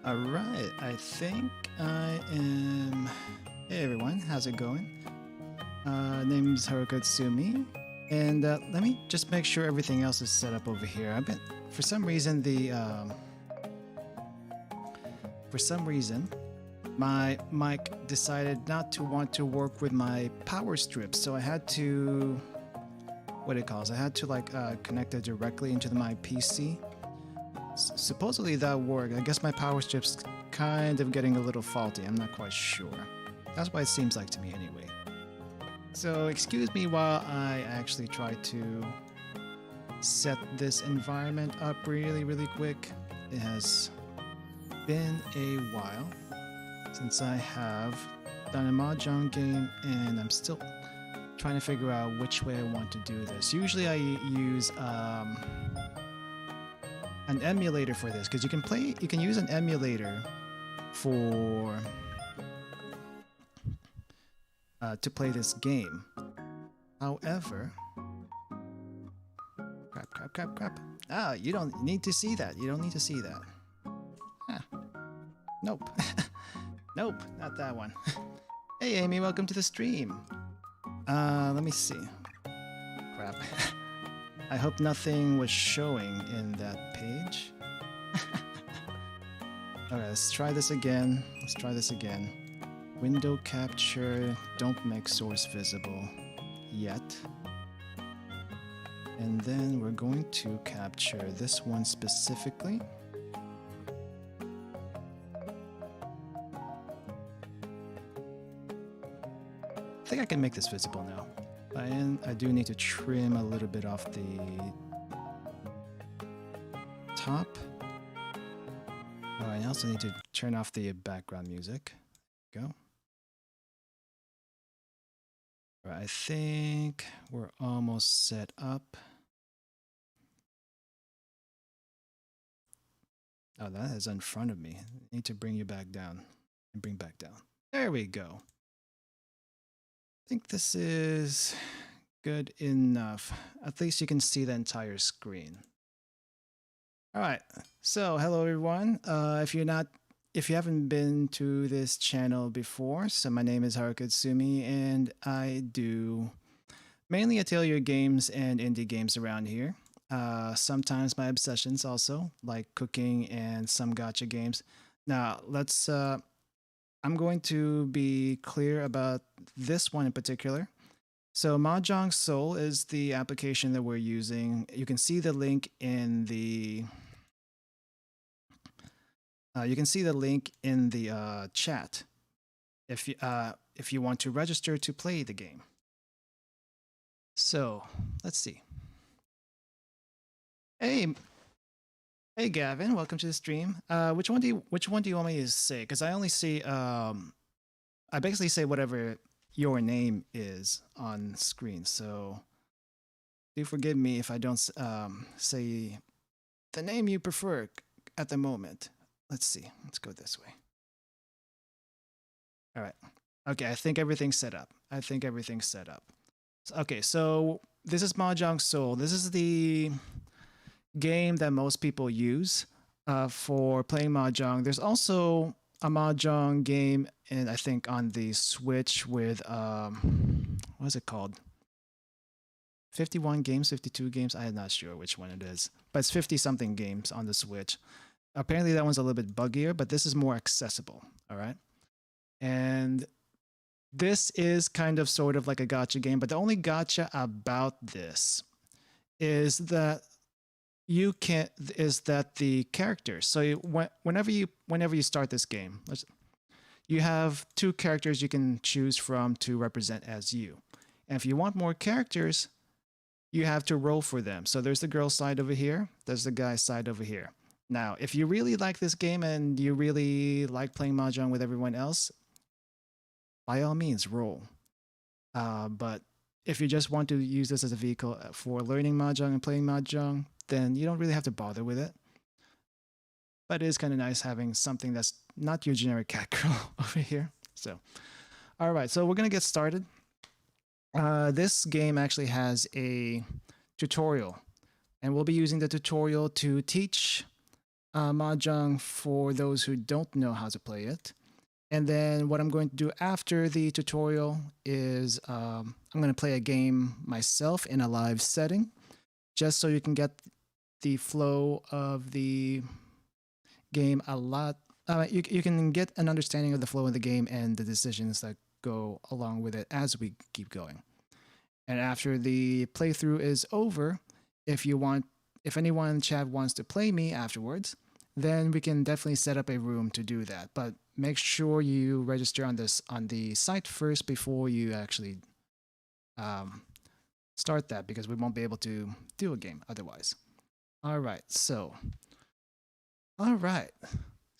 Alright, I think I am... Hey everyone, how's it going? Name's Haruka Itsumi, and let me just make sure everything else is set up over here. I've been... For some reason, my mic decided not to want to work with my power strips, so I had to... What it calls? I had to like connect it directly into my PC. Supposedly that worked. I guess my power strip's kind of getting a little faulty. I'm not quite sure. That's what it seems like to me anyway. So excuse me while I actually try to set this environment up really quick. It has been a while since I have done a Mahjong game, and I'm still trying to figure out which way I want to do this. Usually I use an emulator for this, because you can use an emulator for to play this game. However, crap. Ah, you don't need to see that. You don't need to see that. Huh. Nope. Nope, not that one. Hey Amy, welcome to the stream. Let me see. Crap. I hope nothing was showing in that page. Alright, let's try this again. Window capture, don't make source visible yet. And then we're going to capture this one specifically. I think I can make this visible now. And I do need to trim a little bit off the top. Oh, I also need to turn off the background music. Go. All right, I think we're almost set up. Oh, that is in front of me. I need to bring you back down and bring back down. There we go. I think this is good enough. At least you can see the entire screen. All right. So, hello everyone. If you haven't been to this channel before, so my name is Haruka Itsumi, and I do mainly Atelier games and indie games around here. Sometimes my obsessions also, like cooking and some gacha games. Now, let's I'm going to be clear about this one in particular. So Mahjong Soul is the application that we're using. You can see the link in the chat if you want to register to play the game. So let's see. Hey Gavin, welcome to the stream. Which one do you want me to say? Because I only see I basically say whatever your name is on screen. So do forgive me if I don't say the name you prefer at the moment. Let's see. Let's go this way. All right. Okay, I think everything's set up. Okay, so this is Mahjong Soul. This is the game that most people use for playing Mahjong. There's also a Mahjong game, and I think on the Switch with what is it called? 51 games, 52 games. I'm not sure which one it is, but it's 50 something games on the Switch. Apparently that one's a little bit buggier, but this is more accessible. All right, and this is kind of sort of like a gacha game, but the only gacha about this is that the characters. So whenever you start this game, you have two characters you can choose from to represent as you. And if you want more characters, you have to roll for them. So there's the girl side over here. There's the guy side over here. Now, if you really like this game and you really like playing Mahjong with everyone else, by all means, roll. But if you just want to use this as a vehicle for learning Mahjong and playing Mahjong, then you don't really have to bother with it. But it is kind of nice having something that's not your generic cat girl over here. So, all right, so we're going to get started. This game actually has a tutorial, and we'll be using the tutorial to teach Mahjong for those who don't know how to play it. And then what I'm going to do after the tutorial is I'm going to play a game myself in a live setting, just so you can get the flow of the game a lot. You can get an understanding of the flow of the game and the decisions that go along with it as we keep going. And after the playthrough is over, if anyone in chat wants to play me afterwards, then we can definitely set up a room to do that. But make sure you register on the site first before you actually start that, because we won't be able to do a game otherwise. All right, so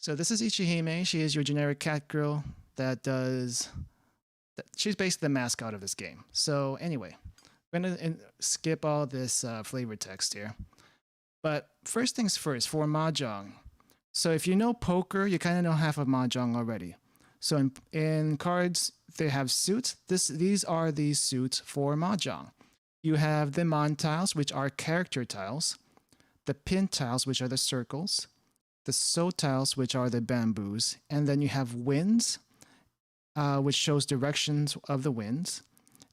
this is Ichihime. She is your generic cat girl that does. She's basically the mascot of this game. So anyway, I'm gonna skip all this flavor text here. But first things first, for Mahjong. So if you know poker, you kind of know half of Mahjong already. So in cards, they have suits. These are the suits for Mahjong. You have the Mon tiles, which are character tiles, the Pin tiles, which are the circles, the So tiles, which are the bamboos, and then you have winds, which shows directions of the winds,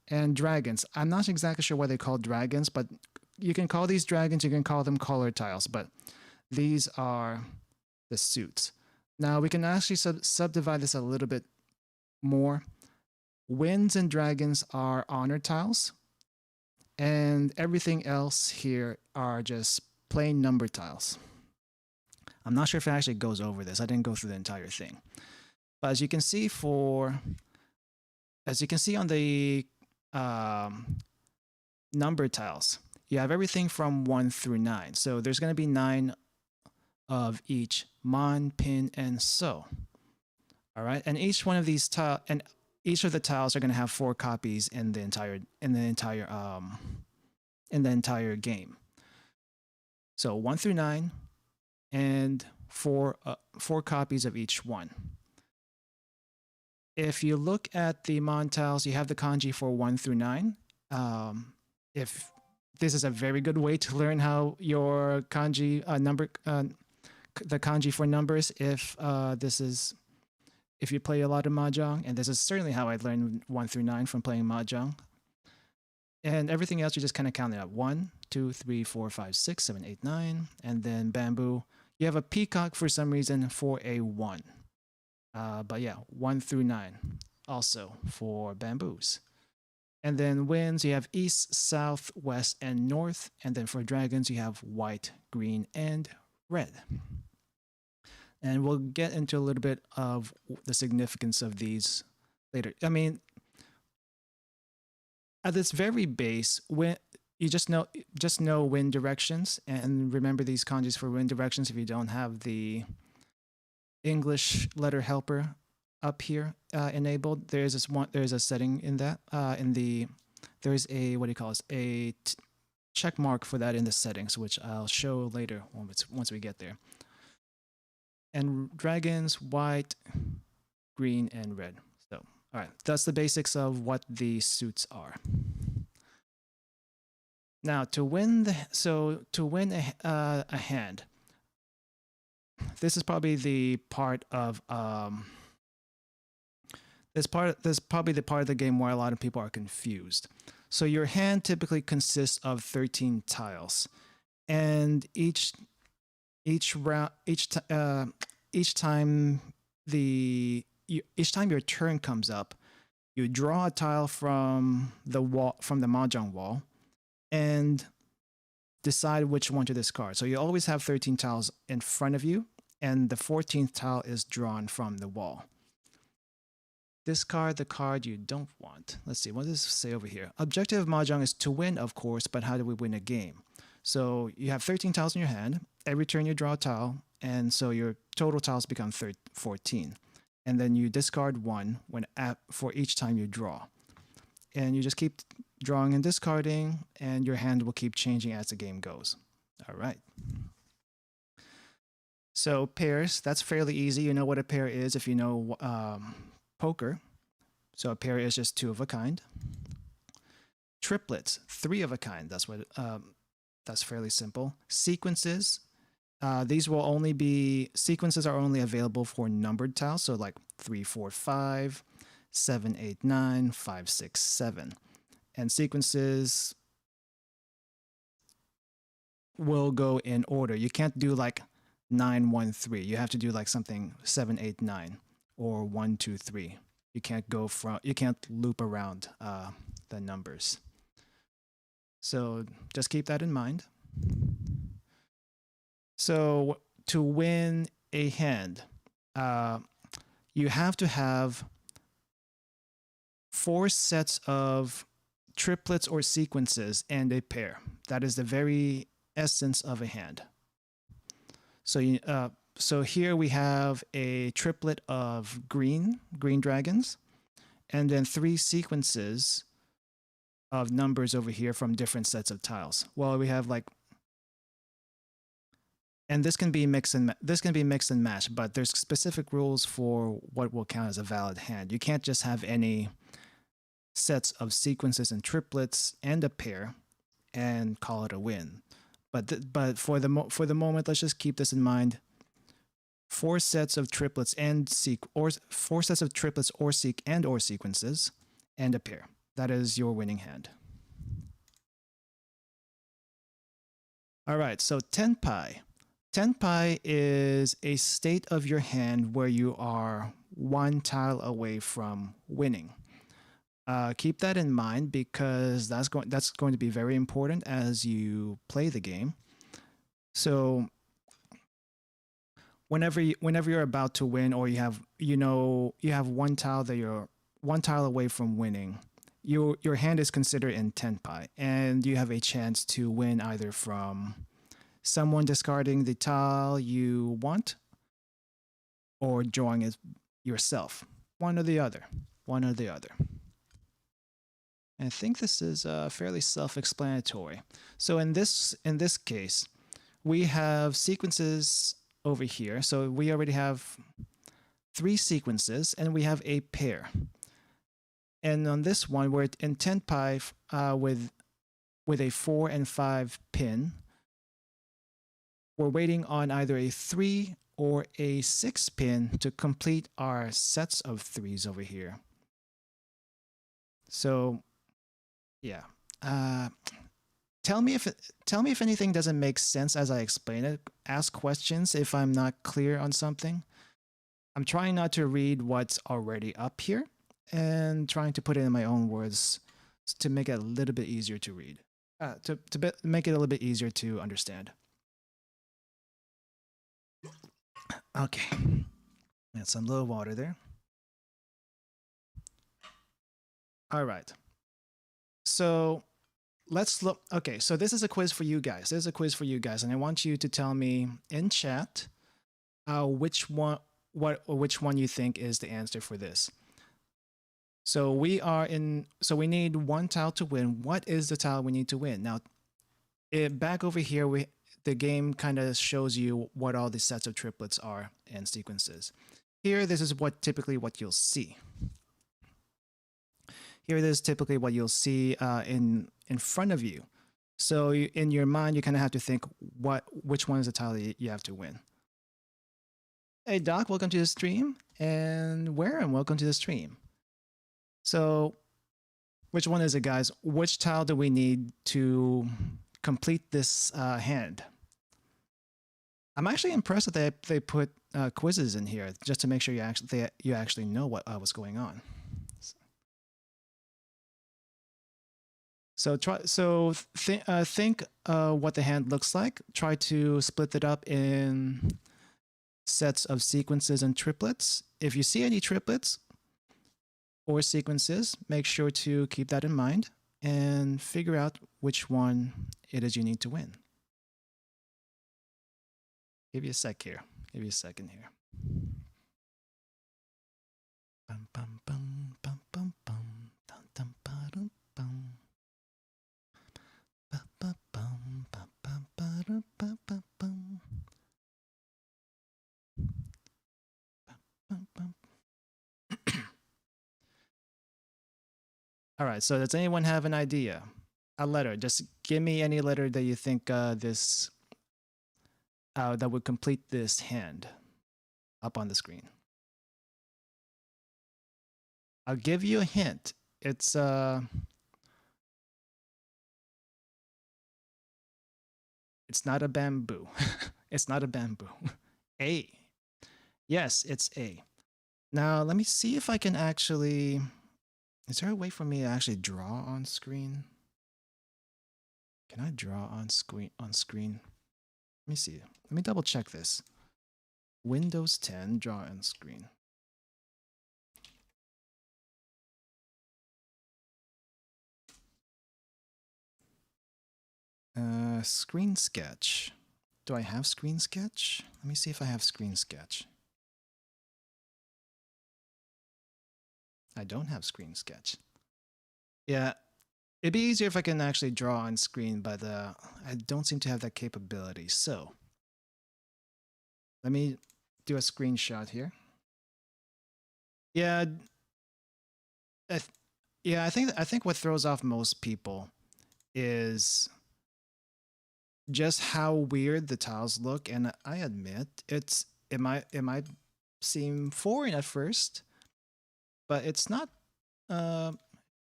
and dragons. I'm not exactly sure why they call dragons, but you can call these dragons, you can call them color tiles, but these are the suits. Now we can actually subdivide this a little bit more. Winds and dragons are honor tiles, and everything else here are just plain number tiles. I'm not sure if it actually goes over this. I didn't go through the entire thing. But as you can see on the number tiles, you have everything from 1 through 9. So there's going to be 9 of each Mon, Pin, and So. All right, and each one of these each of the tiles are going to have 4 copies in the entire game. So 1 through 9, and 4 copies of each one. If you look at the Mon tiles, you have the kanji for 1 through 9. If this is a very good way to learn how your kanji the kanji for numbers, if you play a lot of Mahjong, and this is certainly how I learned 1 through 9 from playing Mahjong. And everything else, you just kind of count it up. 1, 2, 3, 4, 5, 6, 7, 8, 9. And then bamboo. You have a peacock for some reason for a 1. But yeah, 1 through 9 also for bamboos. And then winds, you have east, south, west, and north. And then for dragons, you have white, green, and red. And we'll get into a little bit of the significance of these later. I mean, at this very base, when you just know wind directions, and remember these kanjis for wind directions if you don't have the English letter helper up here enabled. There's a setting in that there's a check mark for that in the settings, which I'll show later once we get there. And dragons, white, green, and red. So, all right, that's the basics of what the suits are. Now, to win a hand, this is probably the part of this probably the part of the game where a lot of people are confused. So your hand typically consists of 13 tiles, and each time your turn comes up, you draw a tile from the Mahjong wall, and decide which one to discard. So you always have 13 tiles in front of you, and the 14th tile is drawn from the wall. Discard the card you don't want. Let's see, what does it say over here? Objective of Mahjong is to win, of course, but how do we win a game? So you have 13 tiles in your hand. Every turn you draw a tile, and so your total tiles become 14. And then you discard 1 for each time you draw. And you just keep drawing and discarding, and your hand will keep changing as the game goes. All right. So pairs, that's fairly easy. You know what a pair is if you know poker. So a pair is just 2 of a kind. Triplets, 3 of a kind. That's fairly simple. Sequences, These will only be, sequences are only available for numbered tiles, so like 3, 4, 5, 7, 8, 9, 5, 6, 7. And sequences will go in order. You can't do like 9, 1, 3. You have to do like something 7, 8, 9, or 1, 2, 3. You can't loop around the numbers. So just keep that in mind. So to win a hand, you have to have 4 sets of triplets or sequences and a pair. That is the very essence of a hand. So here we have a triplet of green dragons, and then 3 sequences of numbers over here from different sets of tiles. Well, we have like, and this can be mix and match, but there's specific rules for what will count as a valid hand. You can't just have any sets of sequences and triplets and a pair and call it a win. But for the moment, let's just keep this in mind. 4 sets of triplets and 4 sets of triplets or sequences and a pair. That is your winning hand. All right, so tenpai. Tenpai is a state of your hand where you are 1 tile away from winning. Keep that in mind because that's going to be very important as you play the game. So whenever you're about to win, or you have 1 tile that you're 1 tile away from winning, your hand is considered in tenpai, and you have a chance to win either from someone discarding the tile you want or drawing it yourself. One or the other. I think this is fairly self-explanatory. So in this case, we have sequences over here. So we already have 3 sequences, and we have a pair. And on this one, we're in tenpai with a 4 and 5 pin. We're waiting on either a 3 or a 6 pin to complete our sets of 3s over here. So yeah. Tell me if anything doesn't make sense as I explain it. Ask questions if I'm not clear on something. I'm trying not to read what's already up here and trying to put it in my own words to make it a little bit easier to read. To make it a little bit easier to understand. Okay. Got some little water there. All right. So let's look. Okay, so this is a quiz for you guys. And I want you to tell me in chat which one you think is the answer for this. So we need 1 tile to win. What is the tile we need to win? Now, back over here, the game kind of shows you what all the sets of triplets are and sequences. Here, this is typically what you'll see. Here, this is typically what you'll see in front of you. So in your mind, you kind of have to think which one is the tile that you have to win. Hey Doc, welcome to the stream, and Warren, welcome to the stream. So which one is it, guys? Which tile do we need to complete this hand? I'm actually impressed that they put quizzes in here just to make sure you actually know what's going on. So think what the hand looks like. Try to split it up in sets of sequences and triplets. If you see any triplets or sequences, make sure to keep that in mind and figure out which one it is you need to win. Give you a second here. Bum, bum, bum, bum, bum, bum, dum, dum, ba, dum, bum. Ba, ba, bum, ba, ba, ba, dum, ba, ba, bum. Bum, bum. All right, so does anyone have an idea? A letter. Just give me any letter that you think this that would complete this hand up on the screen. I'll give you a hint. It's not a bamboo. It's not a bamboo. A. Yes, it's A. Now, let me see if I can actually... Is there a way for me to actually draw on screen? Can I draw on screen? Let me see. Let me double check this. Windows 10, draw on screen. Screen sketch. Do I have screen sketch? Let me see if I have screen sketch. I don't have screen sketch. Yeah, it'd be easier if I can actually draw on screen, but I don't seem to have that capability. So let me do a screenshot here. Yeah, I think what throws off most people is just how weird the tiles look, and I admit it might seem foreign at first, but it's not.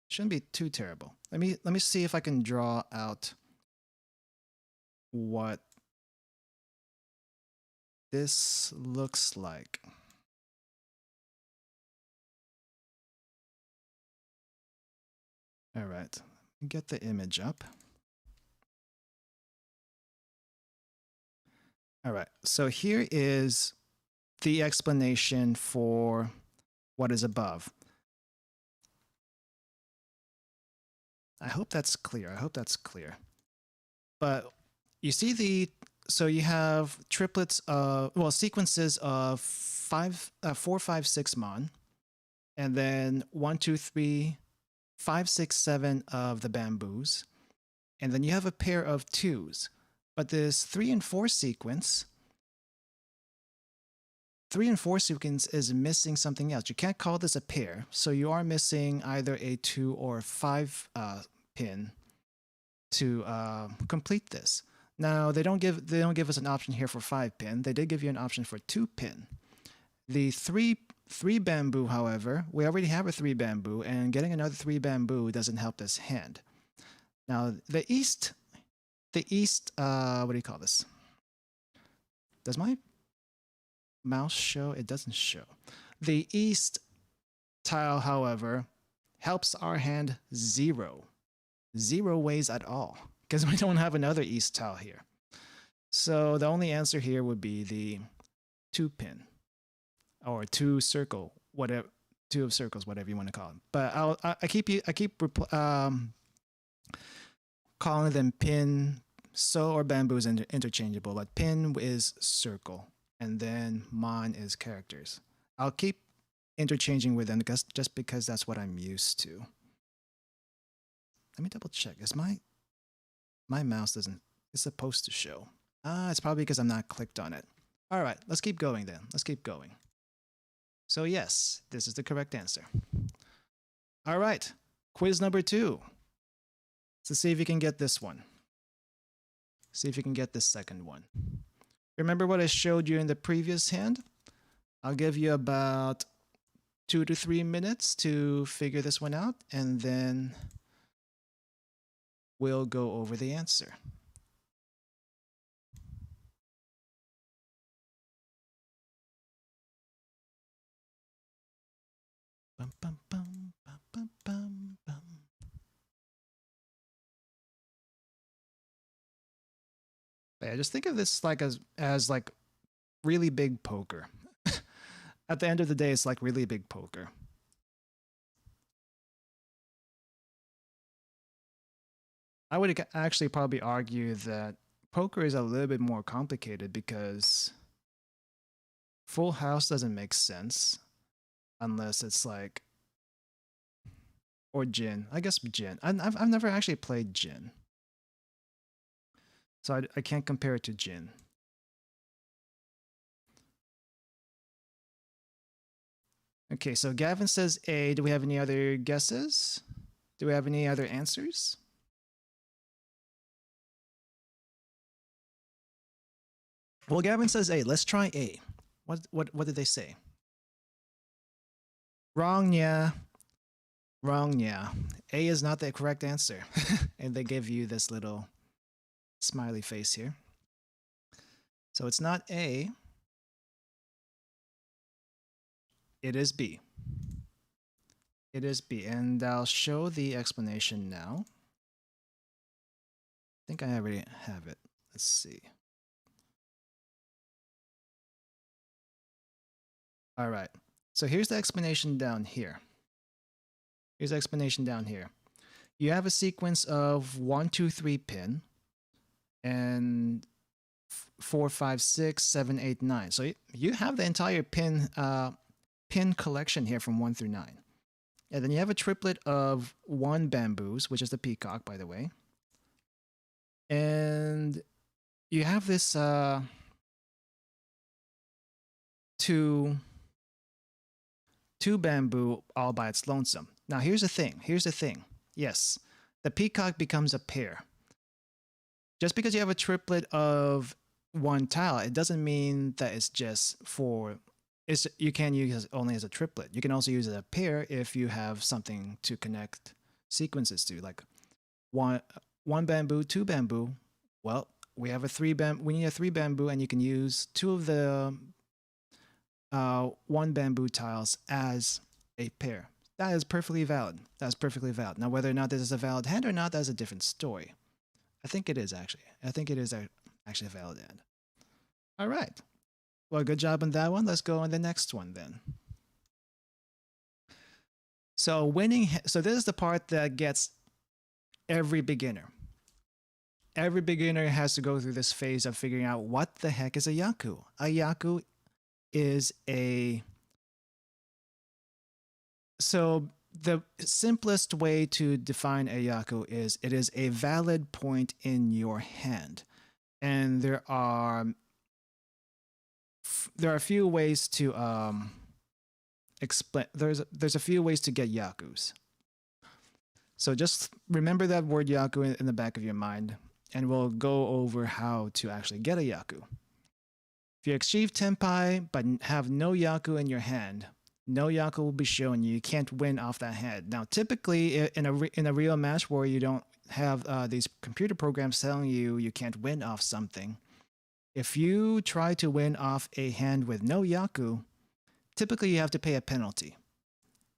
Shouldn't be too terrible. Let me see if I can draw out what this looks like. All right, get the image up. All right, so here is the explanation for what is above. I hope that's clear. But you see so you have triplets of, well, sequences of 4, 5, 6 mon, and then 1, 2, 3, 5, 6, 7 of the bamboos, and then you have a pair of 2s. But this 3 and 4 sequence, is missing something else. You can't call this a pair, so you are missing either a 2 or 5 pin to complete this. Now they don't give us an option here for 5 pin. They did give you an option for 2 pin. The three bamboo, however, we already have a 3 bamboo, and getting another 3 bamboo doesn't help this hand. Now the east, what do you call this? Does my mouse show? It doesn't show. The east tile, however, helps our hand 0 ways at all, because we don't have another east tile here. So the only answer here would be the 2 pin or 2 circle, whatever, 2 of circles, whatever you want to call them. But I keep calling them pin. So or bamboo is interchangeable, but pin is circle, and then mon is characters. I'll keep interchanging with them just because that's what I'm used to. Let me double check. Is my mouse it's supposed to show. It's probably because I'm not clicked on it. All right, let's keep going then. Let's keep going. So yes, this is the correct answer. All right, quiz number 2. Let's see if you can get this one. See if you can get this second one. Remember what I showed you in the previous hand? I'll give you about 2 to 3 minutes to figure this one out, and then we'll go over the answer. Bum, bum, bum, bum, bum, bum, bum. Yeah, just think of this like as like really big poker. At the end of the day, it's like really big poker. I would actually probably argue that poker is a little bit more complicated because full house doesn't make sense unless it's like, or gin. I guess gin. I've never actually played gin, so I can't compare it to gin. Okay, so Gavin says A. Do we have any other guesses? Do we have any other answers? Well, Gavin says A. Let's try A. What did they say? Wrong, yeah. Wrong, yeah. A is not the correct answer. And they give you this little smiley face here. So it's not A. It is B. It is B. And I'll show the explanation now. I think I already have it. Let's see. All right. So here's the explanation down here. Here's the explanation down here. You have a sequence of 1, 2, 3 pin and 4, 5, 6, 7, 8, 9. So you have the entire pin collection here from 1 through 9. And then you have a triplet of 1 bamboos, which is the peacock, by the way. And you have this two bamboo all by its lonesome. Now here's the thing. Yes, the peacock becomes a pair. Just because you have a triplet of 1 tile, it doesn't mean that it's just for. You can use it only as a triplet. You can also use it as a pair if you have something to connect sequences to, like one bamboo, 2 bamboo. Well, we have we need a 3 bamboo, and you can use 2 of the 1 bamboo tiles as a pair. That is perfectly valid. That's perfectly valid. Now, whether or not this is a valid hand or not, that's a different story. I think it is actually. I think it is actually a valid hand. All right. Well, good job on that one. Let's go on the next one then. So winning. So this is the part that gets every beginner. Every beginner has to go through this phase of figuring out what the heck is a yaku. A yaku is a. So the simplest way to define a yaku is it is a valid point in your hand, and there are a few ways to explain. There's a few ways to get yakus. So just remember that word yaku in the back of your mind, and we'll go over how to actually get a yaku. If you achieve tenpai but have no yaku in your hand, no yaku will be shown you. You can't win off that hand. Now, typically in a real match where you don't have these computer programs telling you can't win off something, if you try to win off a hand with no yaku, typically you have to pay a penalty.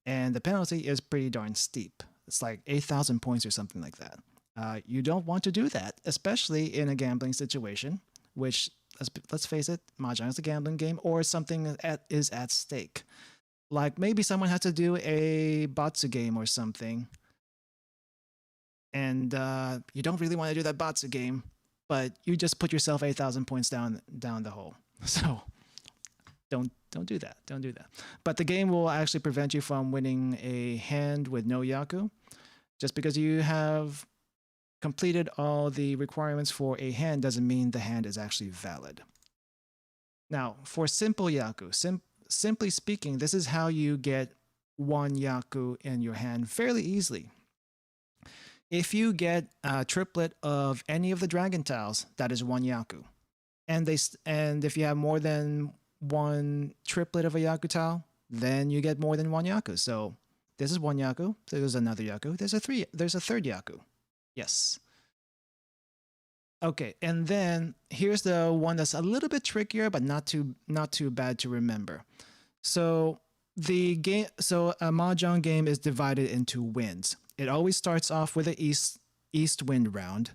And the penalty is pretty darn steep. It's like 8,000 points or something like that. You don't want to do that, especially in a gambling situation, which, let's face it, Mahjong is a gambling game, or something is at stake. Like maybe someone has to do a Batsu game or something, and you don't really want to do that Batsu game, but you just put yourself 8,000 points down the hole. So don't do that. Don't do that. But the game will actually prevent you from winning a hand with no yaku, just because you have completed all the requirements for a hand doesn't mean the hand is actually valid. Now, for simple yaku, simply speaking, this is how you get 1 yaku in your hand fairly easily. If you get a triplet of any of the dragon tiles, that is 1 yaku. And if you have more than 1 triplet of a yaku tile, then you get more than 1 yaku. So this is 1 yaku. There's another yaku. There's a 3rd yaku. Yes. Okay, and then here's the one that's a little bit trickier, but not too bad to remember. So a Mahjong game is divided into winds. It always starts off with an east wind round,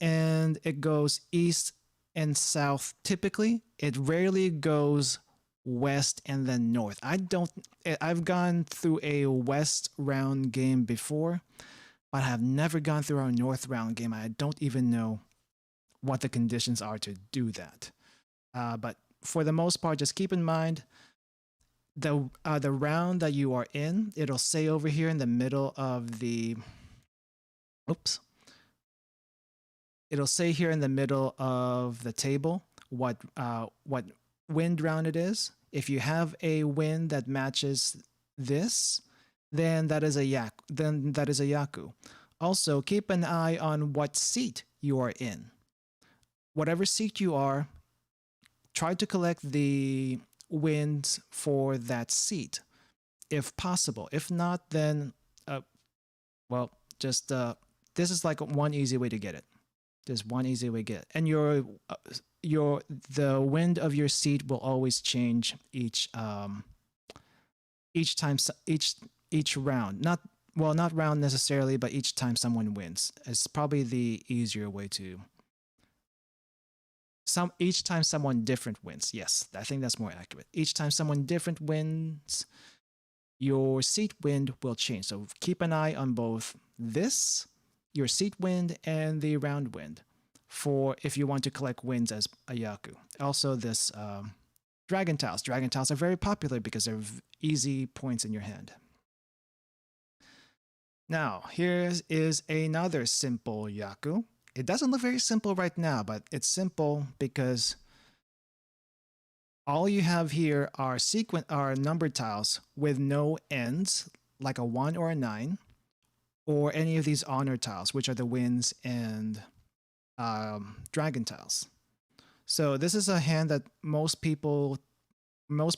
and it goes east and south typically. It rarely goes west and then north. I've gone through a west round game before, but I have never gone through our north round game. I don't even know what the conditions are to do that. But for the most part, just keep in mind the round that you are in. It'll say over here in the middle of the, it'll say here in the middle of the table what wind round it is. If you have a wind that matches this, then that is a yaku. Also, keep an eye on what seat you are in. Whatever seat you are, try to collect the wins for that seat, if possible. If not, then well, just this is like one easy way to get it. There's one easy way to get it. And the wind of your seat will always change each time, each round. Not round necessarily, but each time someone wins. It's probably the easier way to. Each time someone different wins. Yes, I think that's more accurate. Each time someone different wins, your seat wind will change. So keep an eye on both this, your seat wind, and the round wind, for if you want to collect wins as a Yaku. Also, this dragon tiles. Dragon tiles are very popular because they're easy points in your hand. Now, here is another simple Yaku. It doesn't look very simple right now, but it's simple because all you have here are number tiles with no ends, like a 1 or a 9, or any of these honor tiles, which are the wins and dragon tiles. So this is a hand that most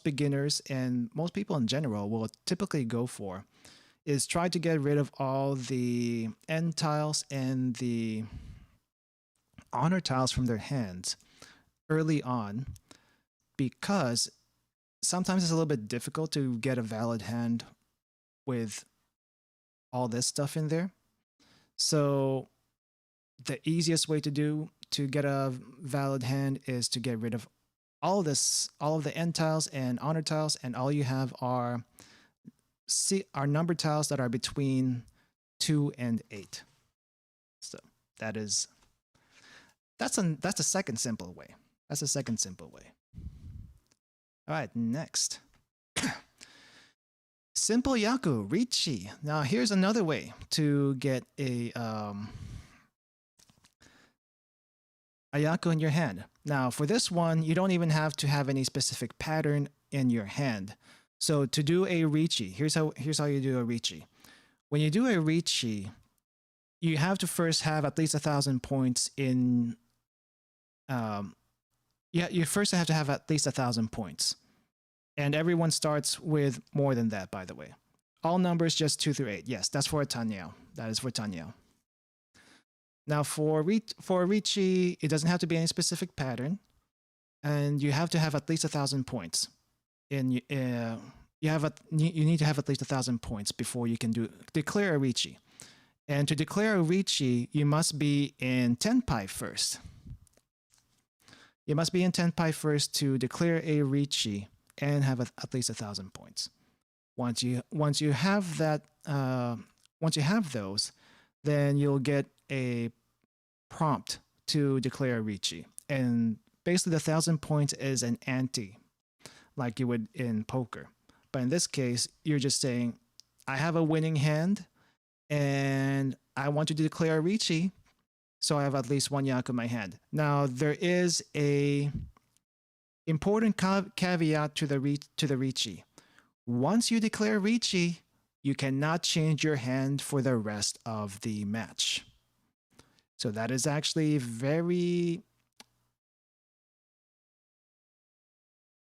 beginners, and most people in general will typically go for, is try to get rid of all the end tiles and the honor tiles from their hands early on, because sometimes it's a little bit difficult to get a valid hand with all this stuff in there. So the easiest way to get a valid hand is to get rid of all of the end tiles and honor tiles, and all you have are number tiles that are between 2 and 8. So that's a second simple way. That's a second simple way. All right, next. Simple Yaku, Richi. Now here's another way to get a Yaku in your hand. Now for this one, you don't even have to have any specific pattern in your hand. So to do a Richi, here's how you do a Richi. When you do a Richi, you have to first have at least 1,000 points in. You first have to have at least 1,000 points, and everyone starts with more than that. By the way, all numbers just 2 through 8. Yes, that's for a Tanyao. That is for Tanyao. Now for Richi, it doesn't have to be any specific pattern, and you have to have at least 1,000 points. You need to have at least 1,000 points before you can declare a Richi. And to declare a Richi, you must be in Tenpai first. You must be in Tenpai first to declare a Richi and have at least 1,000 points. Once you have that, once you have those, then you'll get a prompt to declare a Richi. And basically, the 1,000 points is an ante, like you would in poker. But in this case, you're just saying, I have a winning hand, and I want to declare a Richi, so I have at least one Yaku in my hand. Now, there is a important caveat to the Richi. Once you declare Richi, you cannot change your hand for the rest of the match. So that is actually very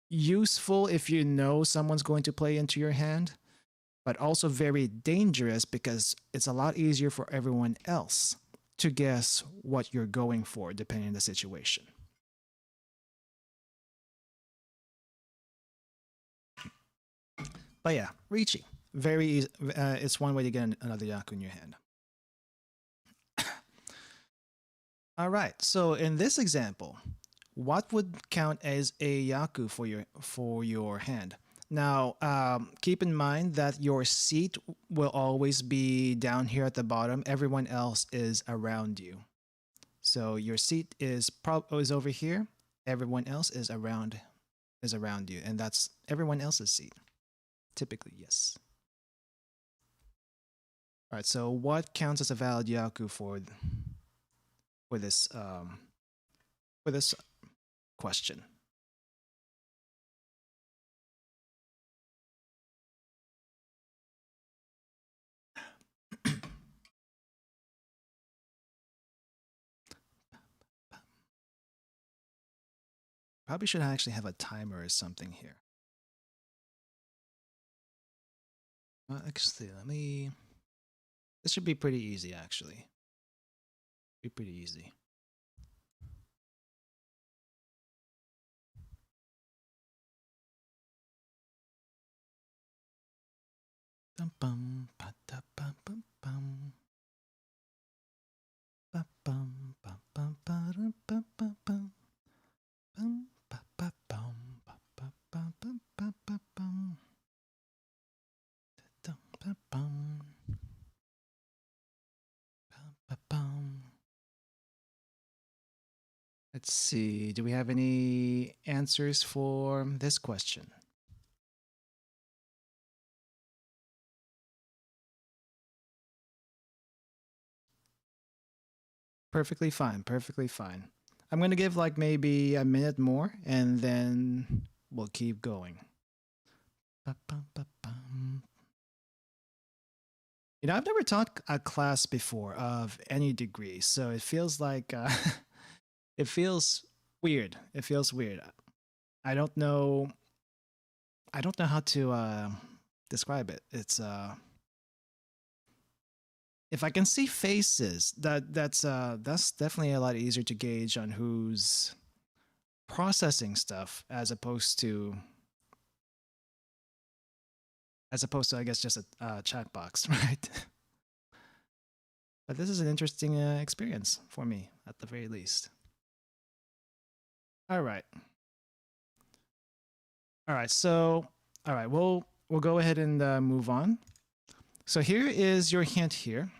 useful if you know someone's going to play into your hand, but also very dangerous because it's a lot easier for everyone else to guess what you're going for depending on the situation. But yeah, Richi, very easy. It's one way to get another Yaku in your hand. All right, so in this example, what would count as a Yaku for your hand? Now, keep in mind that your seat will always be down here at the bottom. Everyone else is around you. So your seat is over here. Everyone else is around you, and that's everyone else's seat. Typically, yes. All right. So what counts as a valid Yaku for this question? Probably should actually have a timer or something here. Actually, let me. This should be pretty easy, actually. Be pretty easy. Bum bum ba da bum bum bum. Ba bum ba bum ba dum bum bum bum. Bum ba ba bum ba ba ba bum ba ba bum. Da dum ba bum. Bum ba bum. Let's see. Do we have any answers for this question? Perfectly fine. Perfectly fine. I'm going to give like maybe a minute more and then we'll keep going. Ba-bum-ba-bum. You know, I've never taught a class before of any degree, so it feels like it feels weird. It feels weird. I don't know. I don't know how to describe it. It's if I can see faces, that's definitely a lot easier to gauge on who's processing stuff as opposed to I guess just a chat box, right? But this is an interesting experience for me at the very least. All right. All right. So, all right, we'll go ahead and move on. So here is your hint here.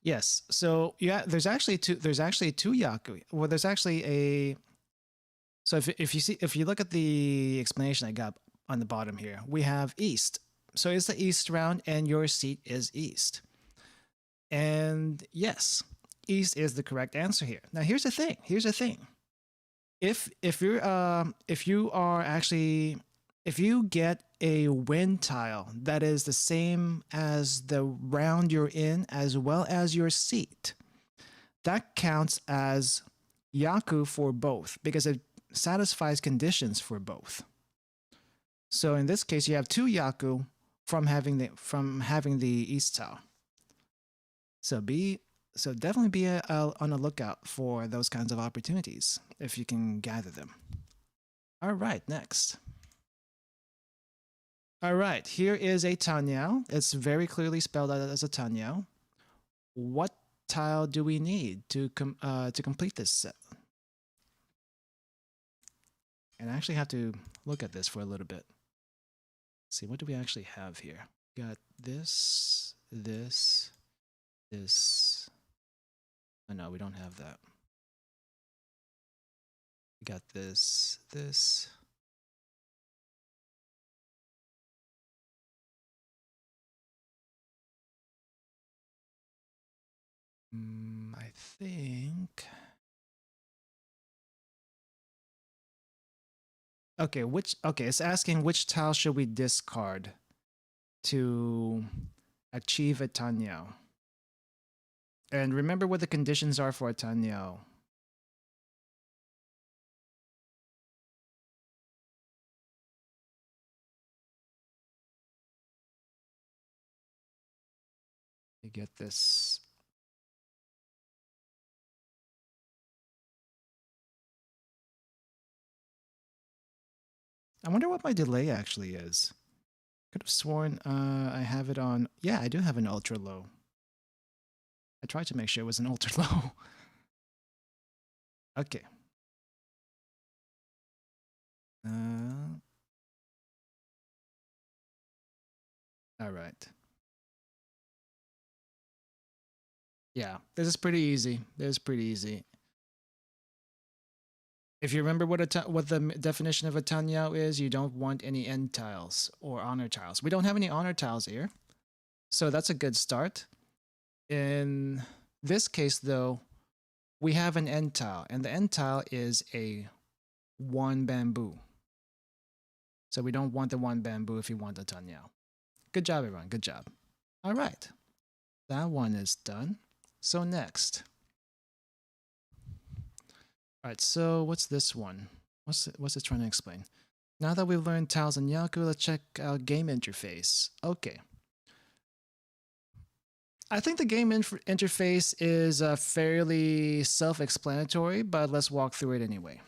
Yes. So yeah, there's actually two yaku. Well, there's actually a. So if you look at the explanation I got on the bottom here, we have east. So it's the east round, and your seat is east. And yes, east is the correct answer here. Now here's the thing. If you get a wind tile that is the same as the round you're in as well as your seat, that counts as yaku for both because it satisfies conditions for both. So in this case, you have two yaku from having the east tile. So definitely be on a lookout for those kinds of opportunities if you can gather them. All right, next. All right, here is a tanyao. It's very clearly spelled out as a tanyao. What tile do we need to complete this set? And I actually have to look at this for a little bit. Let's see, what do we actually have here? We got this. Oh no, we don't have that. We got this. I think. Okay, it's asking which tile should we discard to achieve a tanyao. And remember what the conditions are for a tanyao. You get this. I wonder what my delay actually is. Could have sworn I have it on. Yeah, I do have an ultra low. I tried to make sure it was an ultra low. Okay. All right. Yeah, this is pretty easy. If you remember what the definition of a tanyao is, you don't want any end tiles or honor tiles. We don't have any honor tiles here, so that's a good start. In this case, though, we have an end tile, and the end tile is a 1 bamboo. So we don't want the 1 bamboo if you want a tanyao. Good job, everyone. Good job. All right, that one is done. So next. All right, so what's this one? What's it trying to explain? Now that we've learned tiles and Yaku, let's check out game interface. Okay. I think the game interface is fairly self-explanatory, but let's walk through it anyway.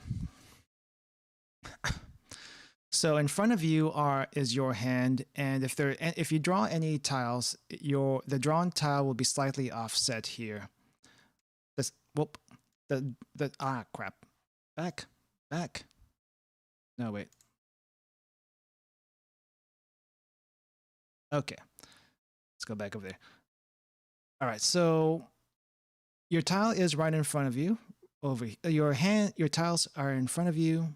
So in front of you is your hand, and if you draw any tiles, the drawn tile will be slightly offset here. Crap. Back. No, wait. Okay. Let's go back over there. All right, so your tile is right in front of you. Your tiles are in front of you,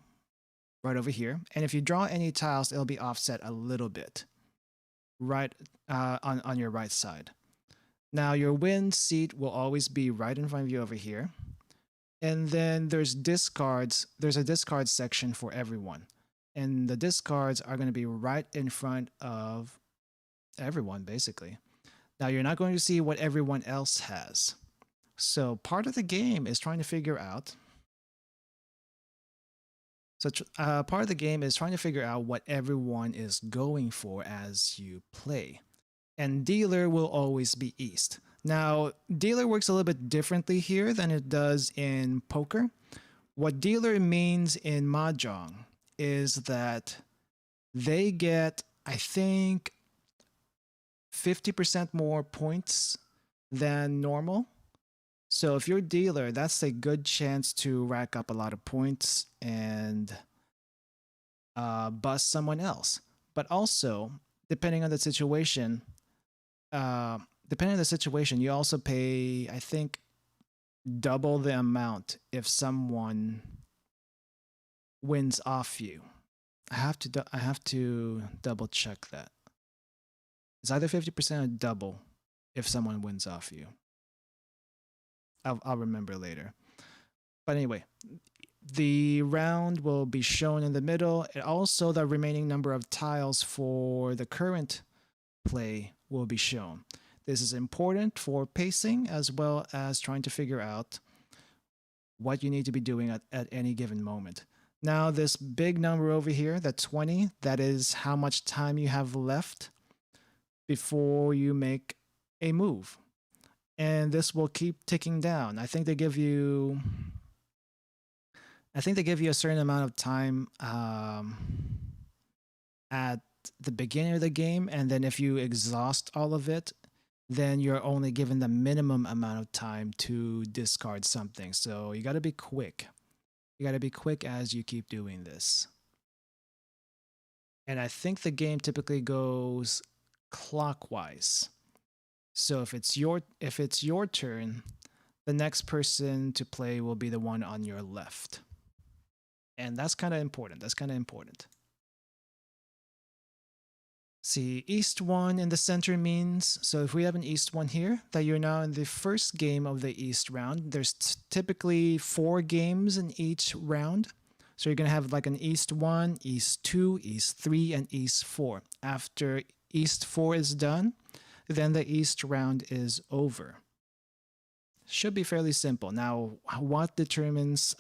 right over here. And if you draw any tiles, it'll be offset a little bit, right on your right side. Now your win seat will always be right in front of you over here. And then there's discards. There's a discard section for everyone. And the discards are going to be right in front of everyone, basically. Now you're not going to see what everyone else has. So part of the game is trying to figure out. Part of the game is trying to figure out what everyone is going for as you play. And dealer will always be east. Now, dealer works a little bit differently here than it does in poker. What dealer means in Mahjong is that they get, I think, 50% more points than normal. So if you're dealer, that's a good chance to rack up a lot of points and bust someone else. But also, depending on the situation, you also pay, I think, double the amount if someone wins off you. I have to double check that. It's either 50% or double if someone wins off you. I'll remember later. But anyway, the round will be shown in the middle. And also, the remaining number of tiles for the current play will be shown. This is important for pacing as well as trying to figure out what you need to be doing at any given moment. Now, this big number over here, that 20, that is how much time you have left before you make a move. And this will keep ticking down. I think they give you a certain amount of time at the beginning of the game, and then if you exhaust all of it, then you're only given the minimum amount of time to discard something. So you got to be quick. You got to be quick as you keep doing this. And I think the game typically goes clockwise. So if it's your turn, the next person to play will be the one on your left. And that's kind of important. See, East 1 in the center means, so if we have an East 1 here, that you're now in the first game of the East round. There's typically 4 games in each round. So you're going to have like an East 1, East 2, East 3, and East 4. After East 4 is done, then the East round is over. Should be fairly simple. Now, what determines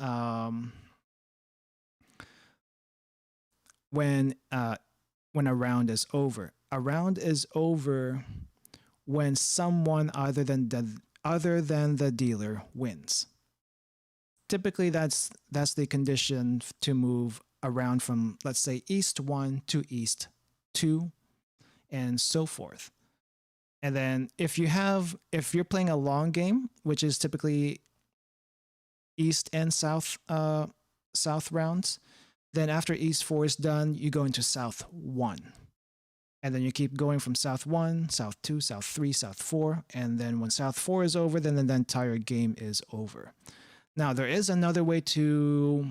when a round is over? A round is over when someone other than the dealer wins. Typically, that's the condition to move around from, let's say, East 1 to East 2, and so forth. And then if you're playing a long game, which is typically East and South rounds, then after East 4 is done, you go into South 1. And then you keep going from South 1, South 2, South 3, South 4. And then when South 4 is over, then the entire game is over. Now, there is another way to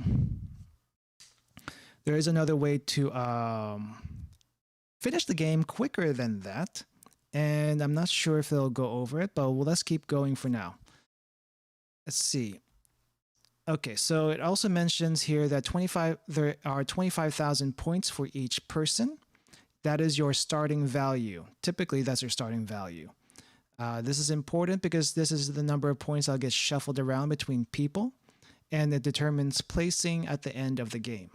finish the game quicker than that. And I'm not sure if they'll go over it, but let's keep going for now. Let's see. Okay, so it also mentions here that there are 25,000 points for each person. That is your starting value. Typically, that's your starting value. This is important because this is the number of points that'll get shuffled around between people. and it determines placing at the end of the game.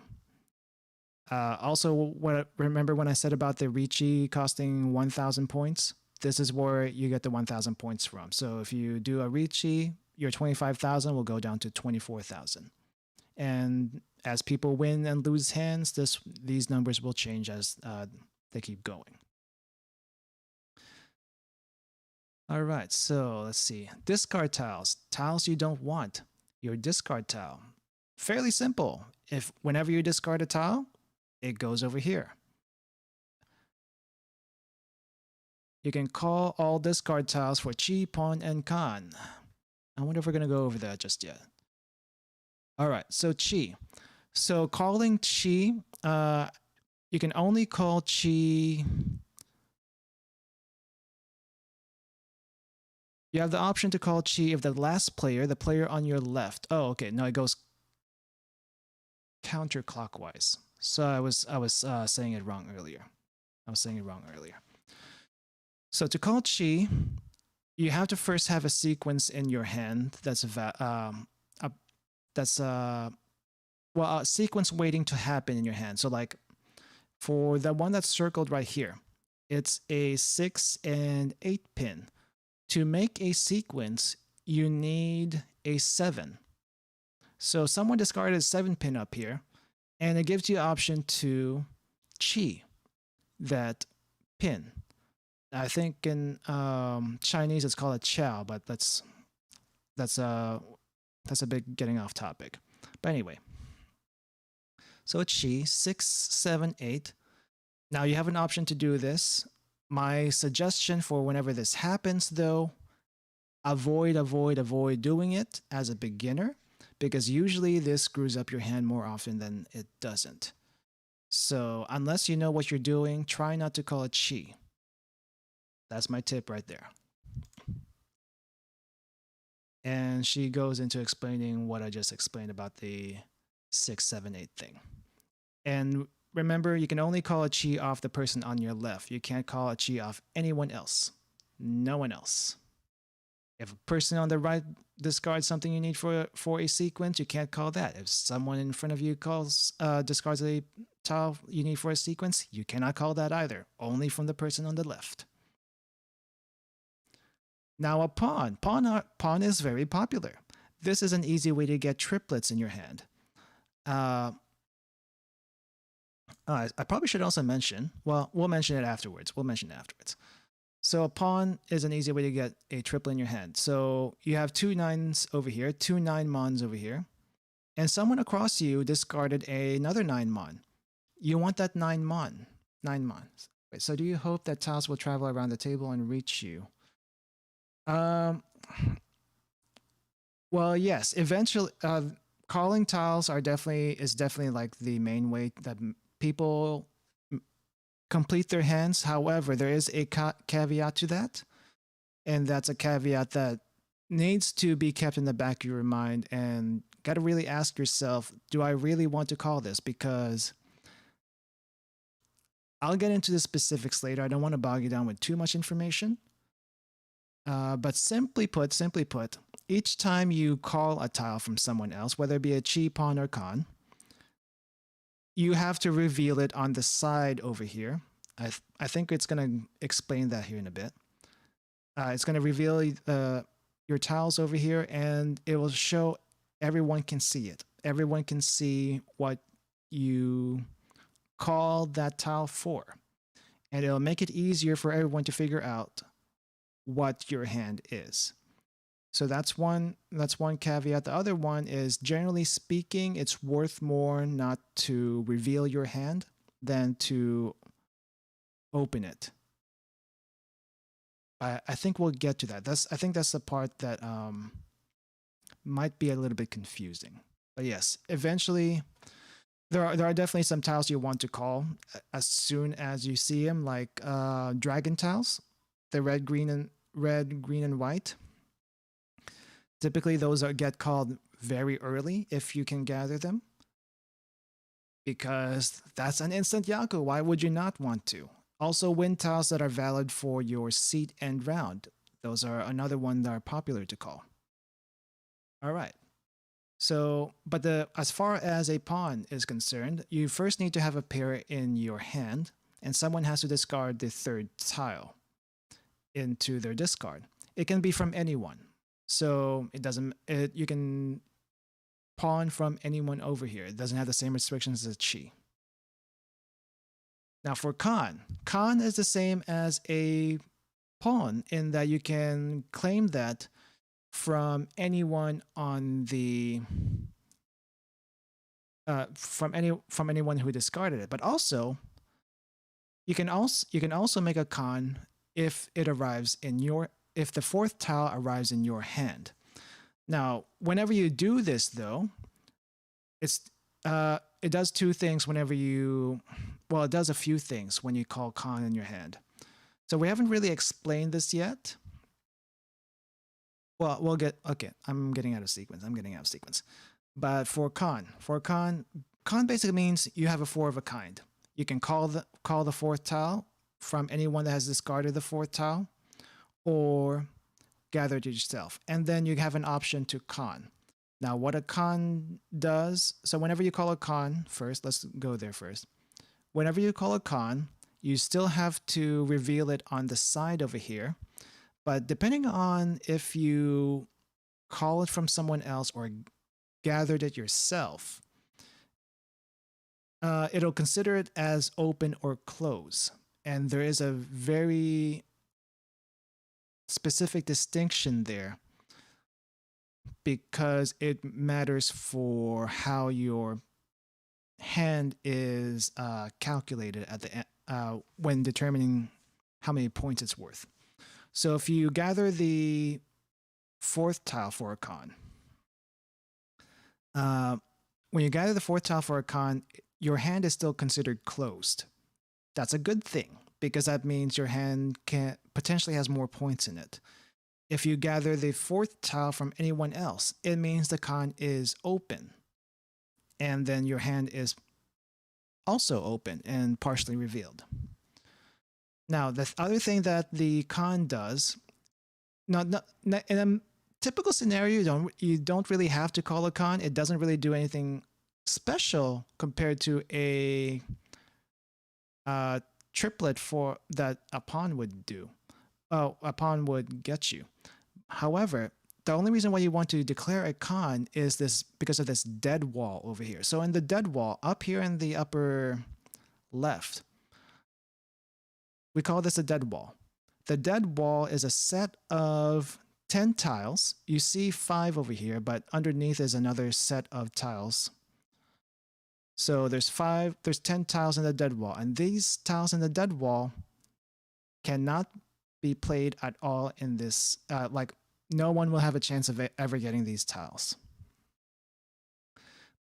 Also, remember when I said about the Ricci costing 1,000 points? This is where you get the 1,000 points from. So if you do a Ricci, your 25,000 will go down to 24,000. And as people win and lose hands, these numbers will change as they keep going. All right, so let's see. Discard tiles. Tiles you don't want. Your discard tile. Fairly simple. Whenever you discard a tile, it goes over here. You can call all discard tiles for Chi, Pawn, and Kan. I wonder if we're going to go over that just yet. All right, so Chi. So calling Chi, you can only call Chi. You have the option to call Chi if the last player, the player on your left. Oh, okay. No, it goes counterclockwise. So I was saying it wrong earlier. So to call Chi, you have to first have a sequence in your hand that's a sequence waiting to happen in your hand. So like for the one that's circled right here, it's a 6 and 8 pin. To make a sequence, you need a 7. So someone discarded a 7 pin up here, and it gives you an option to Chi that pin. I think in Chinese it's called a Qiao, but that's a bit getting off topic. But anyway, so it's Chi 6, 7, 8. Now you have an option to do this. My suggestion for whenever this happens, though, avoid doing it as a beginner, because usually this screws up your hand more often than it doesn't. So unless you know what you're doing, try not to call it Chi. That's my tip right there. And she goes into explaining what I just explained about the 6, 7, 8 thing. And remember, you can only call a Chi off the person on your left. You can't call a Chi off anyone else. No one else. If a person on the right discards something you need for a sequence, you can't call that. If someone in front of you discards a tile you need for a sequence, you cannot call that either. Only from the person on the left. Now a pawn. Pawn is very popular. This is an easy way to get triplets in your hand. I probably should also mention, well, we'll mention it afterwards. So a pawn is an easy way to get a triplet in your hand. So you have 2 9s over here, 2 9 mons over here, and someone across you discarded another 9 mon. You want that 9 mon. 9 mons. Wait, so do you hope that tiles will travel around the table and reach you? Well, yes, eventually, calling tiles is definitely like the main way that people complete their hands. However, there is a caveat to that, and that's a caveat that needs to be kept in the back of your mind, and got to really ask yourself, do I really want to call this? Because I'll get into the specifics later. I don't want to bog you down with too much information. But simply put, each time you call a tile from someone else, whether it be a Chi, Pawn, or Kan, you have to reveal it on the side over here. I think it's going to explain that here in a bit. It's going to reveal your tiles over here, and it will show everyone can see it. Everyone can see what you call that tile for. And it'll make it easier for everyone to figure out what your hand is. So that's one caveat. The other one is, generally speaking, it's worth more not to reveal your hand than to open it. I think we'll get to that. I think that's the part that might be a little bit confusing. But yes, eventually there are definitely some tiles you want to call as soon as you see them, like dragon tiles, the red, green, and white. Typically, those get called very early if you can gather them, because that's an instant Yaku. Why would you not want to? Also, wind tiles that are valid for your seat and round. Those are another one that are popular to call. All right. So, but as far as a pawn is concerned, you first need to have a pair in your hand, and someone has to discard the third tile into their discard. It can be from anyone. So it doesn't. You can pawn from anyone over here. It doesn't have the same restrictions as chi. Now for Khan is the same as a pawn in that you can claim that from anyone on the from anyone who discarded it. But also you can also make a Khan if it arrives in your if the fourth tile arrives in your hand. Now, whenever you do this, though, it does two things. It does a few things when you call Khan in your hand. So we haven't really explained this yet. Well, I'm getting out of sequence. But for Khan basically means you have a four of a kind. You can call the fourth tile from anyone that has discarded the fourth tile, or gather it yourself. And then you have an option to Khan. Now, what a Khan does, so whenever you call a Khan first, let's go there first. Whenever you call a Khan, you still have to reveal it on the side over here. But depending on if you call it from someone else or gathered it yourself, it'll consider it as open or close. And there is a very specific distinction there because it matters for how your hand is calculated at the when determining how many points it's worth. So if you gather the fourth tile for a Khan, when you gather the fourth tile for a Khan, your hand is still considered closed. That's a good thing because that means your hand potentially has more points in it. If you gather the fourth tile from anyone else, it means the Khan is open. And then your hand is also open and partially revealed. Now, the other thing that the Khan does, in a typical scenario, you don't really have to call a Khan. It doesn't really do anything special compared to a triplet for that a pawn would do. A pawn would get you. However, the only reason why you want to declare a Khan is because of this dead wall over here. So in the dead wall, up here in the upper left, we call this a dead wall. The dead wall is a set of 10 tiles. You see 5 over here, but underneath is another set of tiles. So there's 10 tiles in the dead wall, and these tiles in the dead wall cannot be played at all in this, no one will have a chance of ever getting these tiles.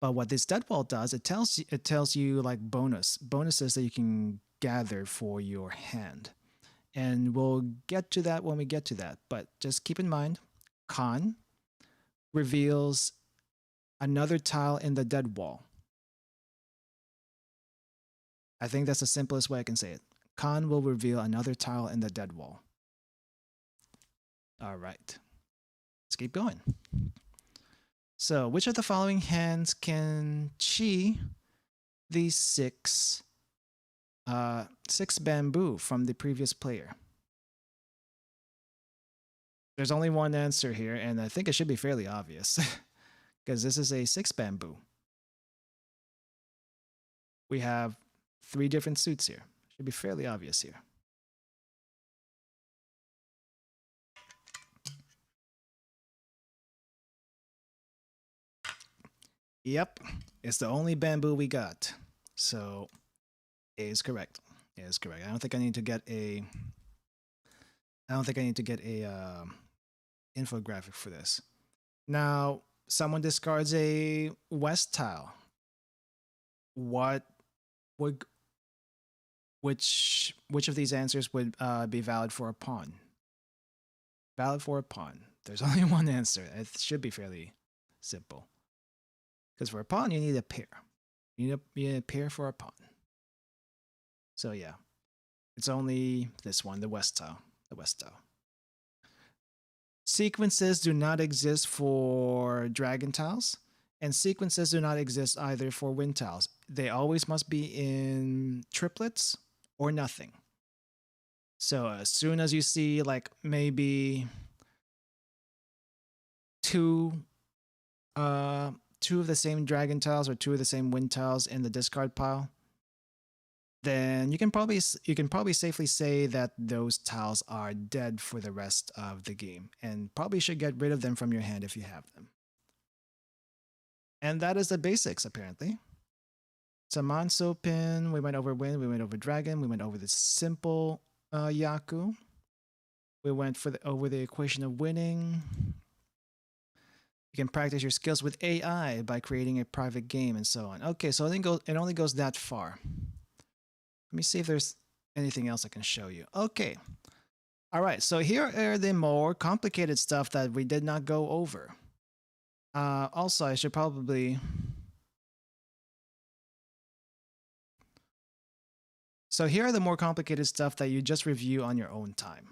But what this dead wall does, it tells you like bonuses that you can gather for your hand. And we'll get to that when we get to that. But just keep in mind, Khan reveals another tile in the dead wall. I think that's the simplest way I can say it. Khan will reveal another tile in the dead wall. All right. Let's keep going. So, which of the following hands can chi these six bamboo from the previous player? There's only one answer here, and I think it should be fairly obvious because this is a 6 bamboo. We have 3 different suits here. Should be fairly obvious here. Yep, it's the only bamboo we got. So A is correct. A is correct. I don't think I need to get a infographic for this. Now, someone discards a west tile. Which of these answers would be valid for a pawn? Valid for a pawn. There's only one answer. It should be fairly simple. Because for a pawn, you need a pair. You need a pair for a pawn. So yeah, it's only this one, the west tile. The west tile. Sequences do not exist for dragon tiles. And sequences do not exist either for wind tiles. They always must be in triplets or nothing. So as soon as you see like maybe two of the same dragon tiles or two of the same wind tiles in the discard pile, then you can probably safely say that those tiles are dead for the rest of the game, and probably should get rid of them from your hand if you have them. And that is the basics, apparently. So Manso Pin, we went over Wind, we went over Dragon, we went over the simple Yaku. We went over the equation of winning. You can practice your skills with AI by creating a private game and so on. Okay, so it only goes that far. Let me see if there's anything else I can show you. Okay. All right, so here are the more complicated stuff that we did not go over. Also, I should probably... So here are the more complicated stuff that you just review on your own time.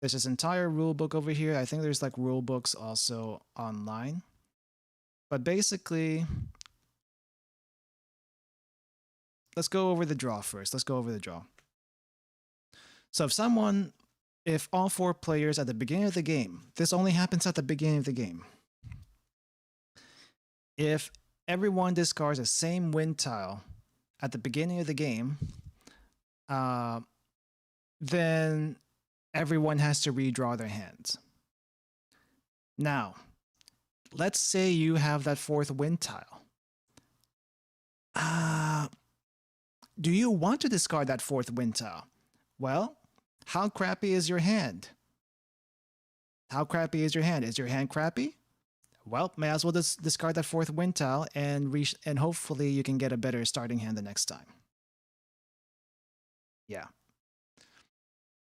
There's this entire rule book over here. I think there's like rule books also online. But basically, let's go over the draw first. Let's go over the draw. So if all 4 players at the beginning of the game, this only happens at the beginning of the game. If everyone discards the same wind tile at the beginning of the game, then everyone has to redraw their hands. Now, let's say you have that 4th wind tile. Do you want to discard that 4th wind tile? Well, how crappy is your hand? How crappy is your hand? Is your hand crappy? Well, may as well just discard that 4th wind tile and hopefully you can get a better starting hand the next time. Yeah.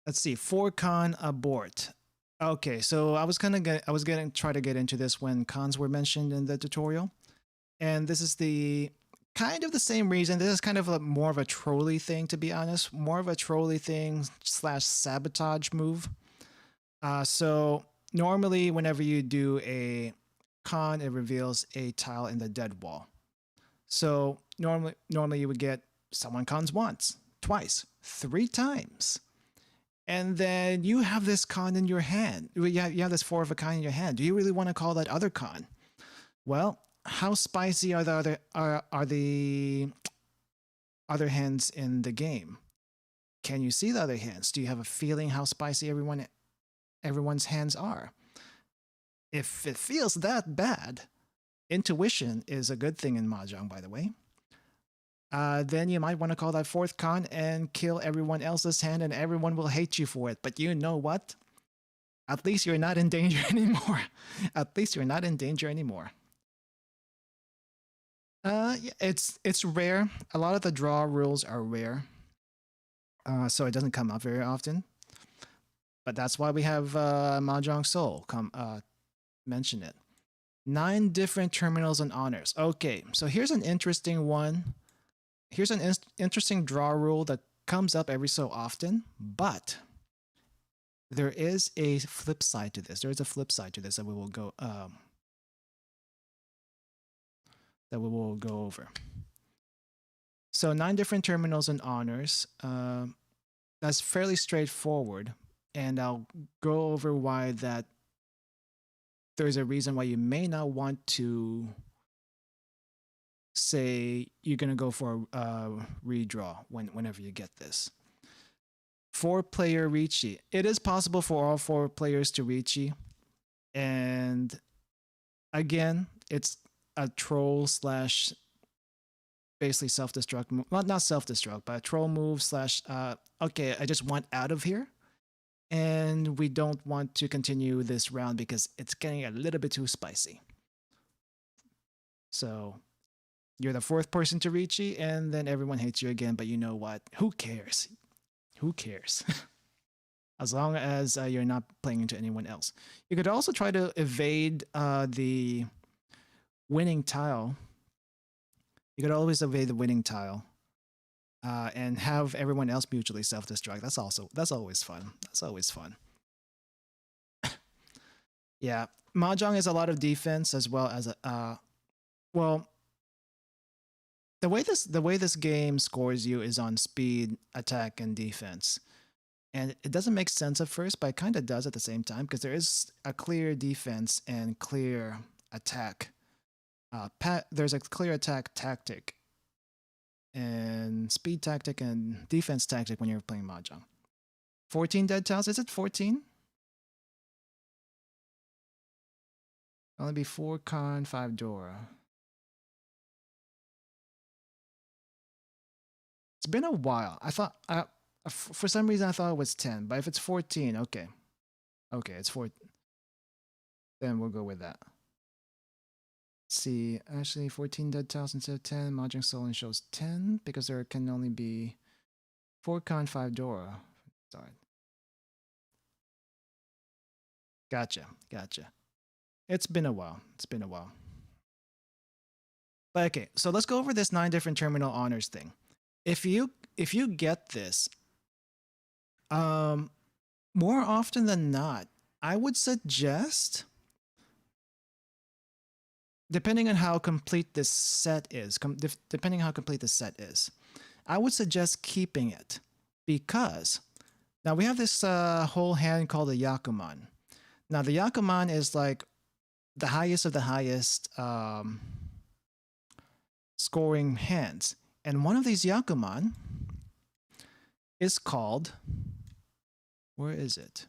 Let's see. 4 con abort. Okay, so I was gonna try to get into this when cons were mentioned in the tutorial, and this is the kind of the same reason. This is kind of more of a trolley thing, to be honest. More of a trolley thing / sabotage move. So normally, whenever you do a con, it reveals a tile in the dead wall. So normally you would get someone cons once, twice, 3 times. And then you have this con in your hand. You have this 4 of a kind in your hand. Do you really want to call that other con? Well, how spicy are the other hands in the game? Can you see the other hands? Do you have a feeling how spicy everyone's hands are? If it feels that bad, intuition is a good thing in Mahjong, by the way. Then you might want to call that 4th con and kill everyone else's hand, and everyone will hate you for it. But you know what? At least you're not in danger anymore. At least you're not in danger anymore. Yeah, it's rare. A lot of the draw rules are rare, so it doesn't come up very often. But that's why we have Mahjong Soul mention it. 9 different terminals and honors. Okay, so here's an interesting one. Here's an interesting draw rule that comes up every so often, but there is a flip side to this. There is a flip side to this that we will go over. So 9 different terminals and honors. That's fairly straightforward, and I'll go over why that there's a reason why you may not want to say you're going to go for a redraw whenever you get this. 4-player Riichi. It is possible for all 4 players to Riichi. And again, it's a troll / basically self-destruct move. Well, not self-destruct, but a troll move / okay, I just want out of here. And we don't want to continue this round because it's getting a little bit too spicy. So you're the 4th person to Riichi, and then everyone hates you again, but you know what? Who cares? Who cares? As long as you're not playing into anyone else. You could also try to evade the winning tile. You could always evade the winning tile and have everyone else mutually self-destruct. That's always fun. That's always fun. Yeah, Mahjong is a lot of defense as well as well, the way this game scores you is on speed, attack, and defense. And it doesn't make sense at first, but it kind of does at the same time because there is a clear defense and clear attack. There's a clear attack tactic and speed tactic and defense tactic when you're playing Mahjong. 14 dead tiles. Is it 14? Only be 4 con, 5 Dora. It's been a while. I thought, for some reason, I thought it was 10. But if it's 14, okay. Okay, it's 14. Then we'll go with that. Let's see, actually 14 dead tiles instead of 10. Mahjong Solon shows 10 because there can only be 4 con, 5 Dora. Sorry. Gotcha. It's been a while. But okay, so let's go over this 9 different terminal honors thing. If you get this, more often than not, I would suggest, depending on how complete this set is, I would suggest keeping it because now we have this whole hand called the Yakuman. Now the Yakuman is like the highest of the highest scoring hands. And one of these Yakuman is called, where is it?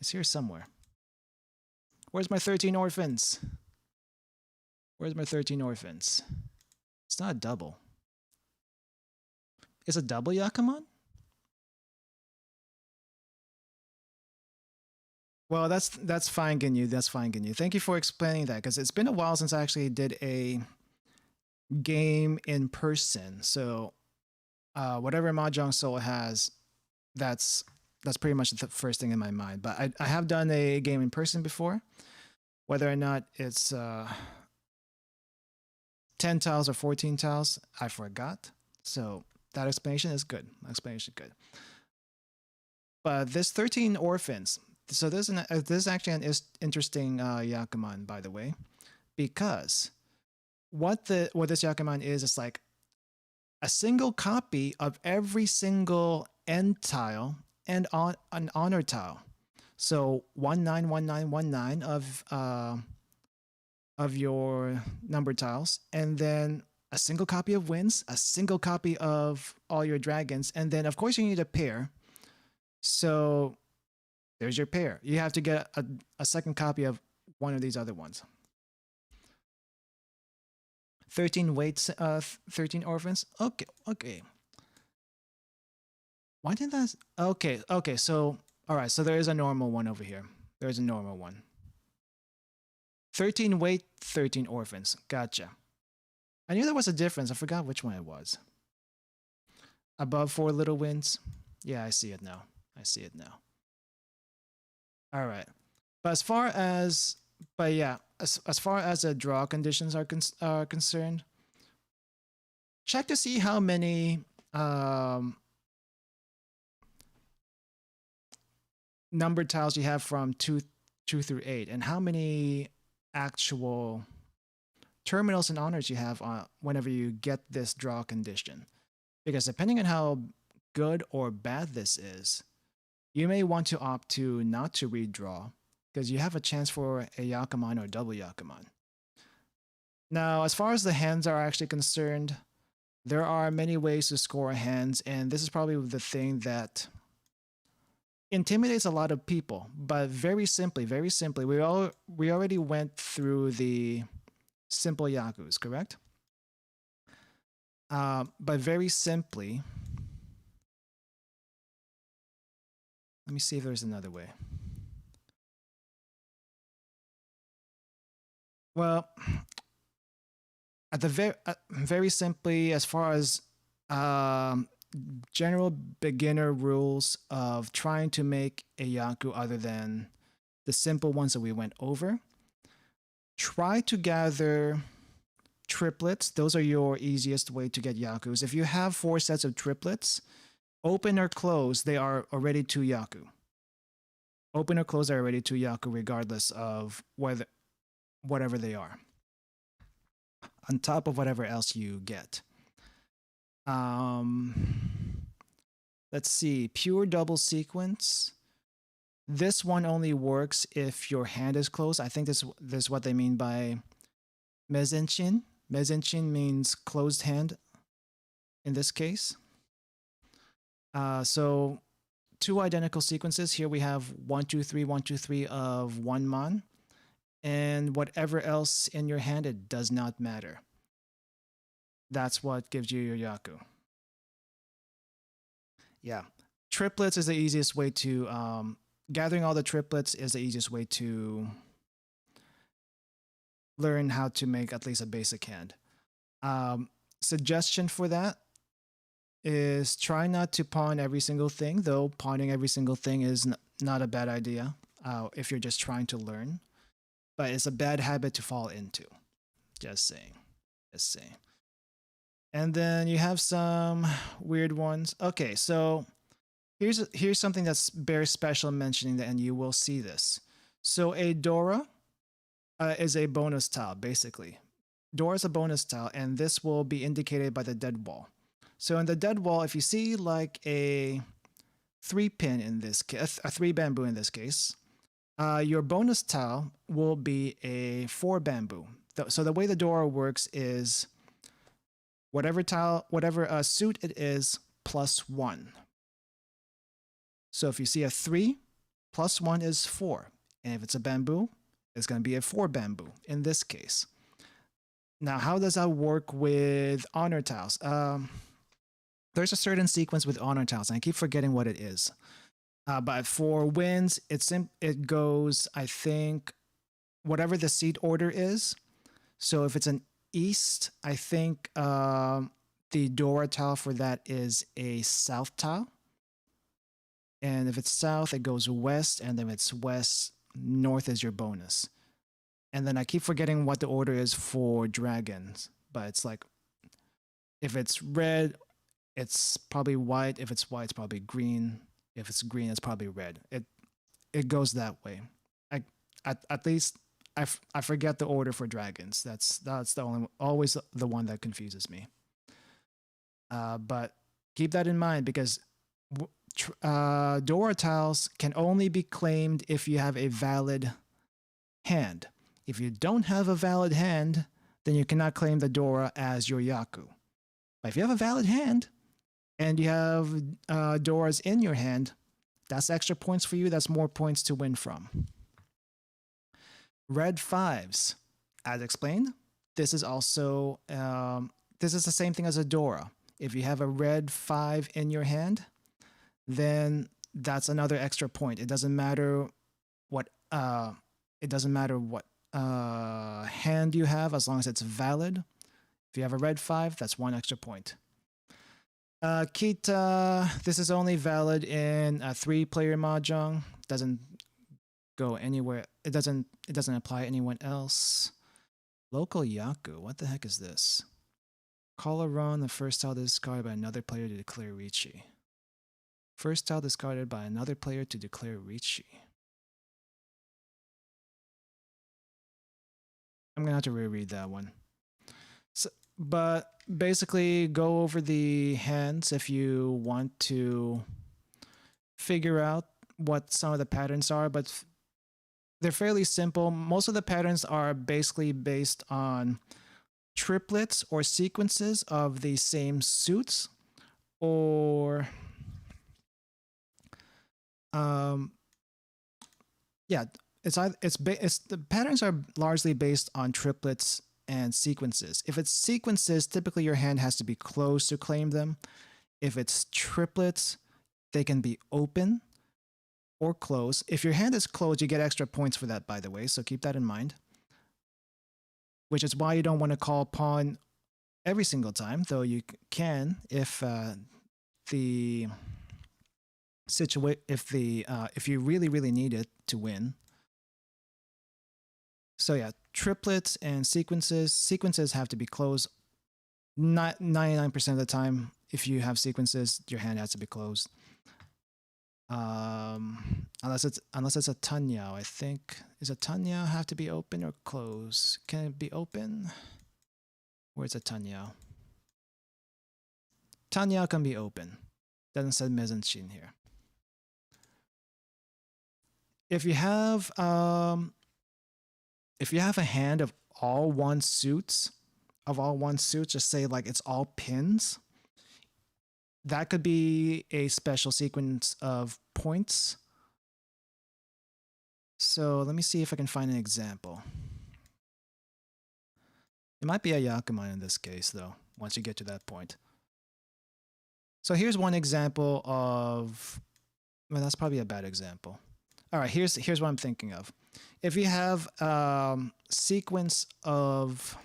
It's here somewhere. Where's my 13 orphans? It's not a double. Is a double Yakuman? Well, that's fine, Ginyu. Thank you for explaining that because it's been a while since I actually did a game in person. So whatever Mahjong Soul has, that's pretty much the first thing in my mind. But I have done a game in person before. Whether or not it's 10 tiles or 14 tiles, I forgot. So that explanation is good. But this 13 orphans. So this is actually an interesting Yakuman, by the way, because what this Yakuman is like a single copy of every single end tile and an honor tile. So 191919 of your number tiles, and then a single copy of wins, a single copy of all your dragons, and then of course you need a pair. So there's your pair. You have to get a second copy of one of these other ones. 13 weights, 13 orphans. Okay. Why did that? Okay. So, all right. So there is a normal one over here. There's a normal one. 13 weight, 13 orphans. Gotcha. I knew there was a difference. I forgot which one it was. Above 4 little wins. Yeah, I see it now. All right. But as far as the draw conditions are concerned, check to see how many numbered tiles you have from 2 through 8, and how many actual terminals and honors you have whenever you get this draw condition. Because depending on how good or bad this is, you may want to opt to not to redraw because you have a chance for a Yakuman or double Yakuman. Now, as far as the hands are actually concerned, there are many ways to score hands, and this is probably the thing that intimidates a lot of people. But very simply, we already went through the simple Yakus, correct? But very simply, let me see if there's another way. Well, at the very simply, as far as general beginner rules of trying to make a Yaku other than the simple ones that we went over, try to gather triplets. Those are your easiest way to get Yakus. If you have 4 sets of triplets, open or close, they are already 2 Yaku. Open or close are already two yaku regardless of whatever they are. On top of whatever else you get. Let's see, pure double sequence. This one only works if your hand is closed. I think this is what they mean by mezenchin. Mezenchin means closed hand in this case. So two identical sequences. Here we have 1, 2, 3, 1, 2, 3 of 1 mon. And whatever else in your hand, it does not matter. That's what gives you your yaku. Yeah. Triplets is the easiest way to... gathering all the triplets is the easiest way to learn how to make at least a basic hand. Suggestion for that is try not to pawn every single thing, though pawning every single thing is not a bad idea if you're just trying to learn. But it's a bad habit to fall into. Just saying. Just saying. And then you have some weird ones. Okay, so here's something that's very special mentioning that, and you will see this. So a Dora is a bonus tile, basically. Dora is a bonus tile, and this will be indicated by the dead wall. So in the dead wall, if you see like a 3-pin in this case, a 3 bamboo in this case, your bonus tile will be a 4 bamboo. So the way the Dora works is whatever suit it is, +1. So if you see a 3, +1 is 4. And if it's a bamboo, it's going to be a 4 bamboo in this case. Now, how does that work with honor tiles? There's a certain sequence with honor tiles, and I keep forgetting what it is. But for wins, it goes, I think, whatever the seed order is. So if it's an east, I think the Dora tile for that is a south tile. And if it's south, it goes west, and then if it's west, north is your bonus. And then I keep forgetting what the order is for dragons, but it's like, if it's red, it's probably white. If it's white, it's probably green. If it's green, it's probably red. It goes that way. At least I forget the order for dragons. That's always the one that confuses me. But keep that in mind because Dora tiles can only be claimed if you have a valid hand. If you don't have a valid hand, then you cannot claim the Dora as your yaku. But if you have a valid hand and you have Doras in your hand, that's extra points for you. That's more points to win from. Red 5s, as explained, this is also this is the same thing as a Dora. If you have a red 5 in your hand, then that's another extra point. It doesn't matter what hand you have as long as it's valid. If you have a red 5, that's 1 extra point. Kita, this is only valid in a 3-player Mahjong. Doesn't go anywhere. It doesn't apply to anyone else. Local Yaku, what the heck is this? Call a run, the first tile discarded by another player to declare Richi. First tile discarded by another player to declare Richi. I'm gonna have to reread that one. So, but basically, go over the hands if you want to figure out what some of the patterns are, but they're fairly simple. Most of the patterns are basically based on triplets or sequences of the same suits, or yeah, the patterns are largely based on triplets and sequences. If it's sequences, typically your hand has to be closed to claim them. If it's triplets, they can be open or closed. If your hand is closed, you get extra points for that, by the way, so keep that in mind. Which is why you don't want to call pawn every single time, though you can if if you really need it to win. So yeah, triplets and sequences have to be closed. Not 99% of the time, if you have sequences, your hand has to be closed. I Unless it's a tanyao, I think. Is a tanyao have to be open or closed? Can it be open? Where's a tanyao? Tanyao can be open. Doesn't say mezanshin here. If you have a hand of all one suits, just say like it's all pins, that could be a special sequence of points. So let me see if I can find an example. It might be a Yakuman in this case, though, once you get to that point. So here's one example of, well, that's probably a bad example. All right, here's what I'm thinking of. If you have sequence of,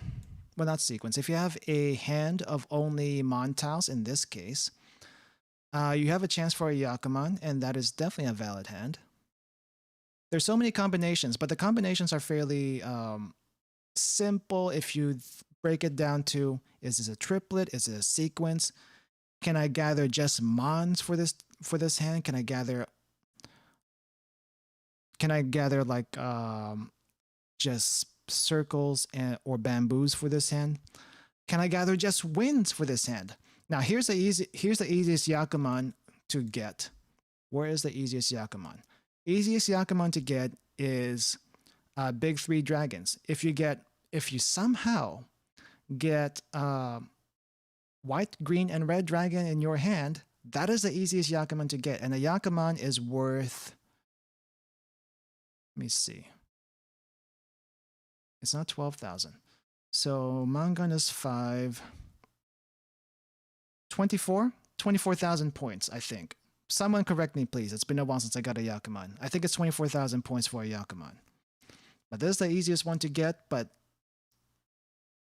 well, not sequence. If you have a hand of only Montaus in this case, you have a chance for a Yakuman, and that is definitely a valid hand. There's so many combinations, but the combinations are fairly simple if you break it down to, is this a triplet? Is it a sequence? Can I gather just mons for this hand? Can I gather like just circles or bamboos for this hand? Can I gather just winds for this hand? Now here's the easiest Yakuman to get. Where is the easiest Yakuman? Easiest Yakuman to get is big 3 dragons. If you somehow get white, green, and red dragon in your hand, that is the easiest Yakuman to get. And a Yakuman is worth, let me see. It's not 12,000. So Mangan is 5. 24,000 points, I think. Someone correct me, please. It's been a while since I got a Yakuman. I think it's 24,000 points for a Yakuman. But this is the easiest one to get, but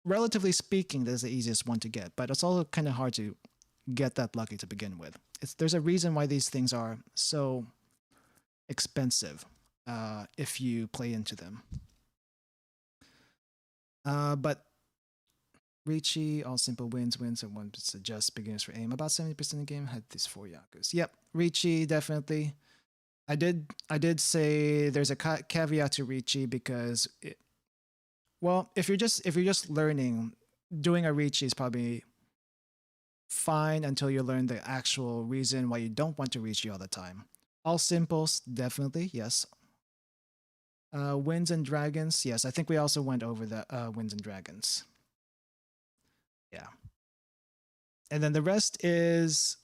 relatively speaking, this is the easiest one to get. But it's also kind of hard to get that lucky to begin with. There's a reason why these things are so expensive if you play into them. But Ricci, all simple wins, and one suggests beginners for aim. About 70% of the game had these 4 Yakus. Yep, Ricci definitely. I did say there's a caveat to Ricci because if you're just learning, doing a Ricci is probably fine until you learn the actual reason why you don't want to Ricci all the time. All simples, definitely, yes. Winds and dragons, yes. I think we also went over the winds and dragons. Yeah. And then the rest is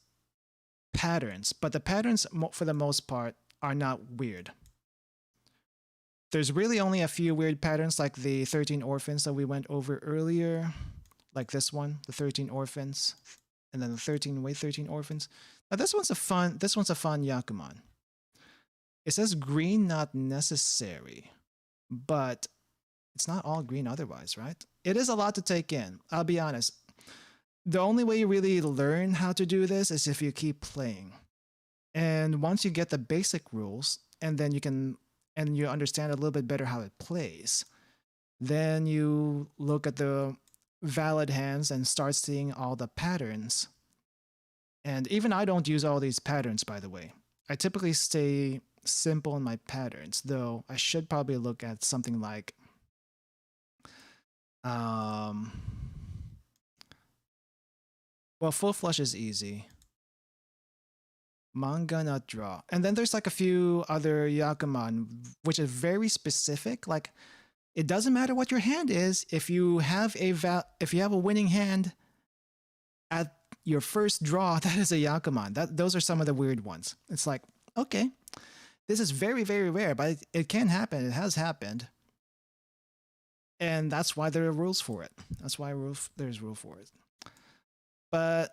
patterns, but the patterns for the most part are not weird. There's really only a few weird patterns like the 13 orphans that we went over earlier, like this one, the 13 orphans, and then the 13 orphans. Now this one's a fun Yakuman. It says green not necessary, but it's not all green otherwise, right? It is a lot to take in. I'll be honest. The only way you really learn how to do this is if you keep playing. And once you get the basic rules, and then you understand a little bit better how it plays, then you look at the valid hands and start seeing all the patterns. And even I don't use all these patterns, by the way. I typically stay simple in my patterns, though I should probably look at something like well, full flush is easy. Manga not draw. And then there's like a few other Yakuman, which is very specific. Like, it doesn't matter what your hand is. If you have a winning hand at your first draw, that is a Yakuman. Those are some of the weird ones. It's like, okay, this is very, very rare, but it can happen. It has happened. And that's why there are rules for it. That's why there's rule for it. But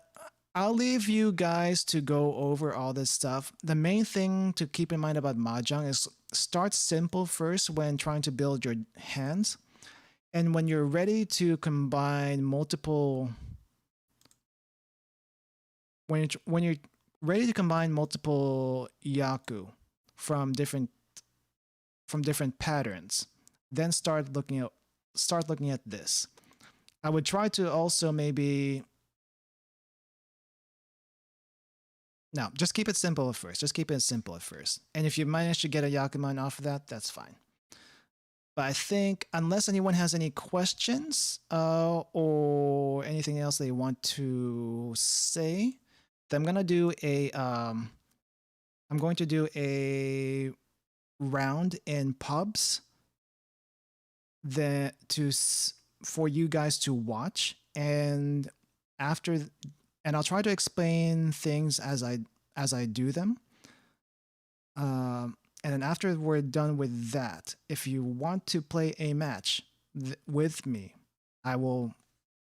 I'll leave you guys to go over all this stuff. The main thing to keep in mind about Mahjong is start simple first when trying to build your hands. And when you're ready to combine multiple... When you're ready to combine multiple Yaku from different patterns, then start looking at this. I would try to also maybe No, just keep it simple at first. Just keep it simple at first. And if you manage to get a Yakuman off of that, that's fine. But I think unless anyone has any questions or anything else they want to say, then I'm going to do a round in pubs that for you guys to watch, and after and I'll try to explain things as I do them. And then after we're done with that, if you want to play a match with me, I will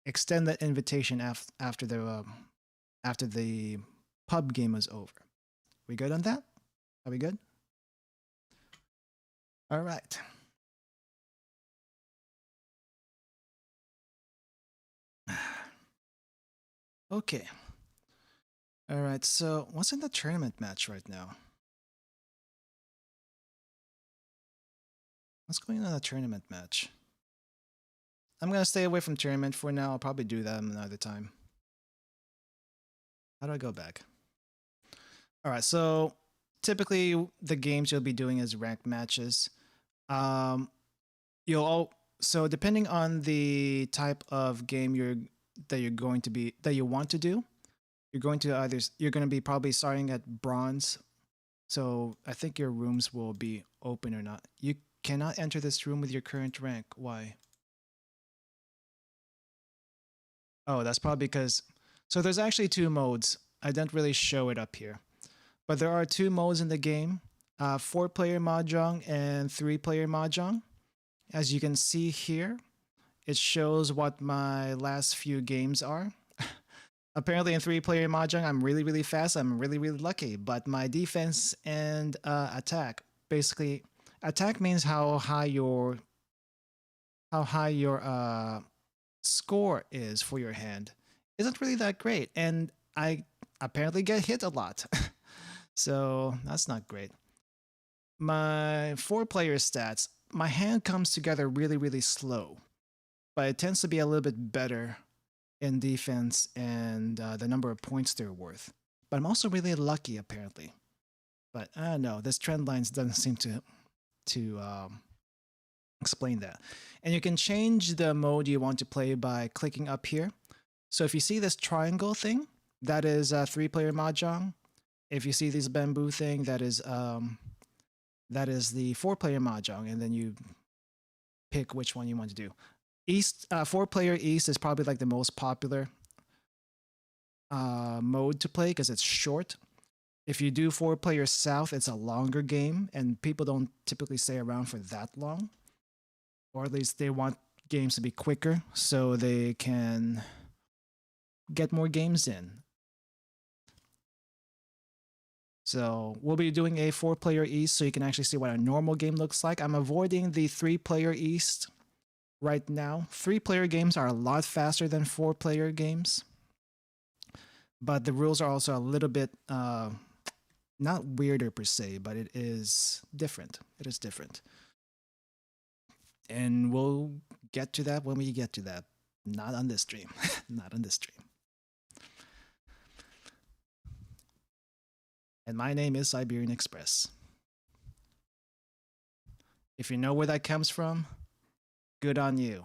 extend that invitation after the pub game is over. We good on that? Are we good? All right. Okay. All right. So what's in the tournament match right now? What's going on in the tournament match? I'm going to stay away from tournament for now. I'll probably do that another time. How do I go back? All right. So typically the games you'll be doing is ranked matches. So depending on the type of game that you want to do, you're going to be probably starting at bronze. So I think your rooms will be open or not. You cannot enter this room with your current rank. Why? Oh, that's probably because. So there's actually two modes. I don't really show it up here, but there are two modes in the game: 4-player Mahjong and 3-player Mahjong. As you can see here, it shows what my last few games are. Apparently in 3-player Mahjong, I'm really, really fast. I'm really, really lucky. But my defense and attack, basically, attack means how high your score is for your hand, isn't really that great. And I apparently get hit a lot. So that's not great. My 4-player stats, my hand comes together really, really slow, but it tends to be a little bit better in defense and the number of points they're worth. But I'm also really lucky, apparently. But I don't know, this trend lines doesn't seem to explain that. And you can change the mode you want to play by clicking up here. So if you see this triangle thing, that is 3-player Mahjong. If you see this bamboo thing, that is the 4-player Mahjong, and then you pick which one you want to do. 4-player East is probably like the most popular mode to play because it's short. If you do 4-player South, it's a longer game, and people don't typically stay around for that long. Or at least they want games to be quicker so they can get more games in. So we'll be doing a 4-player East so you can actually see what a normal game looks like. I'm avoiding the 3-player East right now. 3-player games are a lot faster than 4-player games. But the rules are also a little bit, not weirder per se, but it is different. It is different. And we'll get to that when we get to that. Not on this stream. Not on this stream. And my name is Siberian Express. If you know where that comes from, good on you.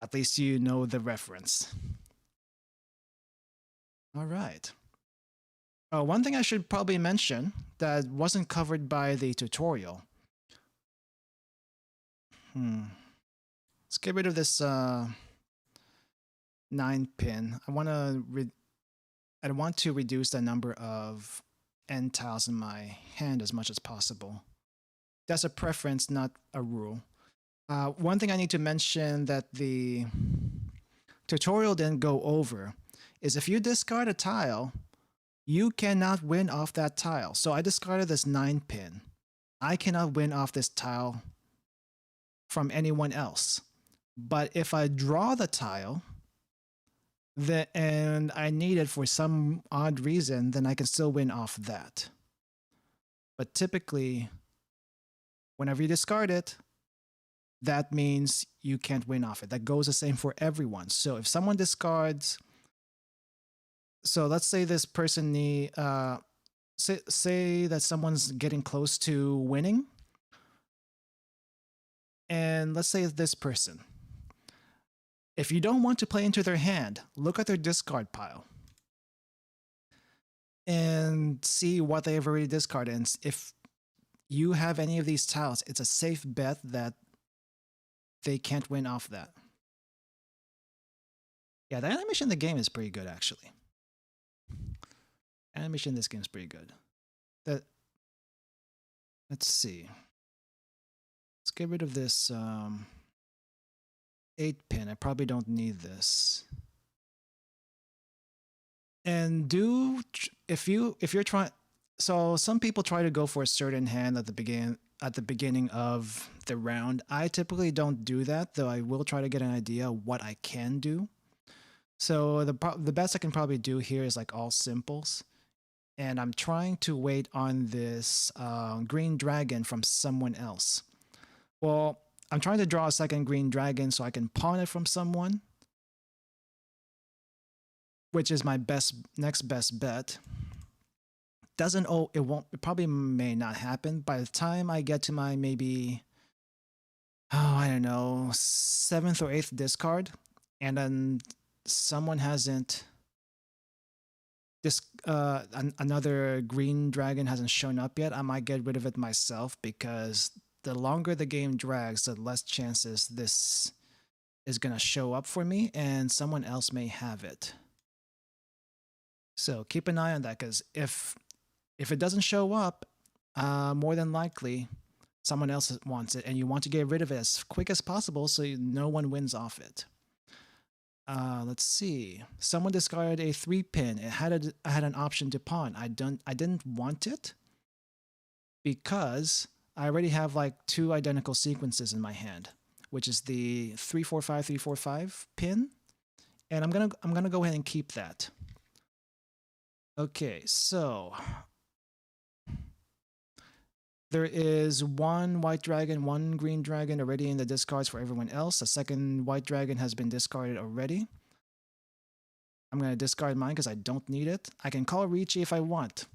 At least you know the reference. All right. One thing I should probably mention that wasn't covered by the tutorial. Let's get rid of this 9-pin. I want to reduce the number of end tiles in my hand as much as possible. That's a preference, not a rule. One thing I need to mention that the tutorial didn't go over is if you discard a tile, you cannot win off that tile. So I discarded this 9-pin. I cannot win off this tile from anyone else. But if I draw the tile, and I need it for some odd reason, then I can still win off that. But typically, whenever you discard it, that means you can't win off it. That goes the same for everyone. So if someone discards So let's say this person say that someone's getting close to winning, and let's say it's this person. If you don't want to play into their hand, look at their discard pile and see what they've already discarded. And if you have any of these tiles, it's a safe bet that they can't win off that. Yeah, the animation in the game is pretty good, actually. Animation in this game is pretty good. Let's see. Let's get rid of this 8-pin. I probably don't need this. And if you're trying, so some people try to go for a certain hand at the beginning of the round. I typically don't do that, though I will try to get an idea of what I can do. So the best I can probably do here is like all simples. And I'm trying to wait on this green dragon from someone else. Well, I'm trying to draw a second green dragon so I can pawn it from someone, which is my next best bet. It probably may not happen. By the time I get to my maybe, I don't know, 7th or 8th discard, and then someone hasn't, another green dragon hasn't shown up yet, I might get rid of it myself, because the longer the game drags, the less chances this is going to show up for me, and someone else may have it. So keep an eye on that, because if it doesn't show up, more than likely someone else wants it, and you want to get rid of it as quick as possible so no one wins off it. Let's see. Someone discarded a 3-pin. I had an option to pawn. I didn't want it because I already have like 2 identical sequences in my hand, which is the 345 345 pin, and I'm gonna go ahead and keep that. Okay, so there is 1 white dragon, 1 green dragon already in the discards for everyone else. A second white dragon has been discarded already. I'm going to discard mine because I don't need it. I can call Ricci if I want.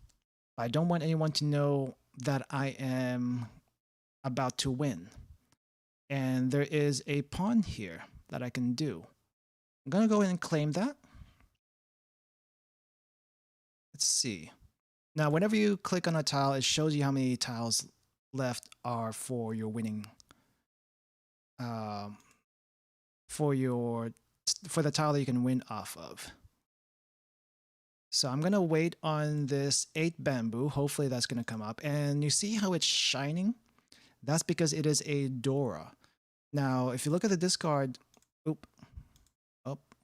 I don't want anyone to know that I am about to win. And there is a pawn here that I can do. I'm going to go ahead and claim that. Let's see. Now, whenever you click on a tile, it shows you how many tiles left are for your winning, for the tile that you can win off of. So I'm gonna wait on this 8 bamboo. Hopefully that's gonna come up. And you see how it's shining? That's because it is a Dora. Now, if you look at the discard, oh,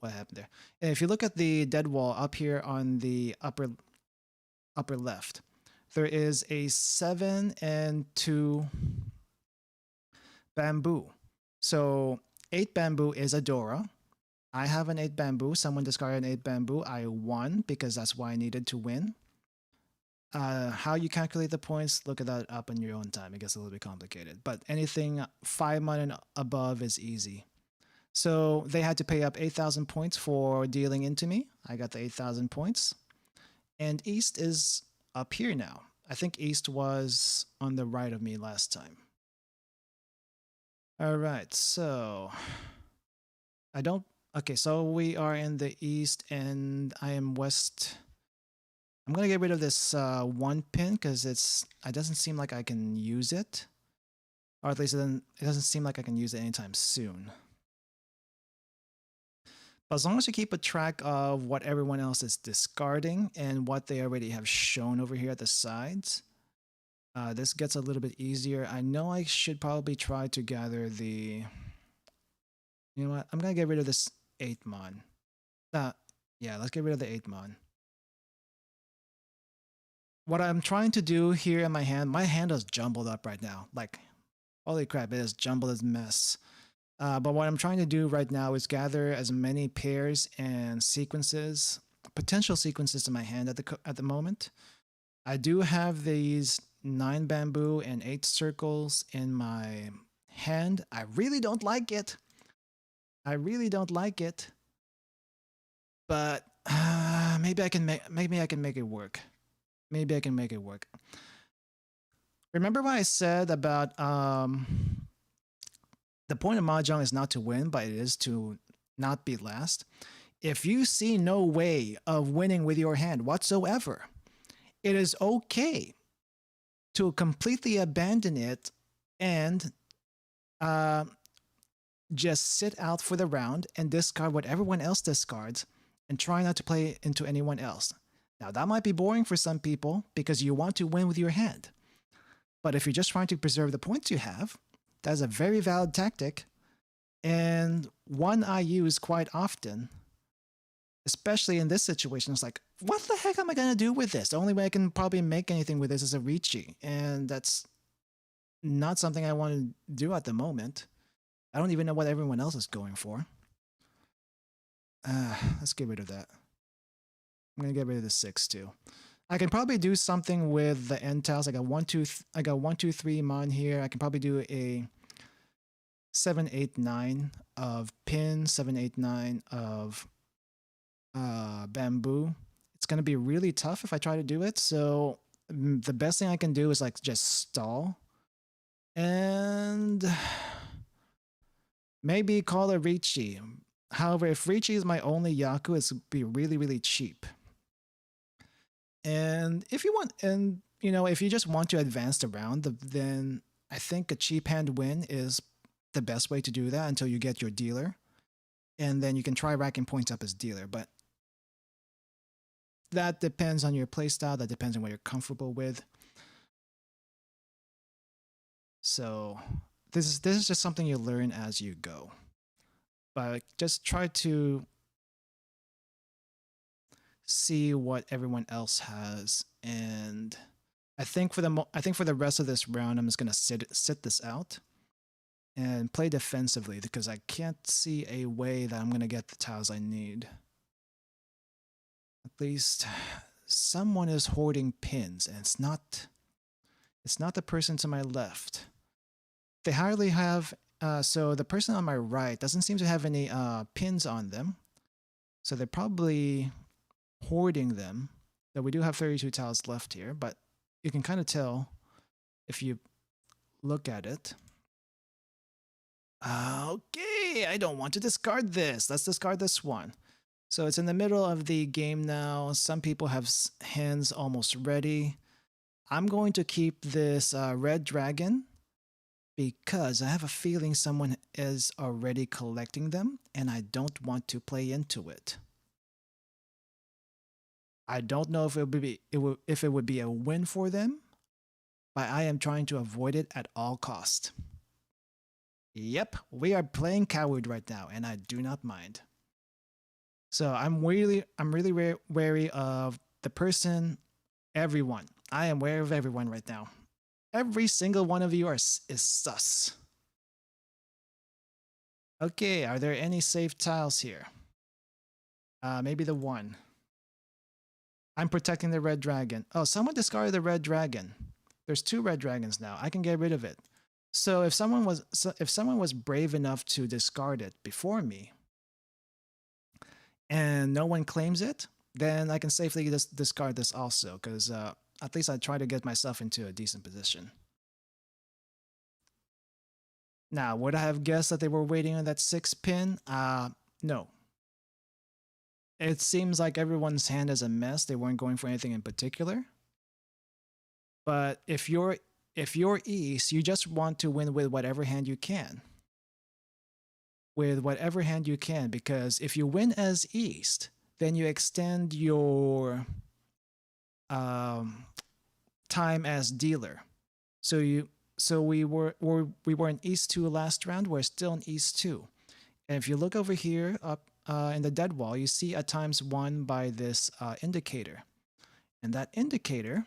what happened there? And if you look at the dead wall up here on the upper left, there is a 7 and 2 bamboo. So 8 bamboo is a Dora. I have an 8 bamboo. Someone discarded an 8 bamboo. I won because that's why I needed to win. How you calculate the points, look at that up in your own time. It gets a little bit complicated. But anything 5 mon and above is easy. So they had to pay up 8,000 points for dealing into me. I got the 8,000 points. And East is up here now. I think East was on the right of me last time. All right, so okay, so we are in the East and I am West. I'm gonna get rid of this 1 pin because it doesn't seem like I can use it. Or at least it doesn't seem like I can use it anytime soon. But as long as you keep a track of what everyone else is discarding and what they already have shown over here at the sides, this gets a little bit easier. I know I should probably try to gather the... You know what? I'm going to get rid of this 8 mon. Yeah, let's get rid of the 8 mon. What I'm trying to do here in my hand is jumbled up right now. Like, holy crap, it is jumbled as mess. But what I'm trying to do right now is gather as many pairs and sequences, potential sequences in my hand at the moment. I do have these 9 bamboo and 8 circles in my hand. I really don't like it. I really don't like it. But maybe I can make it work. Maybe I can make it work. Remember what I said about the point of Mahjong is not to win, but it is to not be last. If you see no way of winning with your hand whatsoever, it is okay to completely abandon it and just sit out for the round and discard what everyone else discards and try not to play into anyone else. Now, that might be boring for some people because you want to win with your hand. But if you're just trying to preserve the points you have, that's a very valid tactic, and one I use quite often, especially in this situation. It's like, what the heck am I going to do with this? The only way I can probably make anything with this is a Ricci, and that's not something I want to do at the moment. I don't even know what everyone else is going for. Let's get rid of that. I'm going to get rid of the 6 too. I can probably do something with the end tiles. I got 1, 2, 3 mon here. I can probably do a 7, 8, 9 of pin, 7, 8, 9 of bamboo. It's going to be really tough if I try to do it. So the best thing I can do is like just stall and maybe call a Ricci. However, if Ricci is my only Yaku, it's going to be really, really cheap. And if you want, and you know, if you just want to advance the round, then I think a cheap hand win is the best way to do that until you get your dealer. And then you can try racking points up as dealer, but that depends on your playstyle, that depends on what you're comfortable with. So this is just something you learn as you go. But just try to see what everyone else has, and I think for the rest of this round, I'm just gonna sit this out and play defensively because I can't see a way that I'm gonna get the tiles I need. At least someone is hoarding pins, and it's not the person to my left. They hardly have. So the person on my right doesn't seem to have any pins on them, so they're probably hoarding them. Though we do have 32 tiles left here, but you can kind of tell if you look at it. Okay, I don't want to discard this. Let's discard this one. So it's in the middle of the game now. Some people have hands almost ready. I'm going to keep this red dragon because I have a feeling someone is already collecting them and I don't want to play into it. I don't know if it would be a win for them, but I am trying to avoid it at all cost. Yep, we are playing coward right now, and I do not mind. So I'm really wary of the person, everyone. I am wary of everyone right now. Every single one of you is sus. Okay, are there any safe tiles here? Maybe the one. I'm protecting the red dragon. Oh, someone discarded the red dragon. There's 2 red dragons now. I can get rid of it. So if someone was brave enough to discard it before me, and no one claims it, then I can safely discard this also, because at least I try to get myself into a decent position. Now, would I have guessed that they were waiting on that 6 pin? No. It seems like everyone's hand is a mess. They weren't going for anything in particular. But if you're East, you just want to win with whatever hand you can. With whatever hand you can, because if you win as East, then you extend your time as dealer. So we were in East 2 last round. We're still in East 2. And if you look over here up in the dead wall, you see a ×1 by this indicator. And that indicator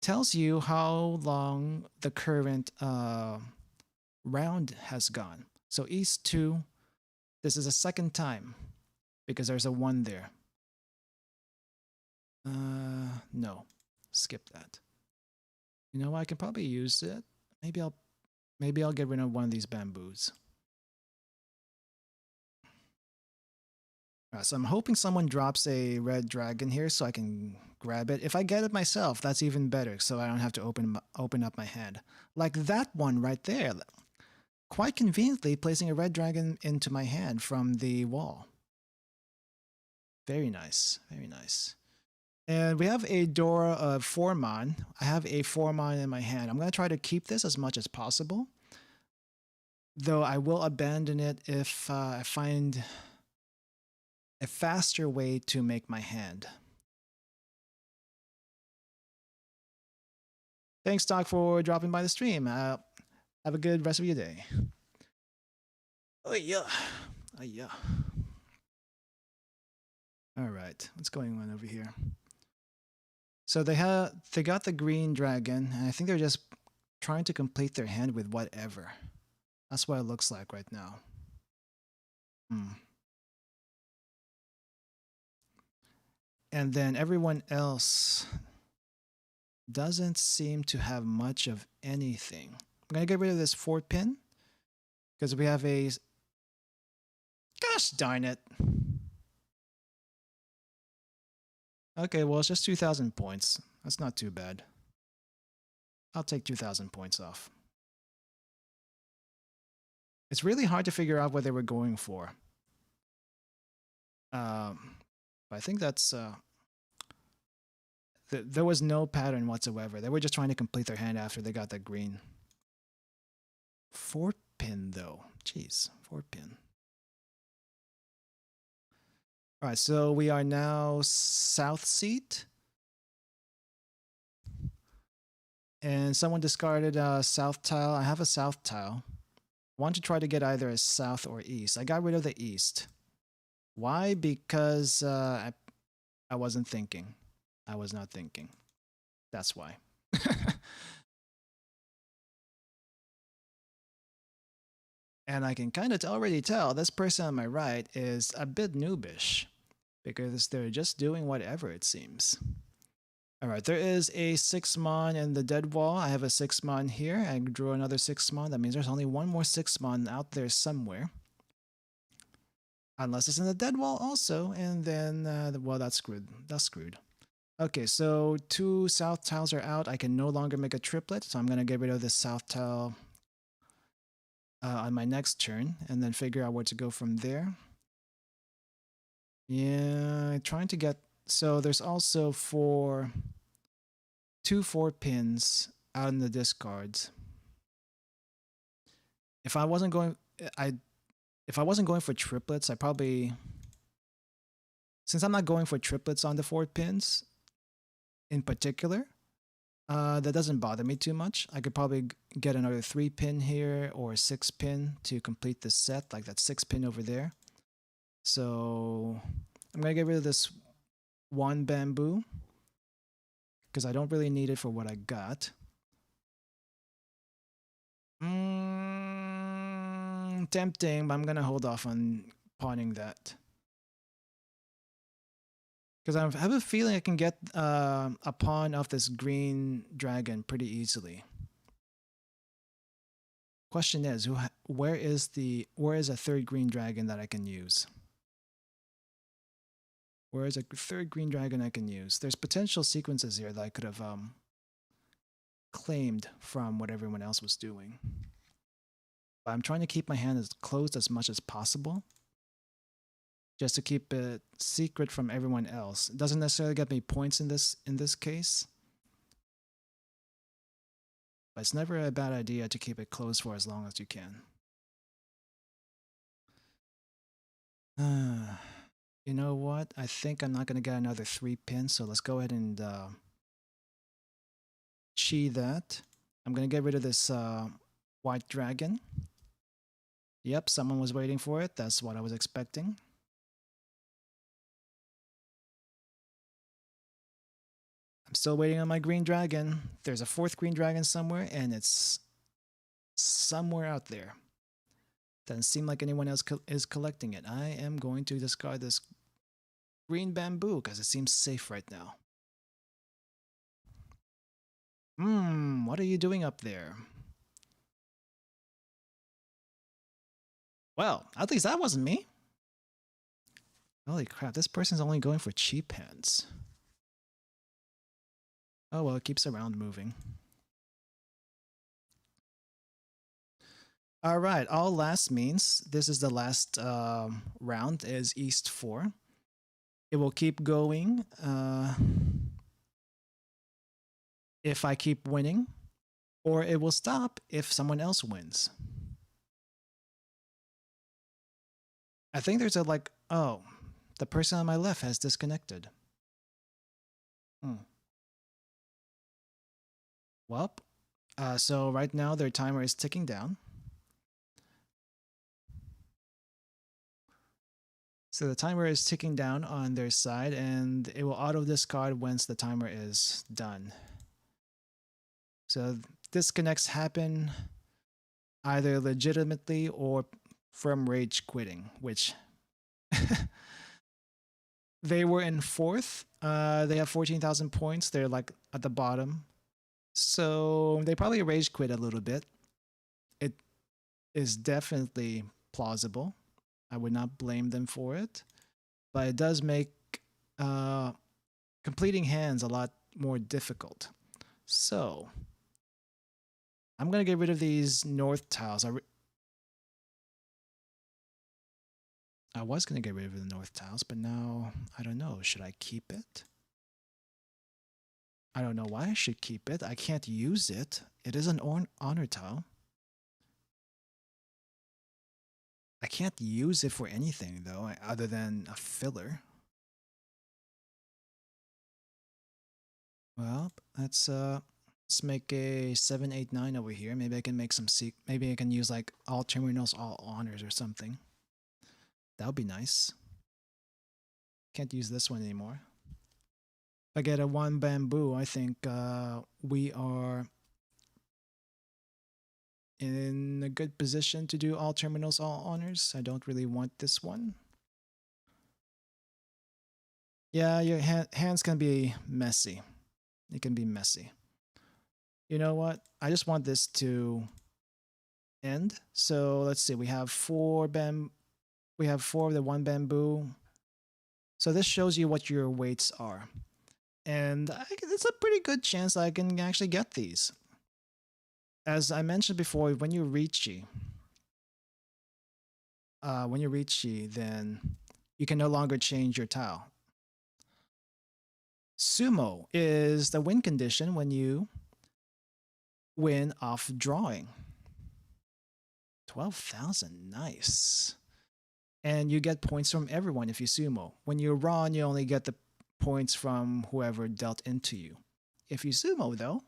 tells you how long the current round has gone. So East 2, this is a second time because there's a 1 there. No, skip that. You know what? I can probably use it. Maybe I'll get rid of one of these bamboos. Alright, so I'm hoping someone drops a red dragon here so I can grab it. If I get it myself, that's even better, so I don't have to open up my hand. Like that one right there. Quite conveniently placing a red dragon into my hand from the wall. Very nice, very nice. And we have a Dora of 4-mon. I have a 4-mon in my hand. I'm going to try to keep this as much as possible. Though I will abandon it if I find a faster way to make my hand. Thanks, Doc, for dropping by the stream. Have a good rest of your day. Oh yeah. Oh yeah. All right, what's going on over here? So they got the green dragon, and I think they're just trying to complete their hand with whatever. That's what it looks like right now. And then everyone else doesn't seem to have much of anything. I'm gonna get rid of this 4-pin because we have a. Gosh darn it. Okay, well, it's just 2,000 points. That's not too bad. I'll take 2,000 points off. It's really hard to figure out what they were going for. But I think that's... there was no pattern whatsoever. They were just trying to complete their hand after they got that green. 4-pin, though. Jeez, 4-pin. All right, so we are now south seat. And someone discarded a south tile. I have a south tile. I want to try to get either a south or east. I got rid of the east. Why? Because I wasn't thinking. I was not thinking. That's why. And I can kind of already tell this person on my right is a bit noobish because they're just doing whatever, it seems. All right, there is a 6-mon in the dead wall. I have a 6-mon here. I drew another 6-mon. That means there's only one more 6-mon out there somewhere. Unless it's in the dead wall also, and then, well, that's screwed. That's screwed. Okay, so 2 south tiles are out. I can no longer make a triplet, so I'm going to get rid of this south tile on my next turn, and then figure out where to go from there. Yeah, trying to get... So there's also 2 4-pins out in the discards. If I wasn't going... If I wasn't going for triplets, I probably... Since I'm not going for triplets on the 4-pins, in particular, that doesn't bother me too much. I could probably get another 3-pin here or 6-pin to complete the set, like that 6-pin over there. So I'm going to get rid of this 1 bamboo because I don't really need it for what I got. Tempting, but I'm going to hold off on pawning that. Because I have a feeling I can get a pawn off this green dragon pretty easily. Question is, where is a 3rd green dragon that I can use? Where is a 3rd green dragon I can use? There's potential sequences here that I could have claimed from what everyone else was doing. But I'm trying to keep my hand as closed as much as possible, just to keep it secret from everyone else. It doesn't necessarily get me points in this case, but it's never a bad idea to keep it closed for as long as you can. You know what? I think I'm not going to get another 3-pin, so let's go ahead and chi that. I'm going to get rid of this white dragon. Yep, someone was waiting for it. That's what I was expecting. I'm still waiting on my green dragon. There's a 4th green dragon somewhere, and it's somewhere out there. Doesn't seem like anyone else is collecting it. I am going to discard this green bamboo because it seems safe right now. What are you doing up there? Well, at least that wasn't me. Holy crap, this person's only going for cheap hands. Oh well, it keeps around moving. All right, all last means this is the last round is East 4. It will keep going if I keep winning, or it will stop if someone else wins. I think there's a like, oh, the person on my left has disconnected. Well, so right now their timer is ticking down. So the timer is ticking down on their side, and it will auto discard once the timer is done. So disconnects happen either legitimately or from rage quitting, which they were in 4th. They have 14,000 points. They're like at the bottom. So they probably rage quit a little bit. It is definitely plausible. I would not blame them for it, but it does make completing hands a lot more difficult. So I'm going to get rid of these north tiles. I was going to get rid of the north tiles, but now I don't know. Should I keep it? I don't know why I should keep it. I can't use it. It is an honor tile. I can't use it for anything, though, other than a filler. Well, let's make a 7, 8, 9 over here. Maybe I can make some maybe I can use like all terminals, all honors or something. That would be nice. Can't use this one anymore. If I get a 1 bamboo, I think we are in a good position to do all terminals, all honors. I don't really want this one. Yeah, your hands can be messy. It can be messy. You know what? I just want this to end. So let's see. We have 4 of the 1 bamboo. So this shows you what your weights are. And it's a pretty good chance I can actually get these. As I mentioned before, when you're Richi, then you can no longer change your tile. Sumo is the win condition when you win off drawing. 12,000, nice. And you get points from everyone if you sumo. When you're Ron, you only get the points from whoever dealt into you. If you sumo, though,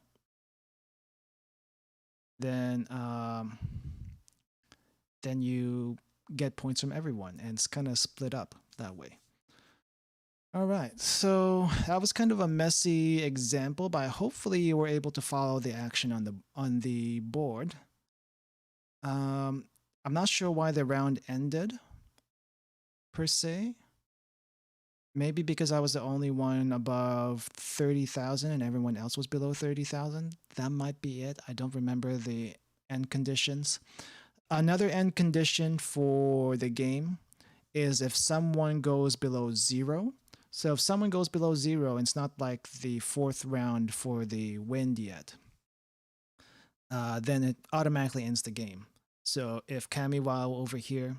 then you get points from everyone, and it's kind of split up that way. All right, so that was kind of a messy example, but hopefully you were able to follow the action on the board. I'm not sure why the round ended, per se. Maybe because I was the only one above 30,000 and everyone else was below 30,000. That might be it. I don't remember the end conditions. Another end condition for the game is if someone goes below 0. So if someone goes below 0, it's not like the 4th round for the wind yet. Then it automatically ends the game. So if Kamiwa over here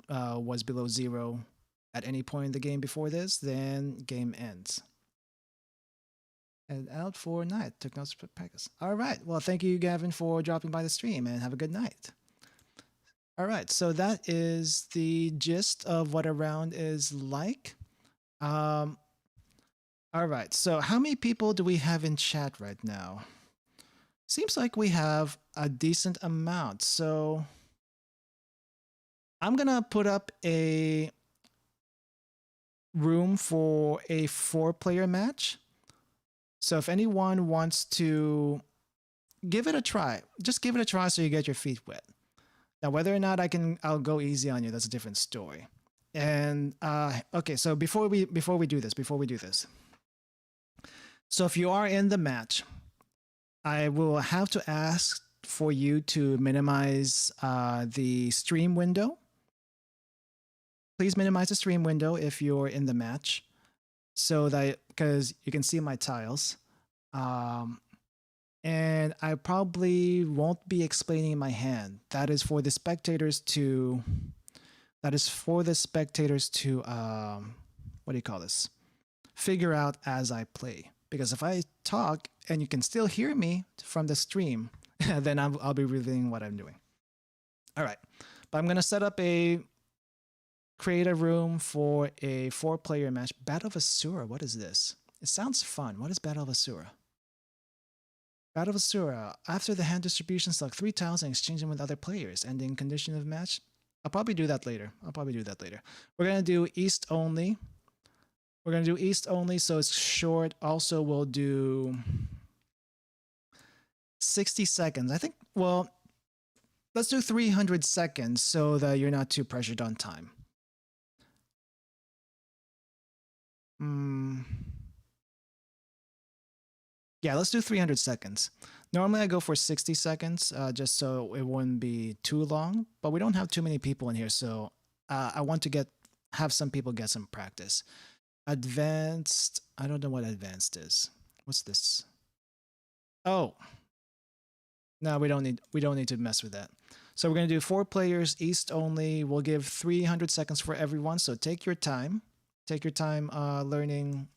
was below 0 at any point in the game before this, then game ends. And out for night. Took notes for practice. All right. Well, thank you, Gavin, for dropping by the stream, and have a good night. All right. So that is the gist of what a round is like. All right. So how many people do we have in chat right now? Seems like we have a decent amount. So I'm going to put up a room for a 4-player match. So if anyone wants to give it a try, just give it a try so you get your feet wet. Now, whether or not I'll go easy on you, that's a different story. And okay, so before we do this. So if you are in the match, I will have to ask for you to minimize the stream window. please minimize the stream window if you're in the match, so that because you can see my tiles. And I probably won't be explaining my hand. That is for the spectators to. That is for the spectators to. What do you call this? Figure out as I play. Because if I talk and you can still hear me from the stream, then I'll be revealing what I'm doing. All right, but I'm gonna set up create a room for a 4-player match. Battle of Asura. What is this? It sounds fun. What is Battle of Asura? Battle of Asura. After the hand distribution, select 3 tiles and exchange them with other players. Ending condition of match. I'll probably do that later. We're gonna do East only. So it's short. Also, we'll do 60 seconds. I think, well, let's do 300 seconds so that you're not too pressured on time. Yeah, let's do 300 seconds. Normally I go for 60 seconds just so it wouldn't be too long, but we don't have too many people in here, so I want to have some people get some practice. Advanced, I don't know what advanced is. What's this? Oh. No, we don't need to mess with that. So we're going to do 4 players, East only. We'll give 300 seconds for everyone, so take your time. Take your time learning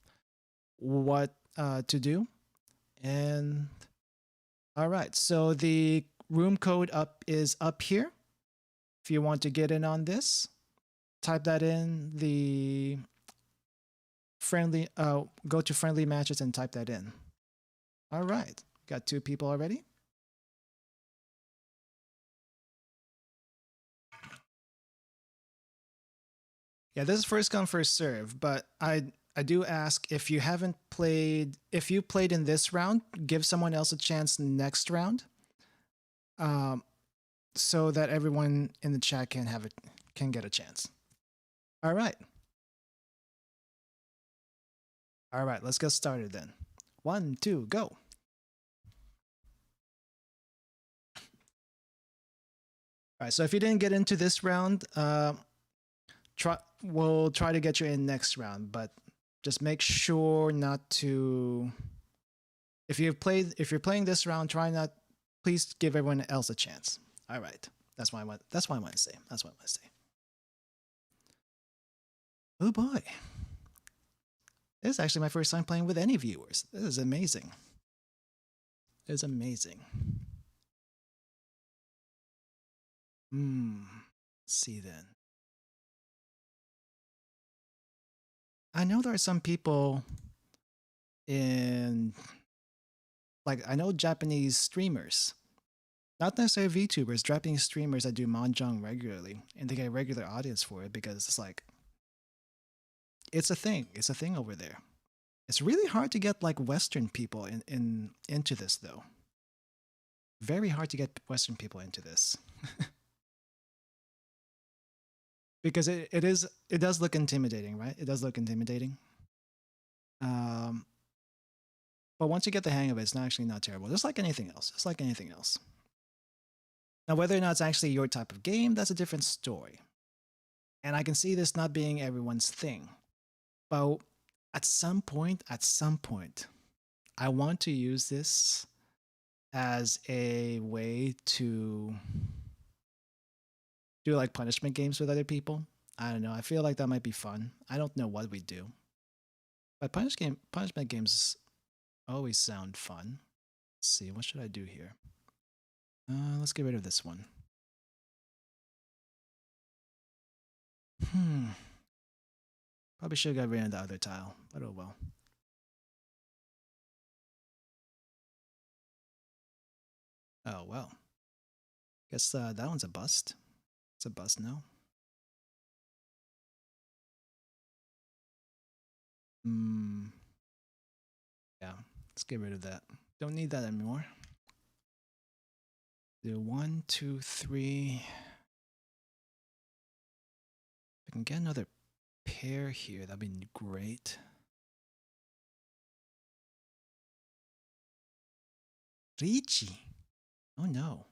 what to do. And all right, so the room code is up here. If you want to get in on this, type that in the friendly, go to friendly matches and type that in. All right, got 2 people already. Yeah, this is first come, first serve, but I do ask if you haven't played, if you played in this round, give someone else a chance next round, so that everyone in the chat can get a chance. All right. All right, let's get started then. 1, 2, go. All right, so if you didn't get into this round, we'll try to get you in next round, but just make sure not to. If you're playing this round, please give everyone else a chance. All right, that's what I want to say. Oh boy, this is actually my first time playing with any viewers. This is amazing. It's amazing. Let's see then. I know there are some people in, like, I know Japanese streamers, not necessarily VTubers, Japanese streamers that do Mahjong regularly, and they get a regular audience for it because it's like, it's a thing. It's a thing over there. It's really hard to get like Western people into this though. Very hard to get Western people into this. Because it does look intimidating, right? It does look intimidating. But once you get the hang of it, it's actually not terrible. Just like anything else. Now, whether or not it's actually your type of game, that's a different story. And I can see this not being everyone's thing. But at some point, I want to use this as a way to do like punishment games with other people. I don't know. I feel like that might be fun. I don't know what we do. But punishment games always sound fun. Let's see, what should I do here? Let's get rid of this one. Probably should have got rid of the other tile, but oh well. Oh well. Guess that one's a bust. It's a bust now. Yeah, let's get rid of that. Don't need that anymore. Do 1, 2, 3. If I can get another pair here, that'd be great. Ricci. Oh no.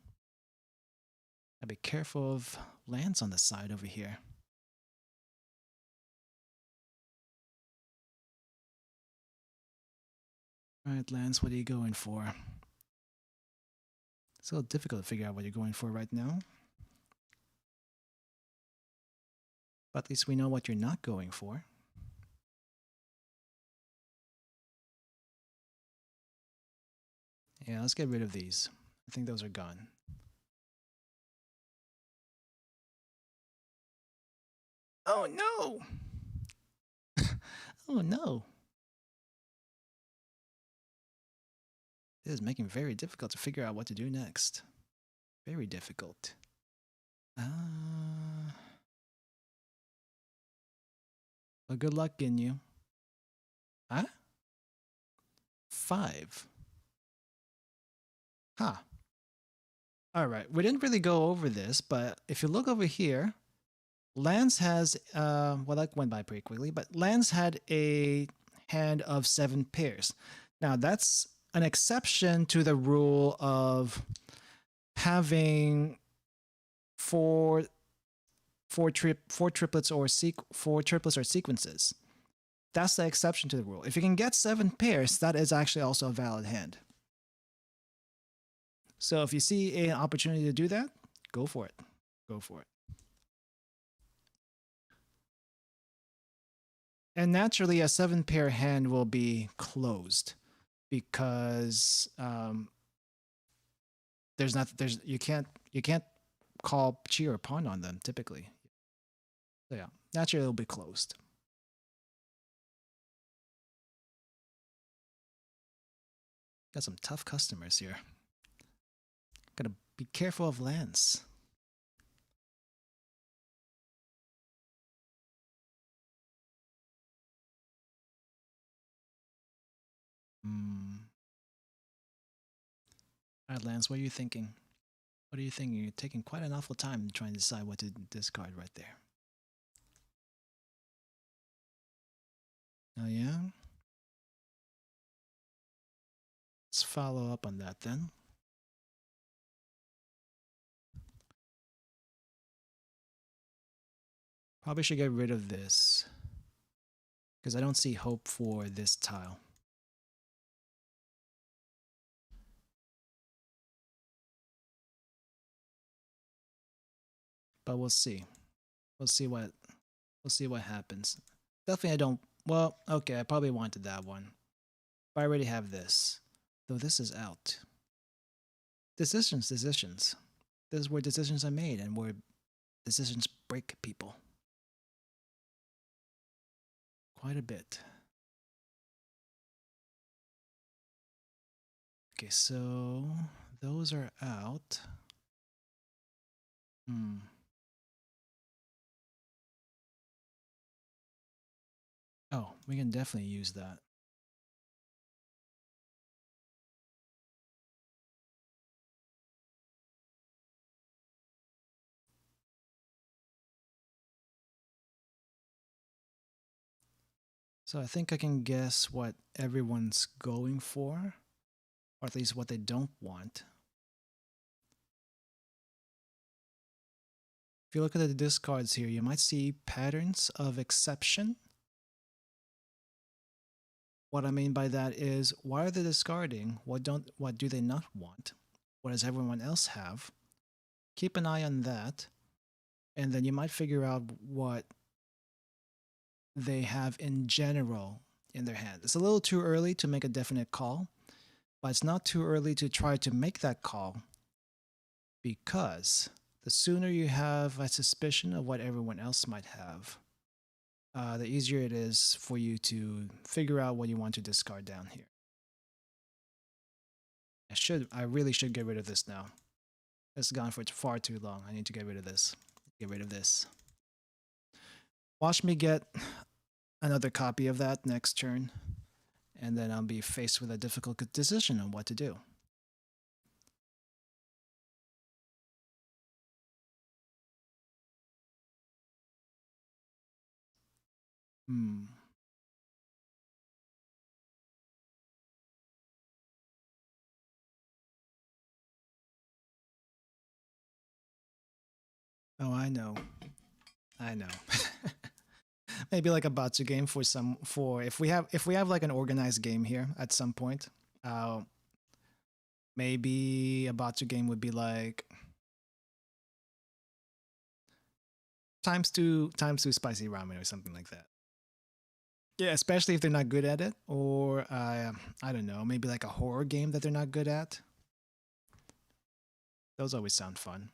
Gotta be careful of lands on the side over here. Alright, Lance, what are you going for? It's a little difficult to figure out what you're going for right now. But at least we know what you're not going for. Yeah, let's get rid of these. I think those are gone. Oh no! Oh no! This is making it very difficult to figure out what to do next. Very difficult. Well, good luck, Ginyu. Huh? 5. Huh. Alright, we didn't really go over this, but if you look over here, Lance has, well, that went by pretty quickly, but Lance had a hand of 7 pairs. Now, that's an exception to the rule of having four triplets or sequences. That's the exception to the rule. If you can get 7 pairs, that is actually also a valid hand. So if you see an opportunity to do that, go for it. Go for it. And naturally, a 7-pair hand will be closed because you can't call cheer or pawn on them typically. So yeah, naturally it'll be closed. Got some tough customers here. Gotta be careful of Lance. Alright, Lance, what are you thinking? What are you thinking? You're taking quite an awful time trying to decide what to discard right there. Oh yeah? Let's follow up on that then. Probably should get rid of this because I don't see hope for this tile. But we'll see. We'll see what happens. Definitely I don't, well, okay, I probably wanted that one. But I already have this. Though this is out. Decisions. This is where decisions are made and where decisions break people. Quite a bit. Okay, so those are out. Oh, we can definitely use that. So I think I can guess what everyone's going for, or at least what they don't want. If you look at the discards here, you might see patterns of exception. What I mean by that is, why are they discarding? What do they not want? What does everyone else have? Keep an eye on that, and then you might figure out what they have in general in their hand. It's a little too early to make a definite call, but it's not too early to try to make that call, because the sooner you have a suspicion of what everyone else might have, the easier it is for you to figure out what you want to discard down here. I really should get rid of this now. It's gone for far too long. I need to get rid of this. Get rid of this. Watch me get another copy of that next turn, and then I'll be faced with a difficult decision on what to do. Oh, I know. I know. Maybe like a Batsu game for if we have like an organized game here at some point. Maybe a Batsu game would be like ×2 spicy ramen or something like that. Yeah, especially if they're not good at it, or I don't know, maybe like a horror game that they're not good at. Those always sound fun.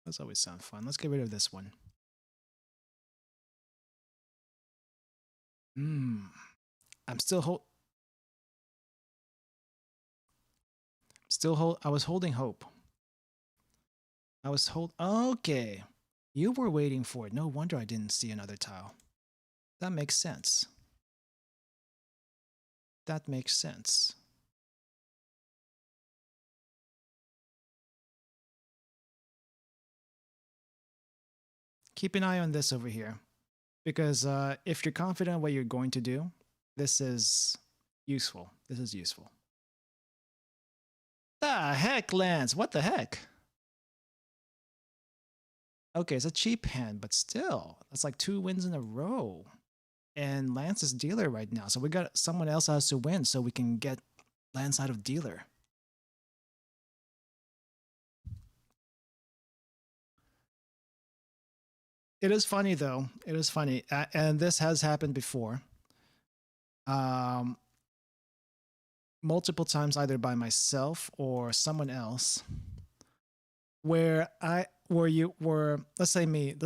Those always sound fun. Let's get rid of this one. I'm still I was holding hope. Okay. You were waiting for it. No wonder I didn't see another tile. That makes sense. That makes sense. Keep an eye on this over here. Because if you're confident what you're going to do, this is useful. This is useful. The heck, Lance? What the heck? Okay, it's a cheap hand, but still, that's like 2 wins in a row. And Lance is dealer right now, so we got someone else has to win so we can get Lance out of dealer. It is funny though. It is funny, and this has happened before. Multiple times, either by myself or someone else, where you were, let's say me,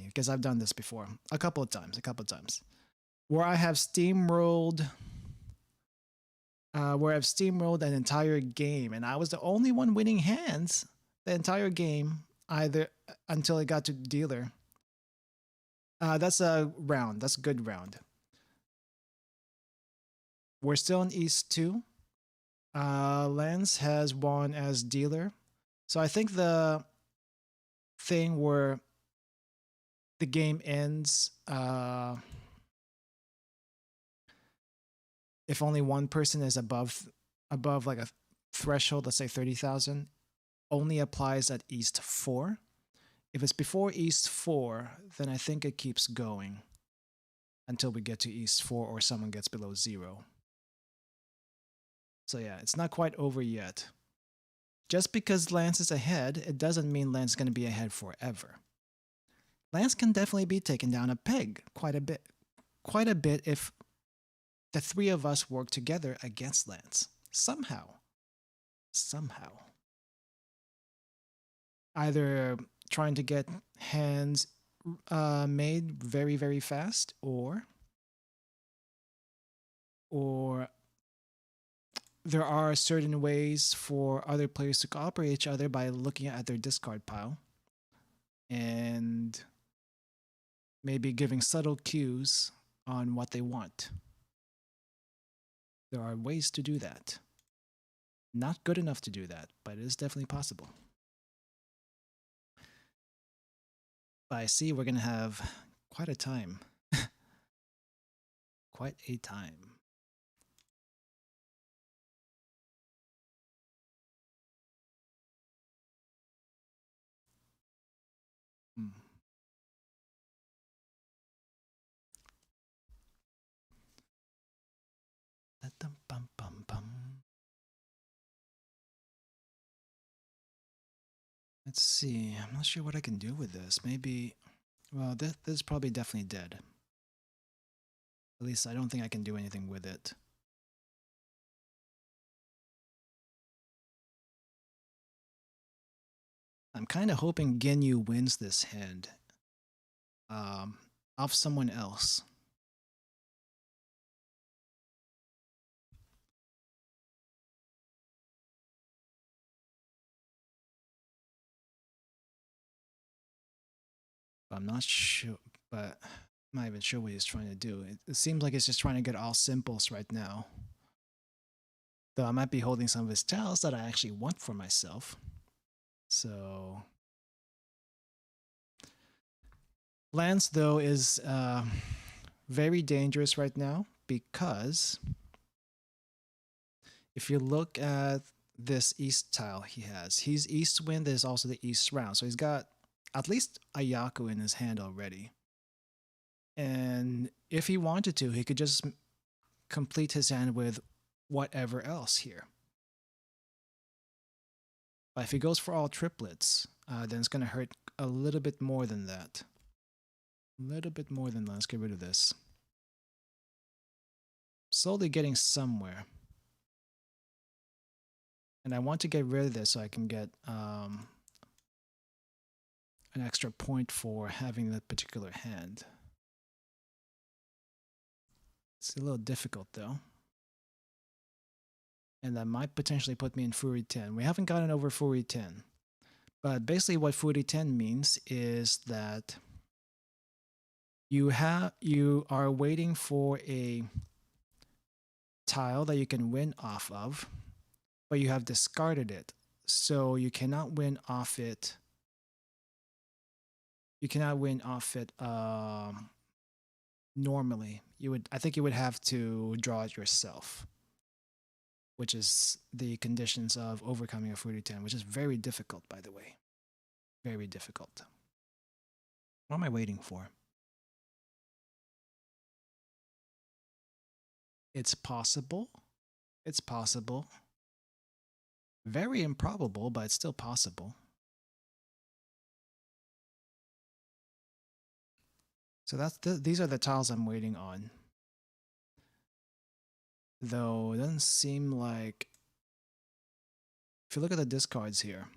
because I've done this before a couple of times, where I have steamrolled. Where I've steamrolled an entire game, and I was the only one winning hands the entire game, either until it got to dealer. That's a round. That's a good round. We're still in East 2. Lance has won as dealer. So I think the thing where the game ends if only one person is above like a threshold, let's say 30,000, only applies at East 4. If it's before East 4, then I think it keeps going until we get to East 4 or someone gets below 0. So yeah, it's not quite over yet. Just because Lance is ahead, it doesn't mean Lance is going to be ahead forever. Lance can definitely be taken down a peg quite a bit. Quite a bit if the 3 of us work together against Lance. Somehow. Either trying to get hands made very, very fast, or there are certain ways for other players to cooperate each other by looking at their discard pile and maybe giving subtle cues on what they want. There are ways to do that. Not good enough to do that, but it is definitely possible. But I see we're going to have quite a time. Quite a time. Let's see. I'm not sure what I can do with this. Maybe, well, this is probably definitely dead. At least I don't think I can do anything with it. I'm kind of hoping Ginyu wins this hand off someone else. I'm not sure, but I'm not even sure what he's trying to do. It seems like he's just trying to get all simples right now. Though I might be holding some of his tiles that I actually want for myself. So Lance, though, is very dangerous right now because if you look at this east tile he has, he's east wind, there's also the east round. So he's got at least a Yaku in his hand already. And if he wanted to, he could just complete his hand with whatever else here. But if he goes for all triplets, then it's going to hurt a little bit more than that. A little bit more than that. Let's get rid of this. Slowly getting somewhere. And I want to get rid of this so I can get an extra point for having that particular hand. It's a little difficult though. And that might potentially put me in Furi 10. We haven't gotten over Furi 10. But basically what Furi 10 means is that you are waiting for a tile that you can win off of, but you have discarded it. So you cannot win off it. You cannot win off it normally. I think you would have to draw it yourself, which is the conditions of overcoming a Furi 10, which is very difficult, by the way. Very difficult. What am I waiting for? It's possible. It's possible. Very improbable, but it's still possible. So these are the tiles I'm waiting on. Though it doesn't seem like, if you look at the discards here,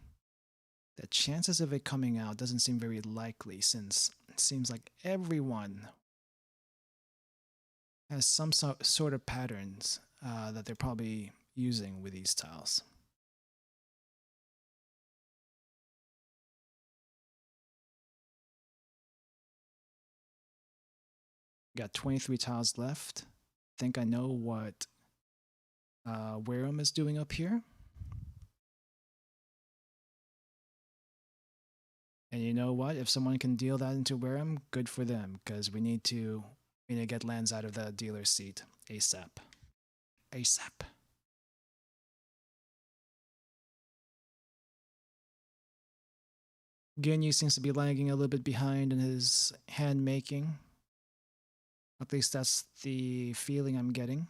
the chances of it coming out doesn't seem very likely, since it seems like everyone has some sort of patterns that they're probably using with these tiles. Got 23 tiles left. I think I know what Wareham is doing up here. And you know what? If someone can deal that into Wareham, good for them, because we need to get lands out of the dealer's seat ASAP. ASAP. Ginyu seems to be lagging a little bit behind in his hand making. At least that's the feeling I'm getting.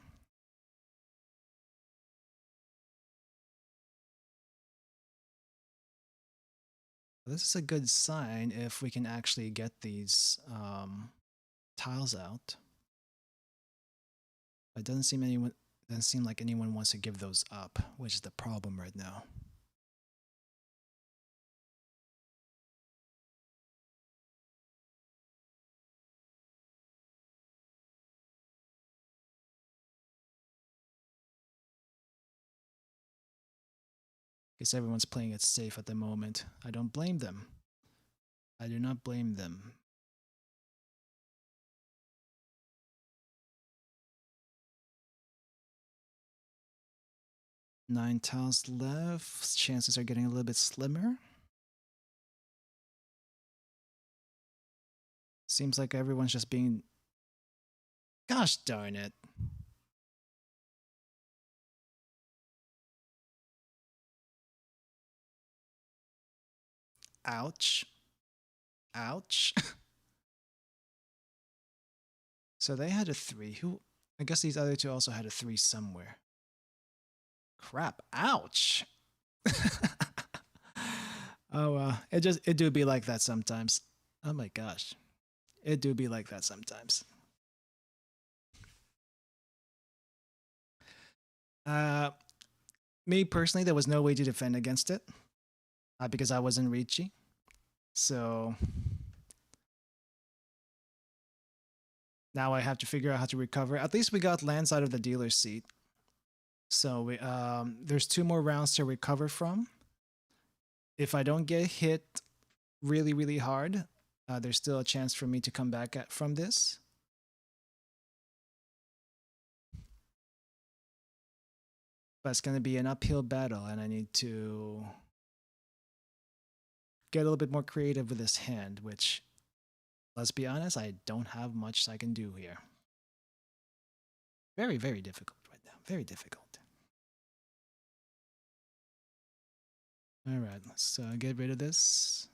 This is a good sign if we can actually get these tiles out. It doesn't seem like anyone wants to give those up, which is the problem right now. Guess everyone's playing it safe at the moment. I don't blame them. I do not blame them. Nine tiles left. Chances are getting a little bit slimmer. Seems like everyone's just being... Gosh darn it. Ouch. Ouch. So they had a 3. I guess these other two also had a 3 somewhere. Crap. Ouch. Oh, it do be like that sometimes. Oh my gosh. It do be like that sometimes. Me personally, there was no way to defend against it because I wasn't Ricci. So now I have to figure out how to recover. At least we got lands out of the dealer's seat. So there's 2 more rounds to recover from. If I don't get hit really, really hard, there's still a chance for me to come back from this. But it's going to be an uphill battle, and I need to get a little bit more creative with this hand, which, let's be honest, I don't have much I can do here. Very, very difficult right now. Very difficult. All right, let's get rid of this.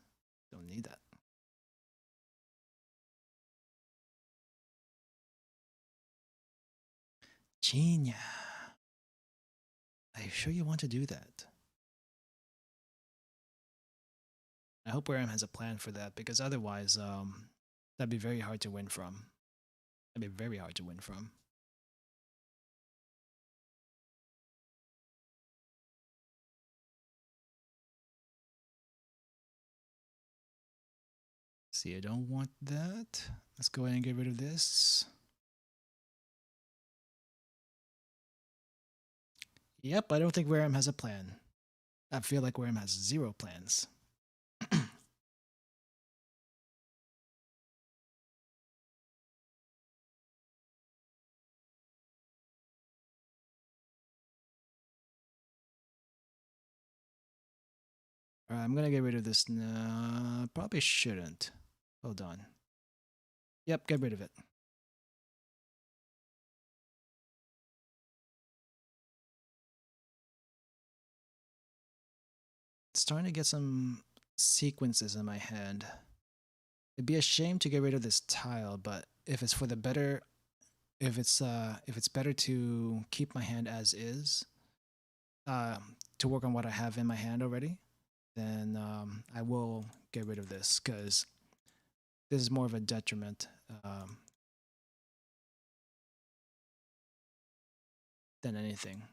Don't need that. Shinya. Are you sure you want to do that? I hope Wareham has a plan for that, because otherwise, that'd be very hard to win from. That'd be very hard to win from. See, I don't want that. Let's go ahead and get rid of this. Yep, I don't think Wareham has a plan. I feel like Wareham has 0 plans. Alright, I'm gonna get rid of this now. Probably shouldn't. Hold on. Yep, get rid of it. Starting to get some sequences in my hand. It'd be a shame to get rid of this tile, but if it's for the better, if it's better to keep my hand as is, to work on what I have in my hand already, then I will get rid of this, because this is more of a detriment than anything.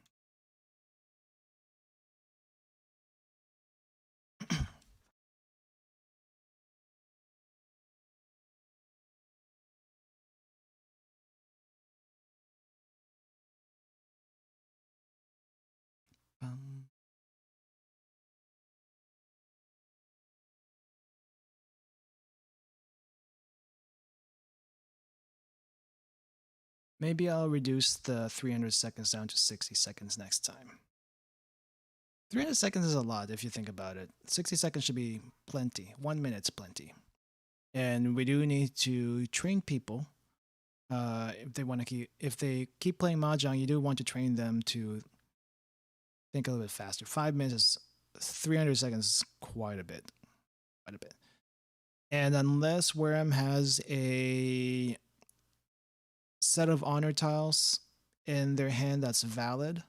Maybe I'll reduce the 300 seconds down to 60 seconds next time. 300 seconds is a lot if you think about it. 60 seconds should be plenty. 1 minute's plenty. And we do need to train people. If they keep playing Mahjong, you do want to train them to think a little bit faster. 5 minutes is 300 seconds is quite a bit. Quite a bit. And unless Wareham has a set of honor tiles in their hand that's valid,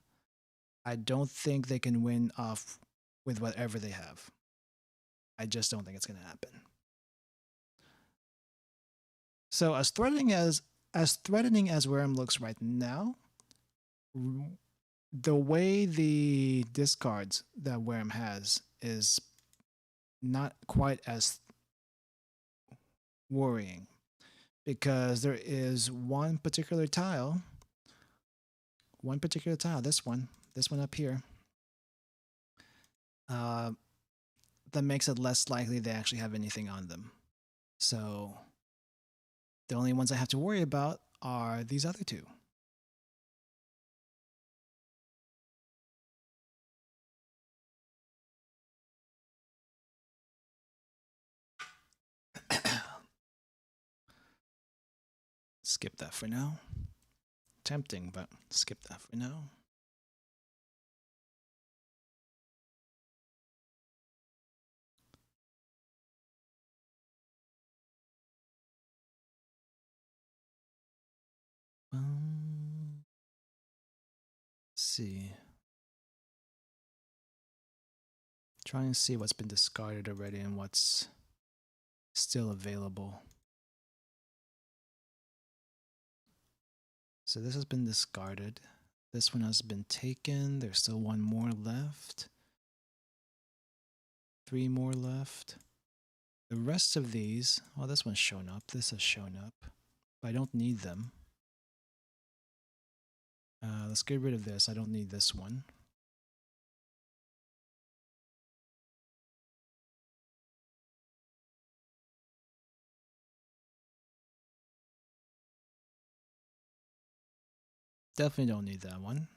I don't think they can win off with whatever they have. I just don't think it's going to happen. So as threatening as Wareham looks right now, the way the discards that Wareham has is not quite as worrying, because there is one particular tile, this one up here, that makes it less likely they actually have anything on them. So the only ones I have to worry about are these other two. Skip that for now. Tempting, but skip that for now. Let's see. Try and see what's been discarded already and what's still available. So this has been discarded. This one has been taken. There's still one more left. 3 more left. The rest of these, well, this one's shown up. This has shown up. But I don't need them. Let's get rid of this. I don't need this one. Definitely don't need that one.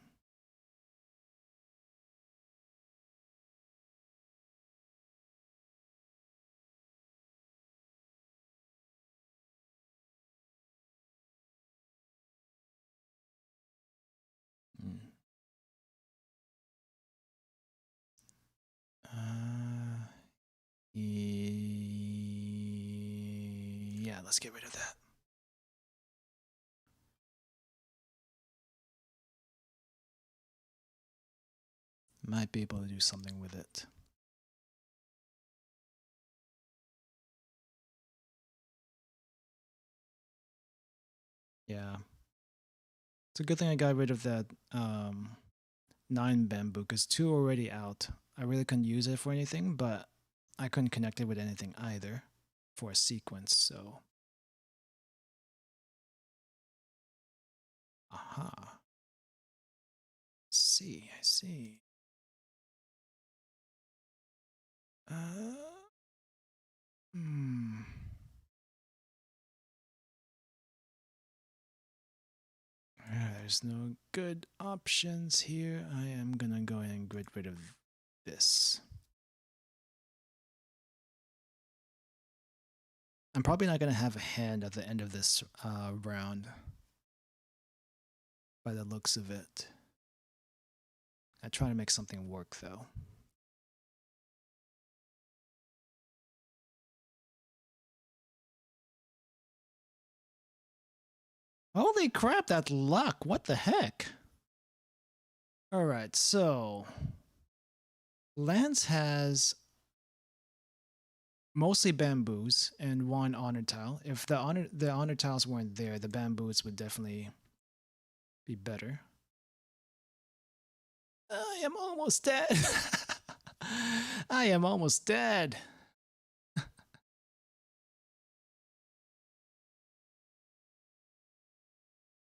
Yeah, let's get rid of that. Might be able to do something with it. Yeah. It's a good thing I got rid of that 9 bamboo, because 2 already out. I really couldn't use it for anything, but I couldn't connect it with anything either for a sequence, so. Aha. I see, I see. Hmm. There's no good options here. I am gonna go ahead and get rid of this. I'm probably not gonna have a hand at the end of this round, by the looks of it. I try to make something work though. Holy crap, that luck! What the heck? Alright, so Lance has mostly bamboos and 1 honor tile. If the honor tiles weren't there, the bamboos would definitely be better. I am almost dead. I am almost dead.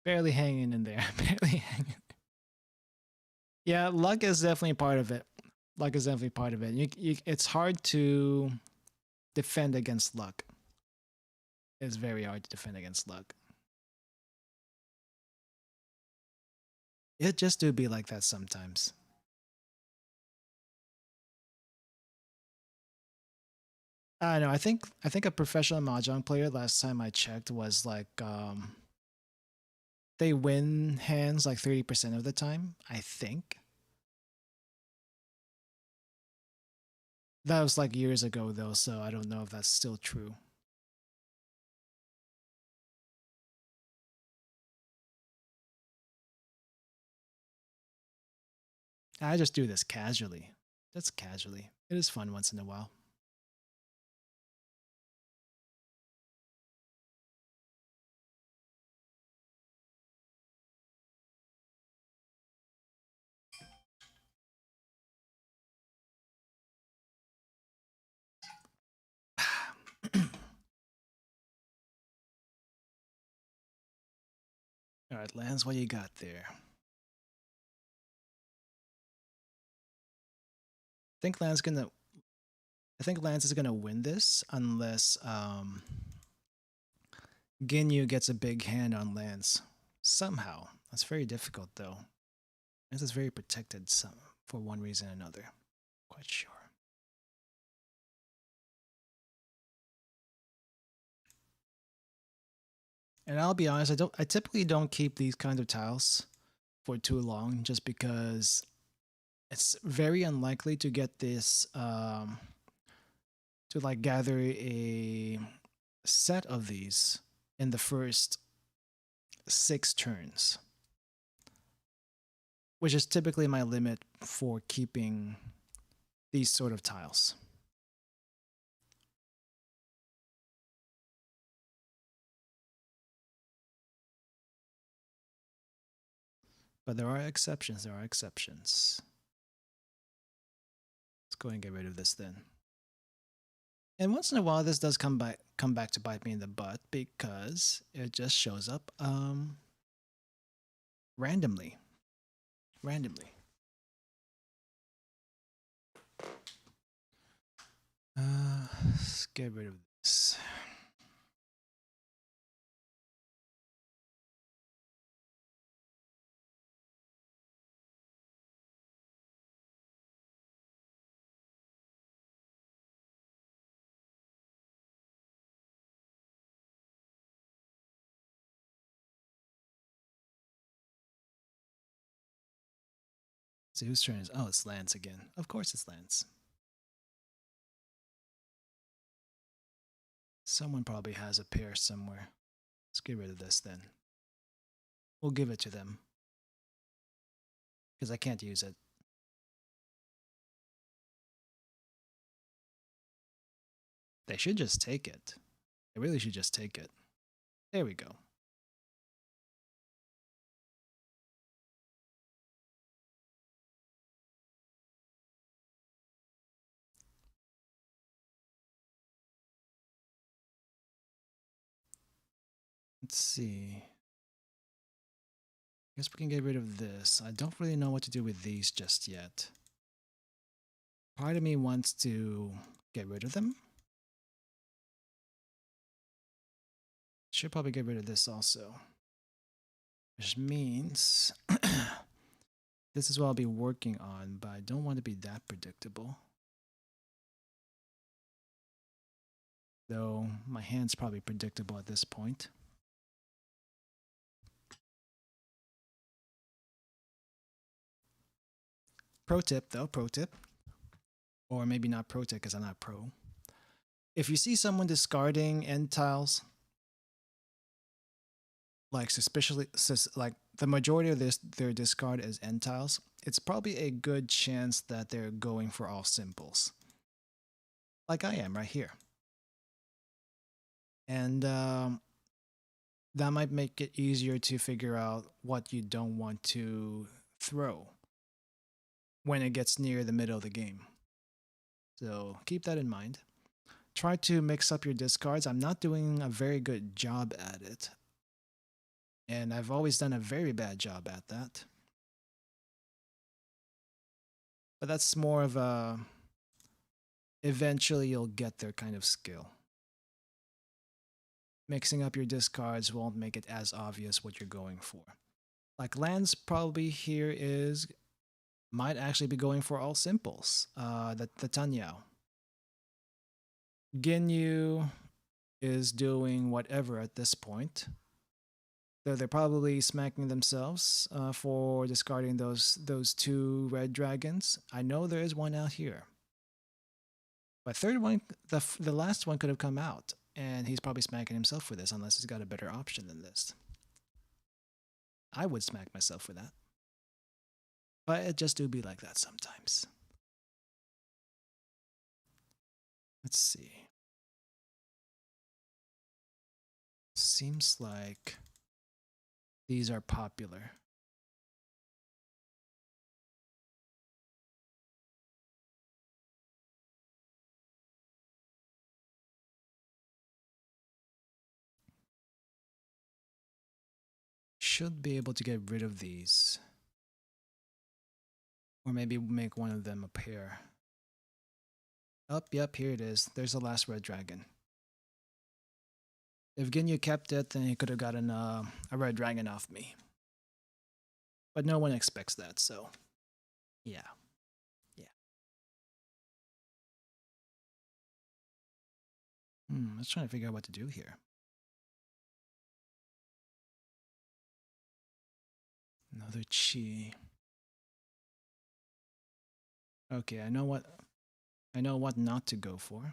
Barely hanging in there. Barely hanging. Yeah, luck is definitely part of it. Luck is definitely part of it. It's hard to defend against luck. It's very hard to defend against luck. It just do be like that sometimes. I know. I think a professional mahjong player last time I checked was like they win hands like 30% of the time, I think. That was like years ago though, so I don't know if that's still true. I just do this casually. Just casually. It is fun once in a while. All right, Lance, what you got there? I think Lance is gonna win this unless Ginyu gets a big hand on Lance somehow. That's very difficult though. Lance is very protected for one reason or another. Quite sure. And I'll be honest, I typically don't keep these kinds of tiles for too long, just because it's very unlikely to get this to like gather a set of these in the first 6 turns, which is typically my limit for keeping these sort of tiles. But there are exceptions. There are exceptions. Let's go and get rid of this then. And once in a while, this does come back to bite me in the butt, because it just shows up randomly. Let's get rid of this. See whose turn is? Oh, it's Lance again. Of course, it's Lance. Someone probably has a pair somewhere. Let's get rid of this then. We'll give it to them, because I can't use it. They should just take it. They really should just take it. There we go. Let's see. I guess we can get rid of this. I don't really know what to do with these just yet. Part of me wants to get rid of them. Should probably get rid of this also. Which means this is what I'll be working on, but I don't want to be that predictable. Though my hand's probably predictable at this point. Pro tip though, pro tip. Or maybe not pro tip because I'm not pro. If you see someone discarding end tiles, like suspiciously, like the majority of their discard is end tiles, it's probably a good chance that they're going for all symbols. Like I am right here. And that might make it easier to figure out what you don't want to throw when it gets near the middle of the game. So keep that in mind. Try to mix up your discards. I'm not doing a very good job at it. And I've always done a very bad job at that. But that's more of a eventually you'll get there kind of skill. Mixing up your discards won't make it as obvious what you're going for. Like lands probably here might actually be going for all simples. The Tanyao. Ginyu is doing whatever at this point. Though they're probably smacking themselves for discarding those two red dragons. I know there is one out here. But third one, the last one could have come out. And he's probably smacking himself for this unless he's got a better option than this. I would smack myself for that. But it just do be like that sometimes. Let's see. Seems like these are popular. Should be able to get rid of these. Or maybe make one of them a pair. Oh, yep, here it is. There's the last red dragon. If Ginyu kept it, then he could have gotten a red dragon off me. But no one expects that, so yeah. Let's try to figure out what to do here. Another chi. Okay, I know what not to go for.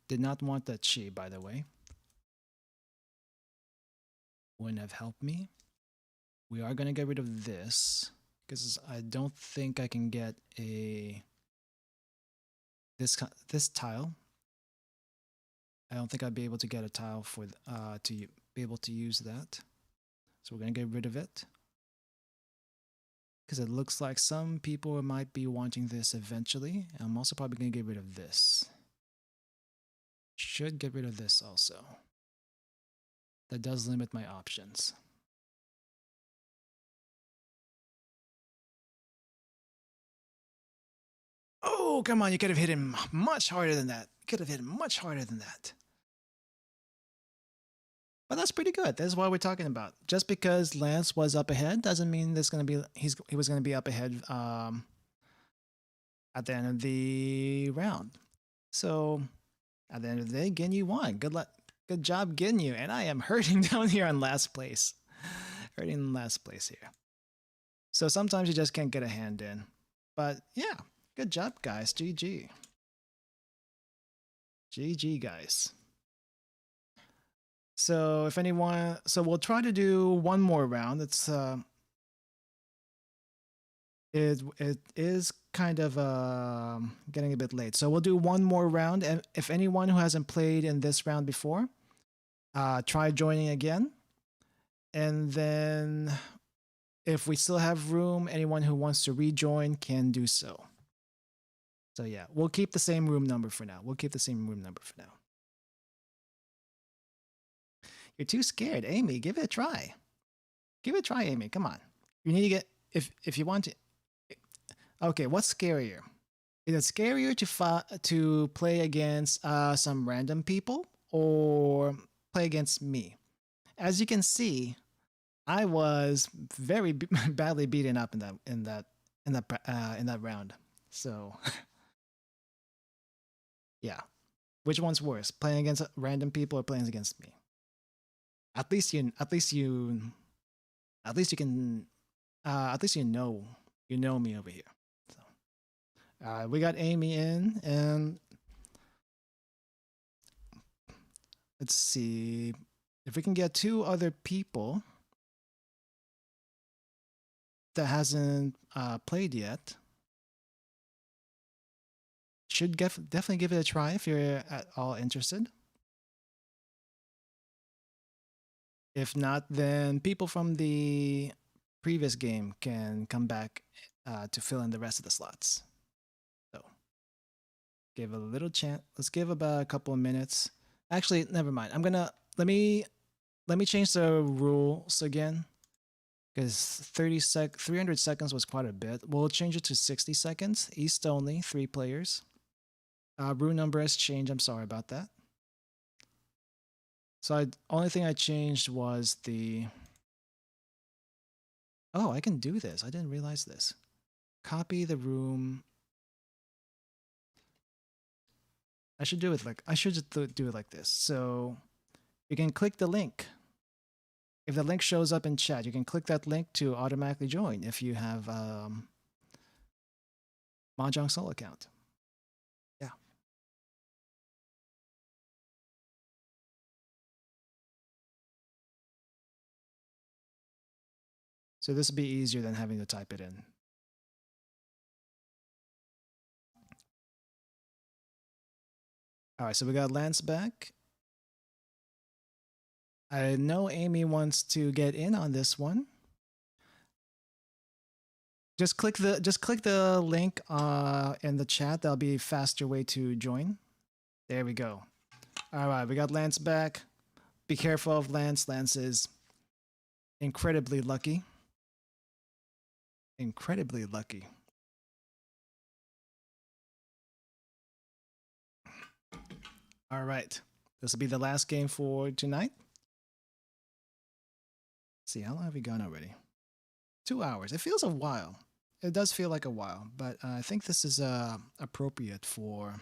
Did not want that chi, by the way. Wouldn't have helped me. We are gonna get rid of this because I don't think I can get this tile. I don't think I'd be able to get a tile for to be able to use that. So we're gonna get rid of it because it looks like some people might be wanting this eventually. I'm also probably gonna get rid of this. Should get rid of this also. That does limit my options. Oh, come on, you could have hit him much harder than that. Could have hit him much harder than that. But that's pretty good. That's what we're talking about. Just because Lance was up ahead doesn't mean there's gonna be he was gonna be up ahead at the end of the round. So at the end of the day, Ginyu won. Good luck. Good job, Ginyu. And I am hurting down here on last place. Hurting in last place here. So sometimes you just can't get a hand in. But yeah, good job, guys. GG. GG, guys. So if anyone, so we'll try to do one more round. It's it is kind of getting a bit late. So we'll do one more round, and if anyone who hasn't played in this round before, try joining again. And then if we still have room, anyone who wants to rejoin can do so. So yeah, we'll keep the same room number for now. You're too scared, Amy. Give it a try. Give it a try, Amy. Come on. You need to get if you want to. Okay, what's scarier? Is it scarier to play against some random people or play against me? As you can see, I was very badly beaten up in that round. So yeah, which one's worse, playing against random people or playing against me? At least you can you know me over here. So we got Amy in, and let's see if we can get 2 other people that hasn't played yet. Should definitely give it a try if you're at all interested. If not, then people from the previous game can come back to fill in the rest of the slots. So give a little chance. Let's give about a couple of minutes. Actually, never mind. I'm gonna let me change the rules again, because 300 seconds was quite a bit. We'll change it to 60 seconds. East only, 3 players. Rule number has changed. I'm sorry about that. So only thing I changed was the. Oh, I can do this. I didn't realize this. Copy the room. I should do it like this. So you can click the link. If the link shows up in chat, you can click that link to automatically join if you have Mahjong Soul account. Yeah. So this will be easier than having to type it in. All right, so we got Lance back. I know Amy wants to get in on this one. Just click the link in the chat. That'll be a faster way to join. There we go. All right, we got Lance back. Be careful of Lance. Lance is incredibly lucky. Incredibly lucky. All right. This will be the last game for tonight. Let's see, how long have we gone already? 2 hours. It feels a while. It does feel like a while, but I think this is appropriate for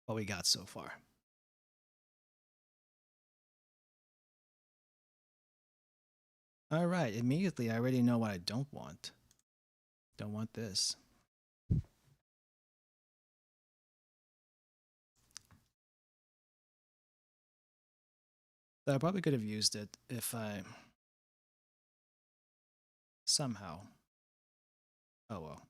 what we got so far. All right, immediately I already know what I don't want. Don't want this. I probably could have used it if I somehow. Oh well.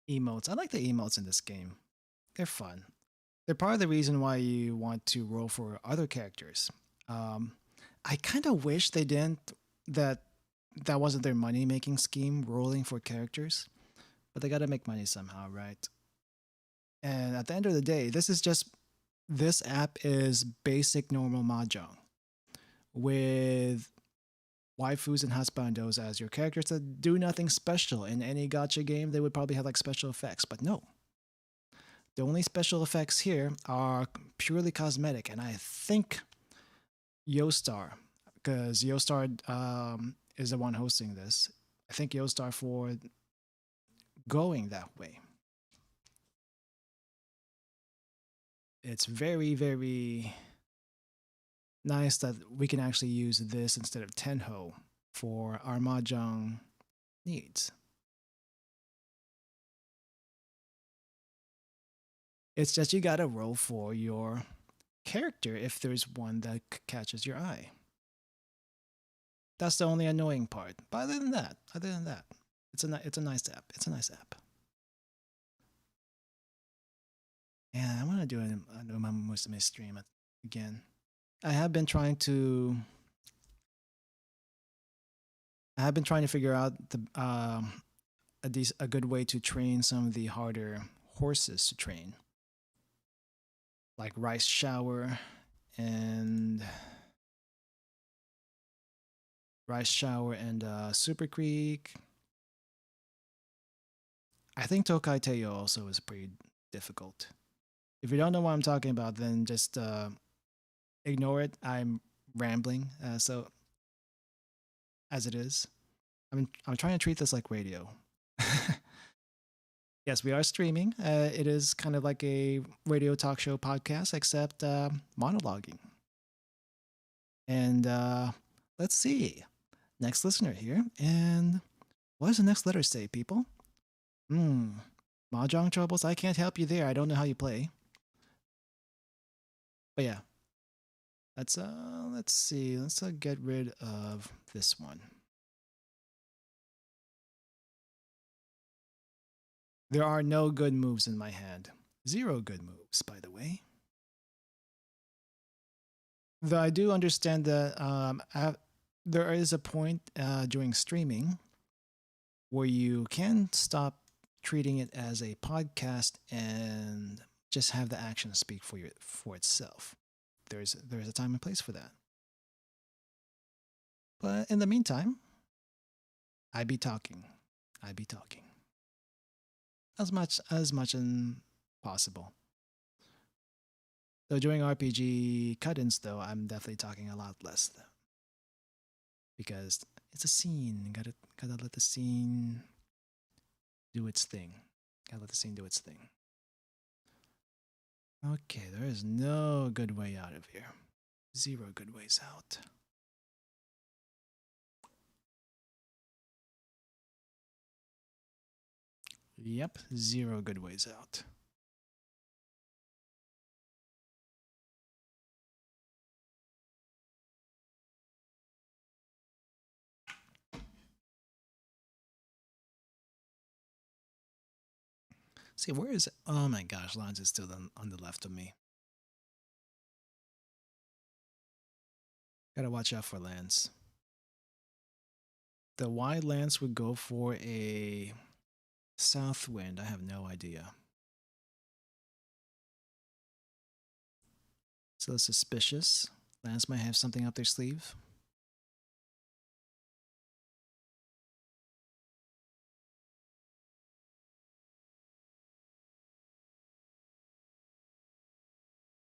Emotes. I like the emotes in this game. They're fun. They're part of the reason why you want to roll for other characters. I kind of wish they didn't that wasn't their money making scheme, rolling for characters, but they got to make money somehow, right? And at the end of the day, this app is basic normal mahjong with waifus and husbandos as your characters that do nothing special. In any gacha game, they would probably have like special effects, but no. The only special effects here are purely cosmetic, and I think Yostar, because Yostar is the one hosting this. I think Yostar for going that way. It's very, very nice that we can actually use this instead of Tenho for our mahjong needs. It's just you gotta roll for your character if there's one that catches your eye. That's the only annoying part. But other than that, it's a nice app. It's a nice app. Yeah, I want to do an Umama Musume stream again. I have been trying to figure out a good way to train some of the harder horses to train, like Rice Shower and Super Creek. I think Tokai Teiyo also is pretty difficult. If you don't know what I'm talking about, then just ignore it. I'm rambling, so as it is, I'm trying to treat this like radio. Yes, we are streaming. It is kind of like a radio talk show podcast, except monologuing. And let's see. Next listener here. And what does the next letter say, people? Mahjong troubles? I can't help you there. I don't know how you play. But yeah. Let's see. Let's get rid of this one. There are no good moves in my hand. 0 good moves, by the way. Though I do understand that there is a point during streaming where you can stop treating it as a podcast and just have the action speak for itself. There's a time and place for that. But in the meantime, I be talking as much as possible. So during RPG cut-ins, though, I'm definitely talking a lot less, though, because it's a scene. Gotta let the scene do its thing. Okay, there is no good way out of here. 0 good ways out. Yep, 0 good ways out. See, where is it? Oh my gosh, Lance is still on the left of me. Gotta watch out for Lance. The why Lance would go for a south wind, I have no idea. So suspicious. Lance might have something up their sleeve.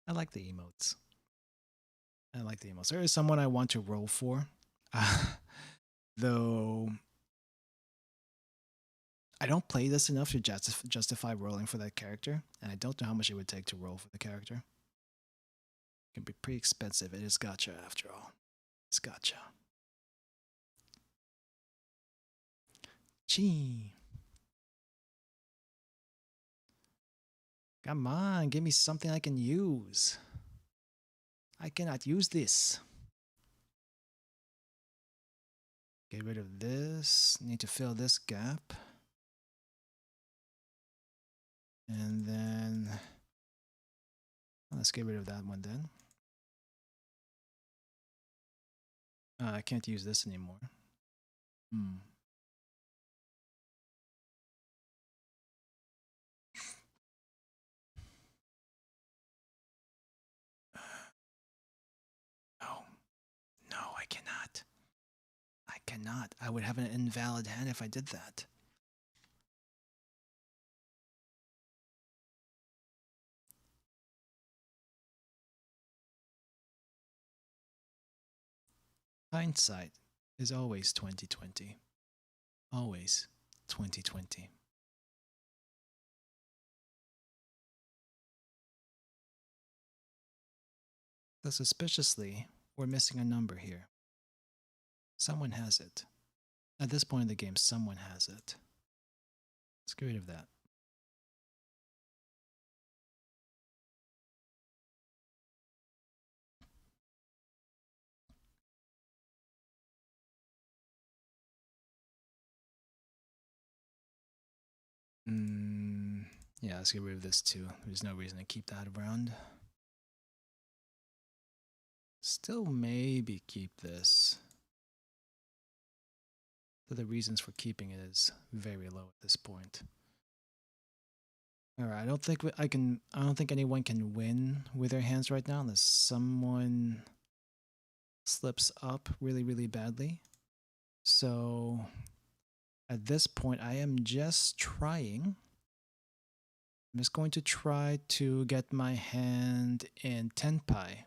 I like the emotes. There is someone I want to roll for. Though I don't play this enough to justify rolling for that character, and I don't know how much it would take to roll for the character. It can be pretty expensive. It is gacha after all. It's gacha. Gee. Come on, give me something I can use. I cannot use this. Get rid of this. Need to fill this gap. And then let's get rid of that one then. I can't use this anymore. No, I cannot. I would have an invalid hand if I did that. Hindsight is always 2020. Always 2020. Though suspiciously, we're missing a number here. Someone has it. At this point in the game, someone has it. Let's get rid of that. Yeah, let's get rid of this too. There's no reason to keep that around. Still maybe keep this. But the reasons for keeping it is very low at this point. All right, I don't think I don't think anyone can win with their hands right now unless someone slips up really, really badly. So at this point, I am just trying. I'm just going to try to get my hand in Tenpai.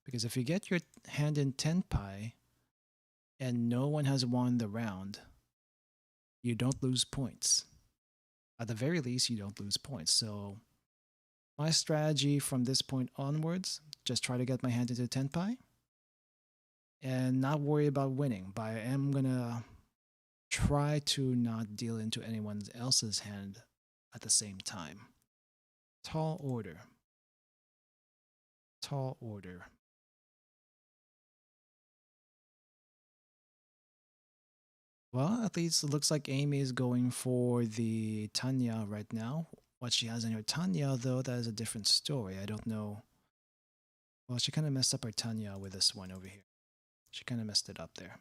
Because if you get your hand in Tenpai and no one has won the round, you don't lose points. At the very least, you don't lose points. So my strategy from this point onwards, just try to get my hand into Tenpai and not worry about winning. But I am going to try to not deal into anyone else's hand at the same time. Tall order. Tall order. Well, at least it looks like Amy is going for the Tanya right now. What she has in her Tanya, though, that is a different story. I don't know. Well, she kind of messed up her Tanya with this one over here. She kind of messed it up there.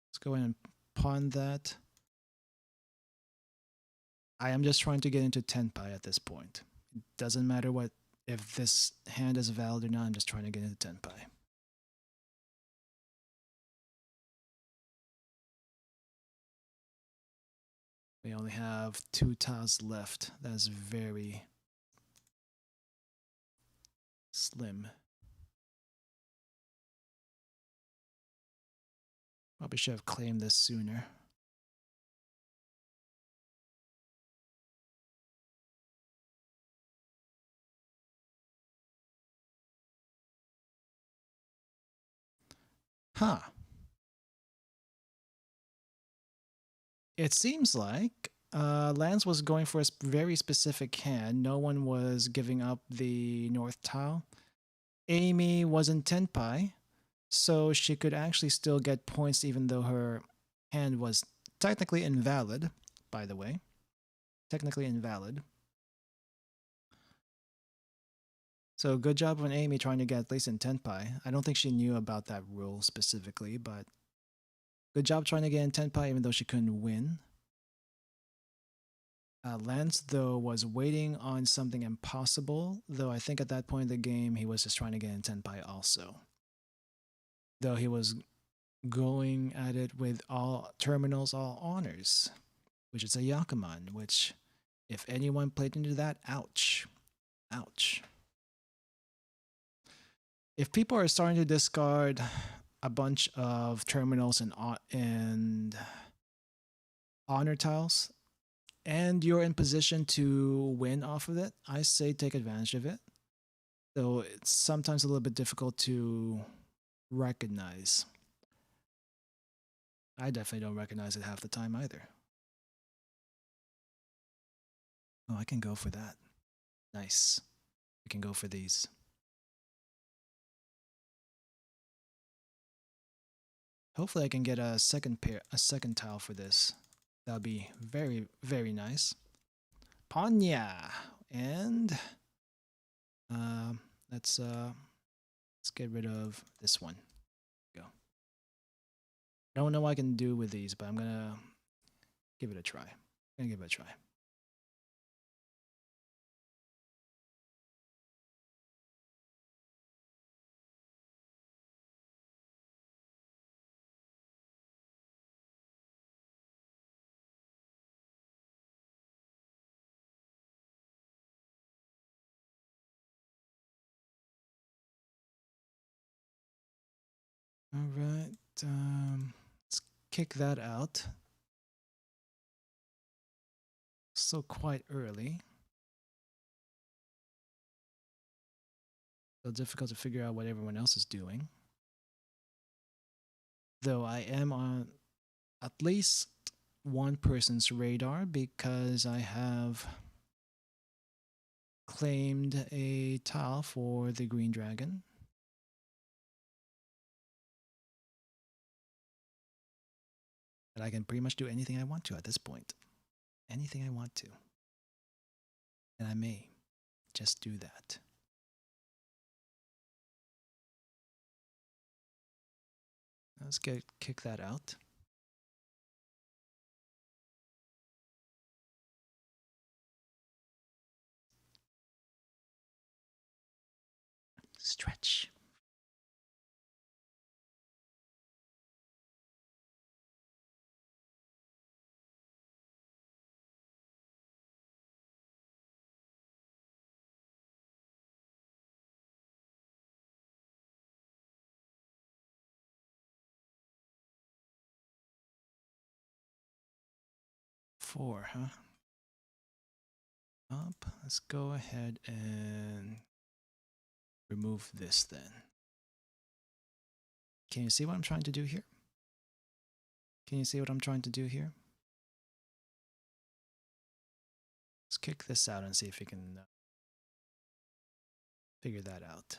Let's go ahead and pawn that. I am just trying to get into Tenpai at this point. It doesn't matter what if this hand is valid or not. I'm just trying to get into Tenpai. We only have 2 tiles left. That is very slim. Probably should have claimed this sooner. Huh. It seems like Lance was going for a very specific hand. No one was giving up the north tile. Amy was in Tenpai, so she could actually still get points even though her hand was technically invalid, by the way. Technically invalid. So good job on Amy trying to get at least in Tenpai. I don't think she knew about that rule specifically, but good job trying to get in Tenpai even though she couldn't win. Lance, though, was waiting on something impossible, though I think at that point in the game he was just trying to get in Tenpai also. Though he was going at it with all terminals, all honors, which is a Yakuman, which if anyone played into that, ouch. Ouch. If people are starting to discard a bunch of terminals and honor tiles, and you're in position to win off of it, I say take advantage of it. Though it's sometimes a little bit difficult to recognize. I definitely don't recognize it half the time either. Oh, I can go for that. Nice. We can go for these. Hopefully I can get a second tile for this. That would be very, very nice. Panya! And let's get rid of this one. Go. I don't know what I can do with these, but I'm gonna give it a try. I'm gonna give it a try. All right, let's kick that out. Still quite early. So difficult to figure out what everyone else is doing. Though I am on at least one person's radar because I have claimed a tile for the green dragon. And I can pretty much do anything I want to at this point. Anything I want to. And I may just do that. Let's kick that out. Stretch. Four, huh? Up. Let's go ahead and remove this then. Can you see what I'm trying to do here? Can you see what I'm trying to do here? Let's kick this out and see if we can figure that out.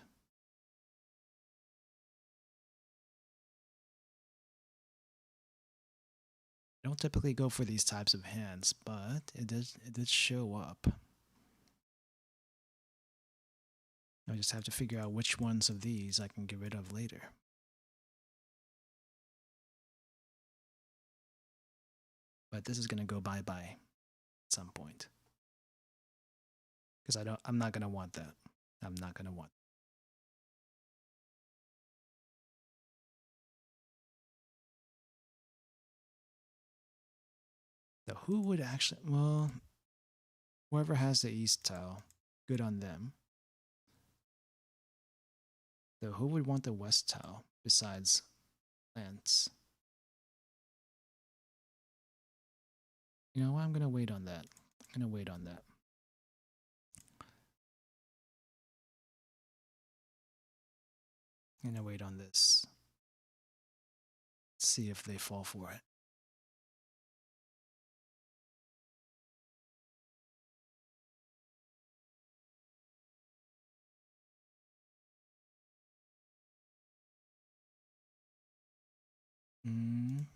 I don't typically go for these types of hands, but it did show up. I just have to figure out which ones of these I can get rid of later. But this is gonna go bye-bye at some point. Because I'm not gonna want that. I'm not gonna want. So who would actually, well, whoever has the east tile, good on them. So who would want the west tile besides Lance? You know what, I'm gonna wait on that. I'm gonna wait on that. I'm gonna wait on this. See if they fall for it.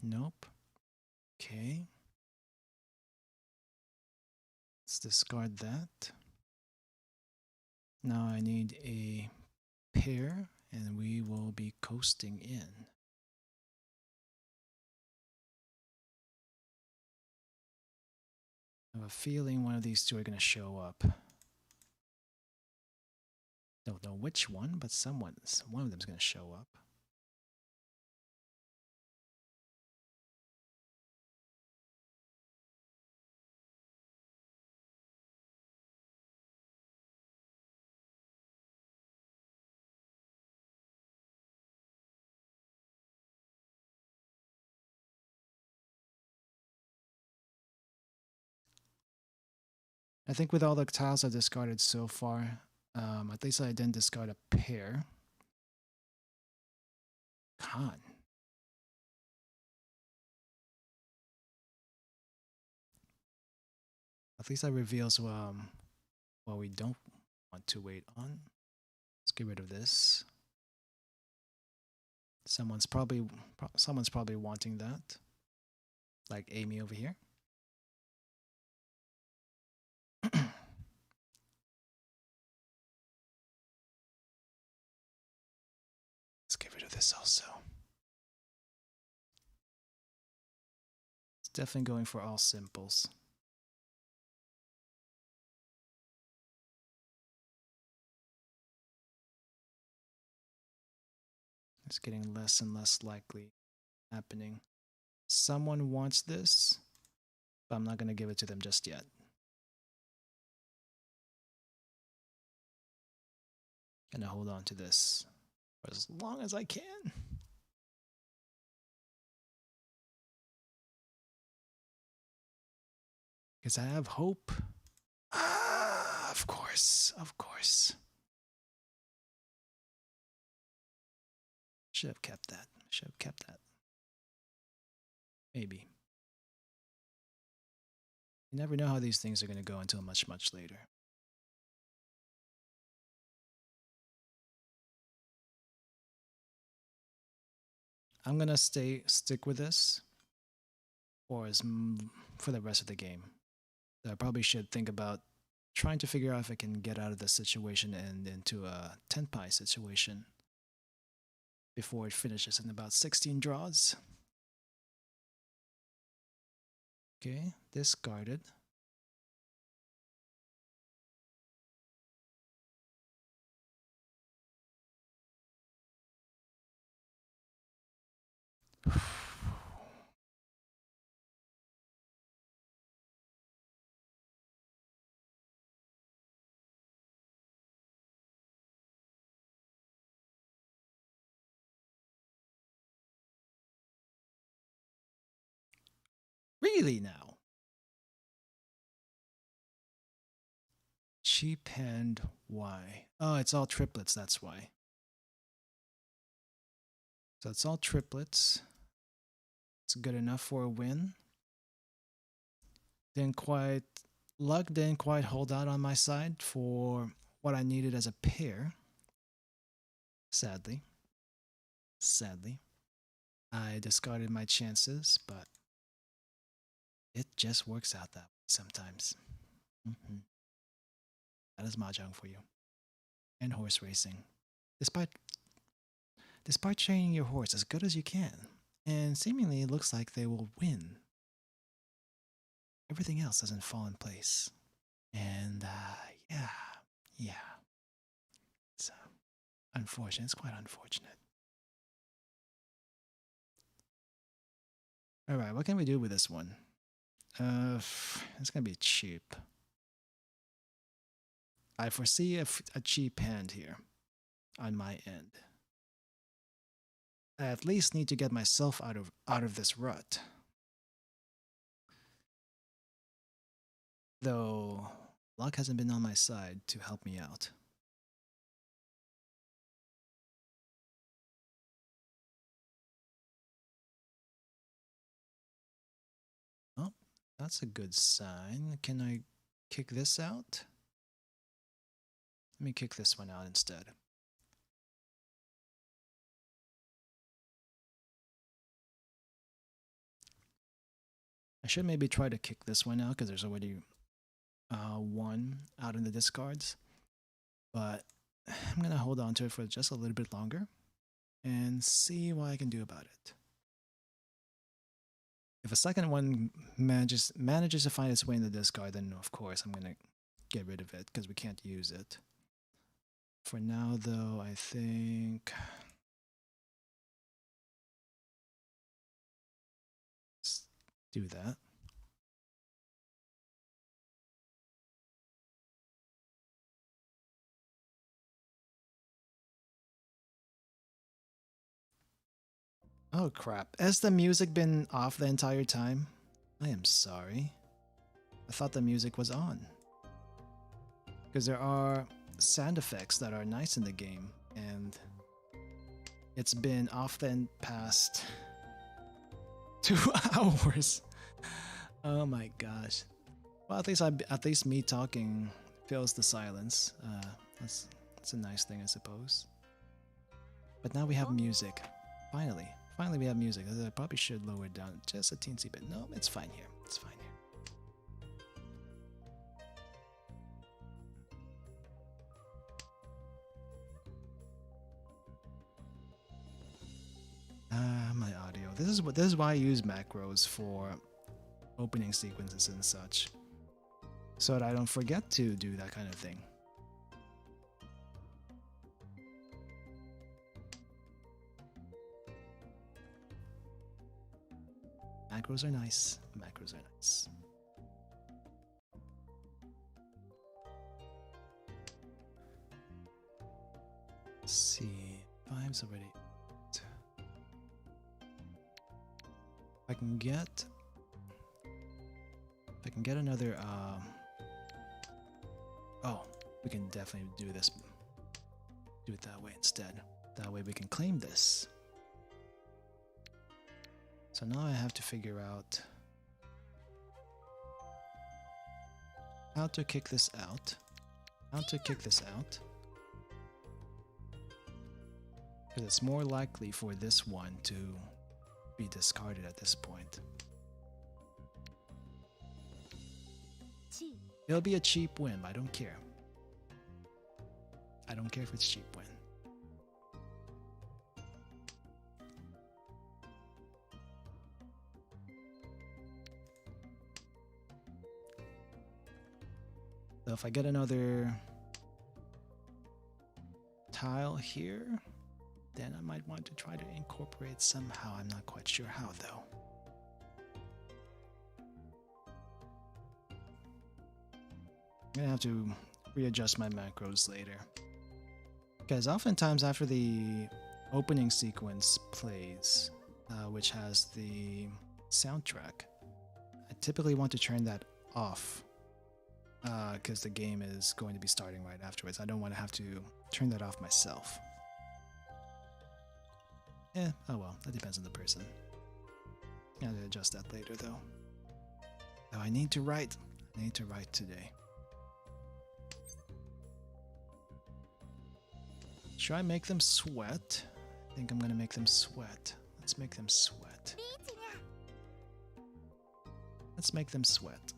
Nope. Okay. Let's discard that. Now I need a pair, and we will be coasting in. I have a feeling one of these two are going to show up. Don't know which one, but one of them is going to show up. I think with all the tiles I discarded so far, at least I didn't discard a pair. Khan. At least that reveals what we don't want to wait on. Let's get rid of this. Someone's probably wanting that, like Amy over here. Let's get rid of this also. It's definitely going for all simples. It's getting less and less likely happening. Someone wants this, but I'm not going to give it to them just yet. Gonna hold on to this for as long as I can. Because I have hope. Ah, of course, of course. Should have kept that. Should have kept that. Maybe. You never know how these things are going to go until much, much later. I'm going to stick with this for the rest of the game. So I probably should think about trying to figure out if I can get out of this situation and into a tenpai situation before it finishes in about 16 draws. Okay, discarded. Really now? Cheap hand, why? Oh, it's all triplets, that's why. So it's all triplets. It's good enough for a win. Luck didn't quite hold out on my side for what I needed as a pair. Sadly. I discarded my chances, but it just works out that way sometimes. That is Mahjong for you. And horse racing. Despite training your horse as good as you can, and seemingly it looks like they will win, everything else doesn't fall in place. And yeah. It's unfortunate. It's quite unfortunate. Alright, what can we do with this one? It's gonna be cheap. I foresee a cheap hand here on my end. I at least need to get myself out of this rut. Though luck hasn't been on my side to help me out. Oh, that's a good sign. Can I kick this out? Let me kick this one out instead. I should maybe try to kick this one out because there's already one out in the discards. But I'm going to hold on to it for just a little bit longer and see what I can do about it. If a second one manages to find its way in the discard, then of course I'm going to get rid of it because we can't use it. For now, though, I think let's do that. Oh crap. Has the music been off the entire time? I am sorry. I thought the music was on. Because there are sound effects that are nice in the game, and it's been off the past 2 hours. Oh my gosh. Well, at least me talking fills the silence. That's a nice thing, I suppose. But now we have music. Finally we have music. I probably should lower it down just a teensy bit. No, it's fine here. It's fine here. My audio. This is why I use macros for opening sequences and such, so that I don't forget to do that kind of thing. Macros are nice. Macros are nice. Let's see. 5's already. If I can get another oh, we can definitely do this. Do it that way instead. That way we can claim this. So now I have to figure out how to kick this out. Because it's more likely for this one to be discarded at this point. It'll be a cheap win, but I don't care. I don't care if it's cheap win. So if I get another tile here, then I might want to try to incorporate somehow. I'm not quite sure how though. I'm gonna have to readjust my macros later. Because oftentimes after the opening sequence plays, which has the soundtrack, I typically want to turn that off because the game is going to be starting right afterwards. I don't want to have to turn that off myself. Oh well, that depends on the person. I'll adjust that later though. Oh, I need to write. I need to write today. Should I make them sweat? I think I'm gonna make them sweat. Let's make them sweat. Let's make them sweat.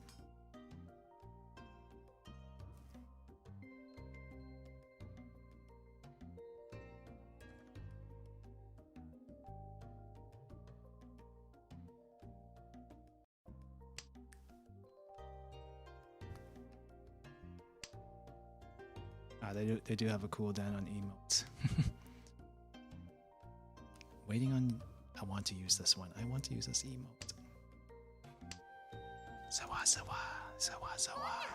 They do have a cooldown on emotes. Waiting on... I want to use this one. I want to use this emote. Sawa, sawa, sawa, sawa.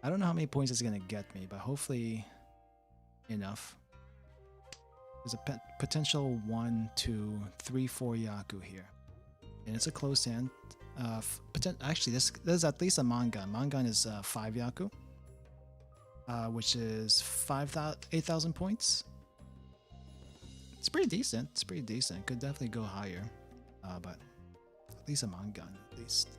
I don't know how many points it's going to get me, but hopefully enough. There's a potential 1, 2, 3, 4 Yaku here. And it's a close hand. Actually, this is at least a Mangan. Mangan is 5 Yaku, which is 8,000 points. It's pretty decent. It's pretty decent. Could definitely go higher, but at least a Mangan, at least.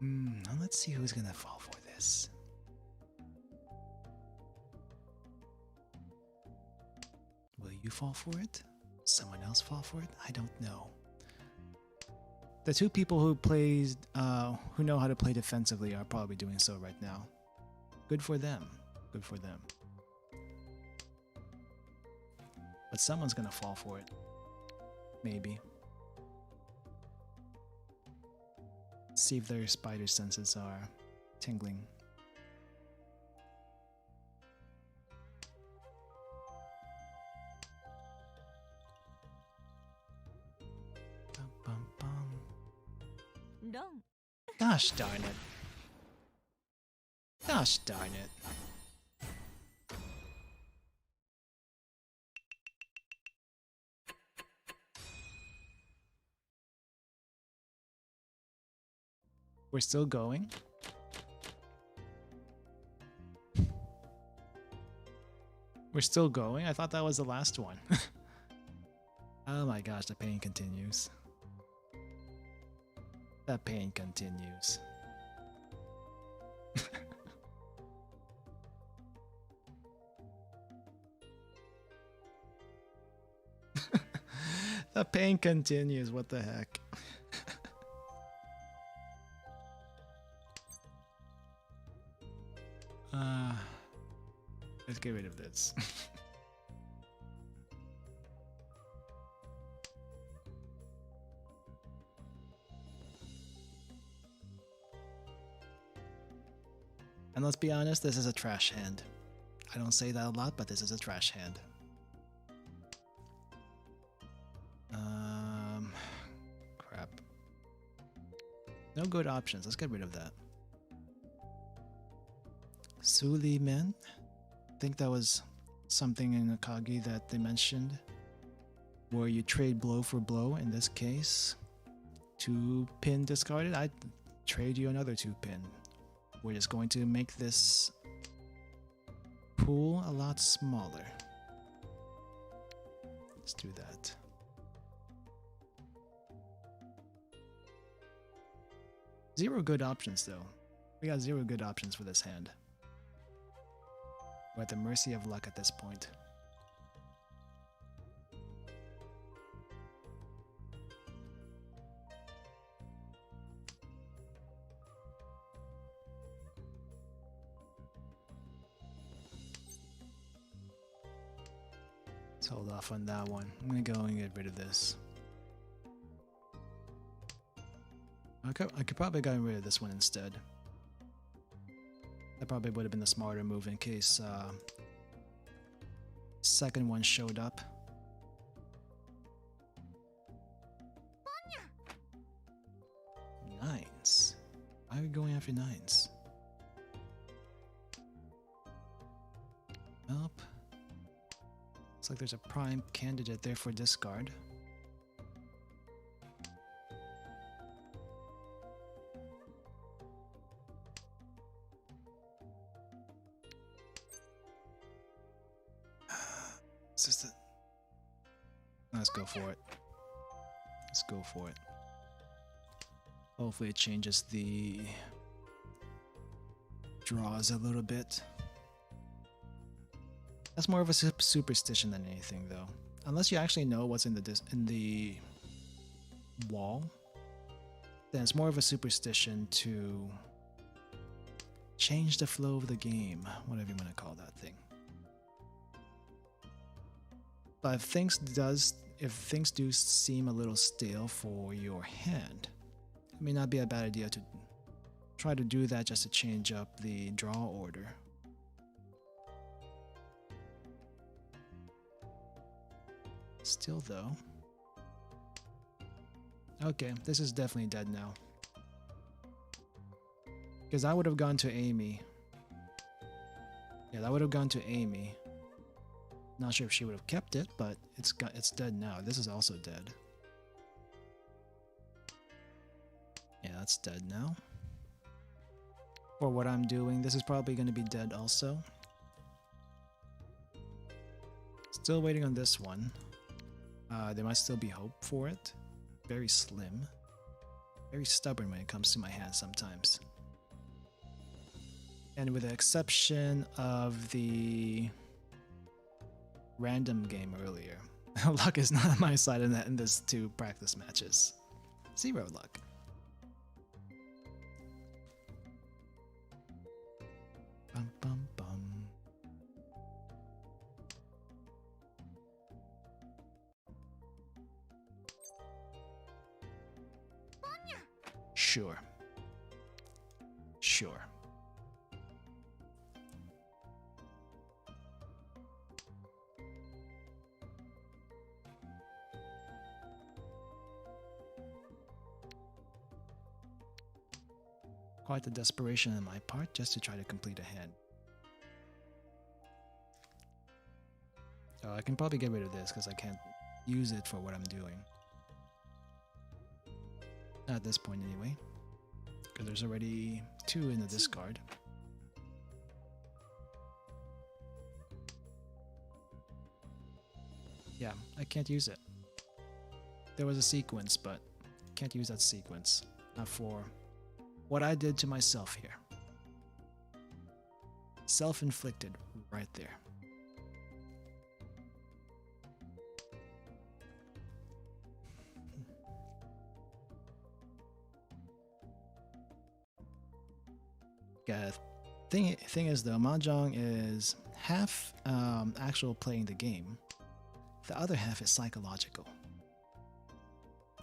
Now let's see who's gonna fall for this. Will you fall for it? Someone else fall for it? I don't know. The two people who who know how to play defensively are probably doing so right now. Good for them. Good for them. But someone's gonna fall for it. Maybe. See if their spider senses are tingling. Gosh darn it. Gosh darn it. We're still going. We're still going? I thought that was the last one. Oh my gosh, the pain continues. The pain continues. The pain continues, what the heck? Let's get rid of this. And let's be honest, this is a trash hand. I don't say that a lot, but this is a trash hand. Crap. No good options. Let's get rid of that. Sulimen? I think that was something in Akagi that they mentioned, where you trade blow for blow. In this case, 2 pin discarded. I'd trade you another 2 pin. We're just going to make this pool a lot smaller. Let's do that. Zero good options though. We got 0 good options for this hand. We're at the mercy of luck at this point. Let's hold off on that one. I'm gonna go and get rid of this. I could probably get rid of this one instead. That probably would have been the smarter move in case second one showed up. Nines. Why are we going after nines? Nope. Looks like there's a prime candidate there for discard. Is this the... Let's go for it. Let's go for it. Hopefully it changes the draws a little bit. That's more of a superstition than anything, though. Unless you actually know what's in the wall, then it's more of a superstition to change the flow of the game, whatever you want to call that thing. But if things do seem a little stale for your hand, it may not be a bad idea to try to do that just to change up the draw order. Still though. Okay, this is definitely dead now. Because I would have gone to Amy. Yeah, that would have gone to Amy. Not sure if she would have kept it, but it's dead now. This is also dead. Yeah, that's dead now. For what I'm doing, this is probably going to be dead also. Still waiting on this one. There might still be hope for it. Very slim. Very stubborn when it comes to my hand sometimes. And with the exception of the random game earlier, luck is not on my side in this 2 practice matches. 0 luck. Bum bum bum. Sure. Sure. Quite the desperation on my part just to try to complete a hand. So I can probably get rid of this because I can't use it for what I'm doing. Not at this point anyway, because there's already 2 in the discard. Yeah, I can't use it. There was a sequence, but can't use that sequence. Not for what I did to myself here. Self-inflicted right there. Yeah, thing is though, Mahjong is half actual playing the game. The other half is psychological.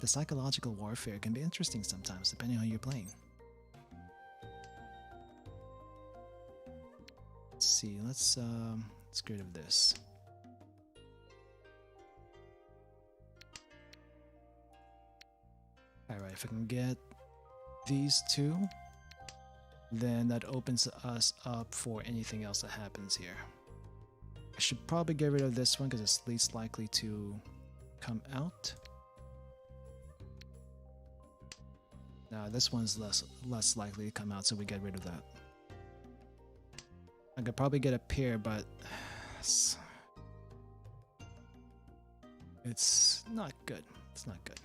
The psychological warfare can be interesting sometimes, depending on who you're playing. Let's see, let's get rid of this. Alright, if I can get these 2, then that opens us up for anything else that happens here. I should probably get rid of this one because it's least likely to come out. Now this one's less likely to come out, so we get rid of that. I could probably get a pair, but it's not good. It's not good.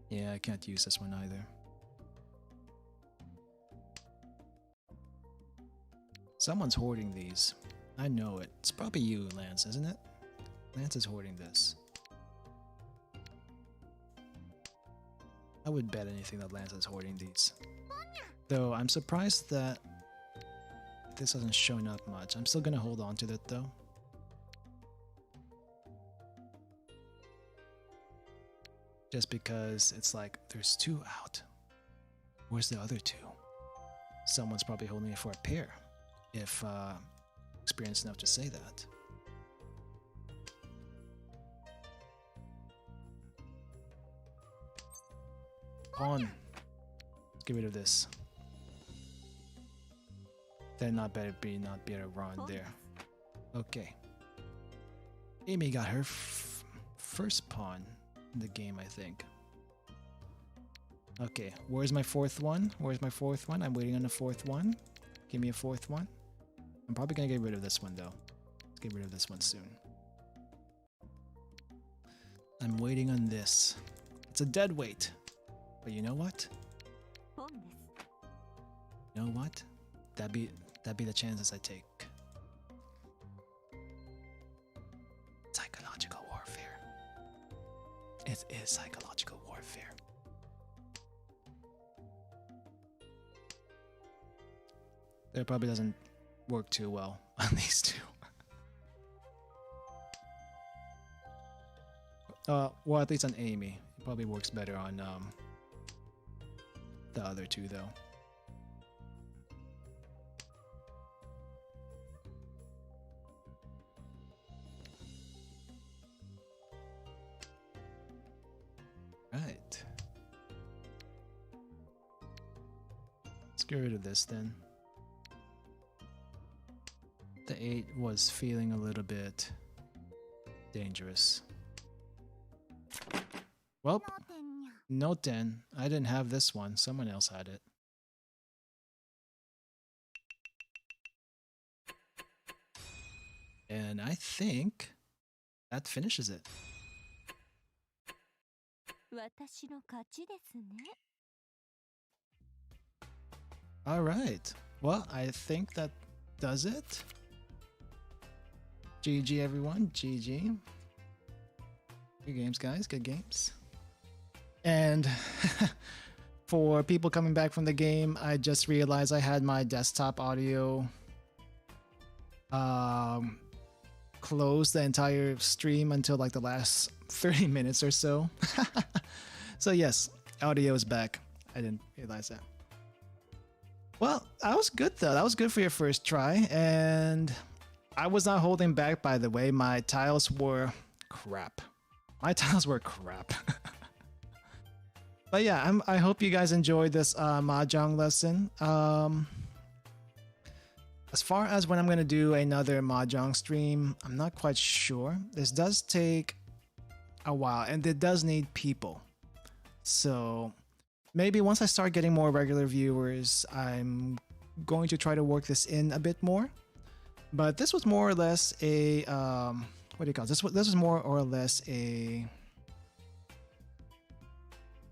Yeah, I can't use this one either. Someone's hoarding these. I know it. It's probably you, Lance, isn't it? Lance is hoarding this. I would bet anything that Lance is hoarding these. Though I'm surprised that this hasn't shown up much. I'm still gonna hold on to that though. Just because it's like, there's 2 out. Where's the other 2? Someone's probably holding it for a pair, if experienced enough to say that. Pawn. Let's get rid of this. Then not be able to run there. Okay. Amy got her first pawn in the game, I think. Okay, where's my 4th one? Where's my 4th one? I'm waiting on the 4th one. Give me a 4th one. I'm probably gonna get rid of this one though. Let's get rid of this one soon. I'm waiting on this. It's a dead weight. But you know what? You know what? That'd be the chances I take. Psychological warfare. It is psychological warfare. That probably doesn't work too well on these 2. Well, at least on Amy. It probably works better on the other 2 though. Right. Let's get rid of this then. The 8 was feeling a little bit dangerous. Well, no 10. I didn't have this one. Someone else had it. And I think that finishes it. All right. Well, I think that does it. GG everyone. GG. Good games, guys. Good games. And for people coming back from the game, I just realized I had my desktop audio closed the entire stream until like the last 30 minutes or so. So yes, audio is back. I didn't realize that. Well, that was good though. That was good for your first try. And I was not holding back, by the way. My tiles were crap. My tiles were crap. But yeah, I hope you guys enjoyed this Mahjong lesson. As far as when I'm going to do another Mahjong stream, I'm not quite sure. This does take a while, and it does need people. So maybe once I start getting more regular viewers, I'm going to try to work this in a bit more. But this was more or less a... what do you call it? This was more or less a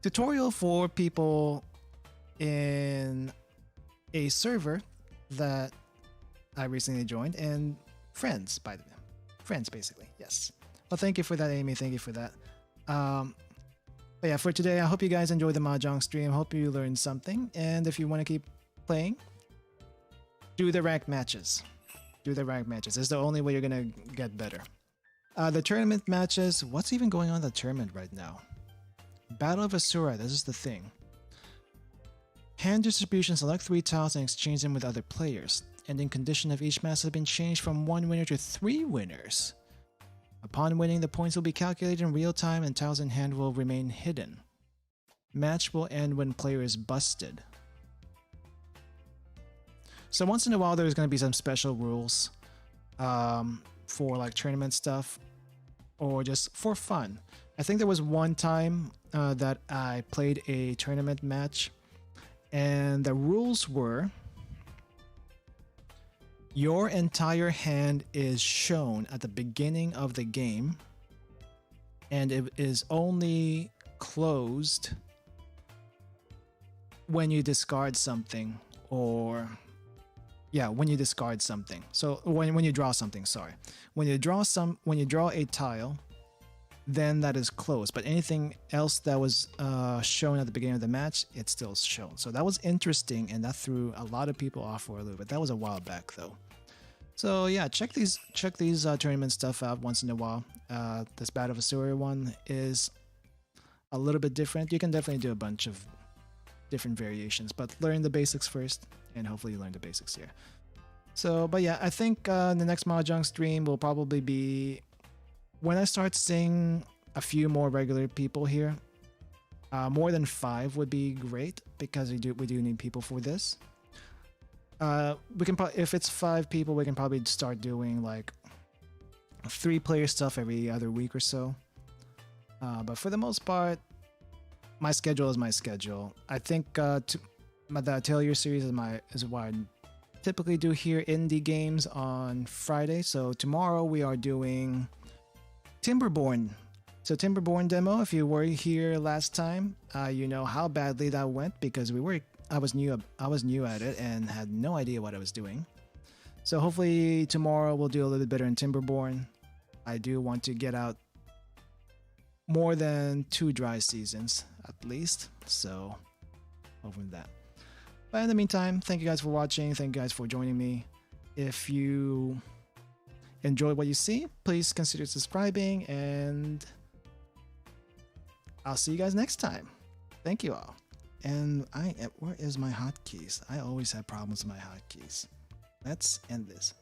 tutorial for people in a server that I recently joined, and friends, by the way. Friends, basically, yes. Well, thank you for that, Amy. Thank you for that. But yeah, for today, I hope you guys enjoyed the Mahjong stream. Hope you learned something. And if you want to keep playing, do the ranked matches. Do the ranked matches. It's the only way you're going to get better. The tournament matches, what's even going on in the tournament right now? Battle of Asura, this is the thing. Hand distribution, select 3 tiles and exchange them with other players. Ending condition of each match has been changed from 1 winner to 3 winners. Upon winning, the points will be calculated in real time and tiles in hand will remain hidden. Match will end when player is busted. So once in a while there's going to be some special rules for like tournament stuff or just for fun. I think there was one time that I played a tournament match and the rules were your entire hand is shown at the beginning of the game and it is only closed when you discard something or Yeah, when you discard something. So when you draw something, sorry. When you draw a tile, then that is closed. But anything else that was shown at the beginning of the match, it's still shown. So that was interesting, and that threw a lot of people off for a little bit. That was a while back though. So yeah, check these tournament stuff out once in a while. This Battle of Assyria one is a little bit different. You can definitely do a bunch of different variations, but learn the basics first, and hopefully you learn the basics here. So, but yeah, I think the next Mahjong stream will probably be when I start seeing a few more regular people here. More than 5 would be great, because we do need people for this. We can if it's 5 people, we can probably start doing like 3-player stuff every other week or so. But for the most part, my schedule is my schedule. I think the Atelier series is what I typically do here, indie games on Friday. So tomorrow we are doing Timberborn. So Timberborn demo, if you were here last time, you know how badly that went, because I was new at it and had no idea what I was doing. So hopefully tomorrow we'll do a little bit better in Timberborn. I do want to get out more than 2 dry seasons at least, so hopefully that. But in the meantime, thank you guys for watching. Thank you guys for joining me. If you enjoy what you see, please consider subscribing, and I'll see you guys next time. Thank you all. And where is my hotkeys? I always have problems with my hotkeys. Let's end this.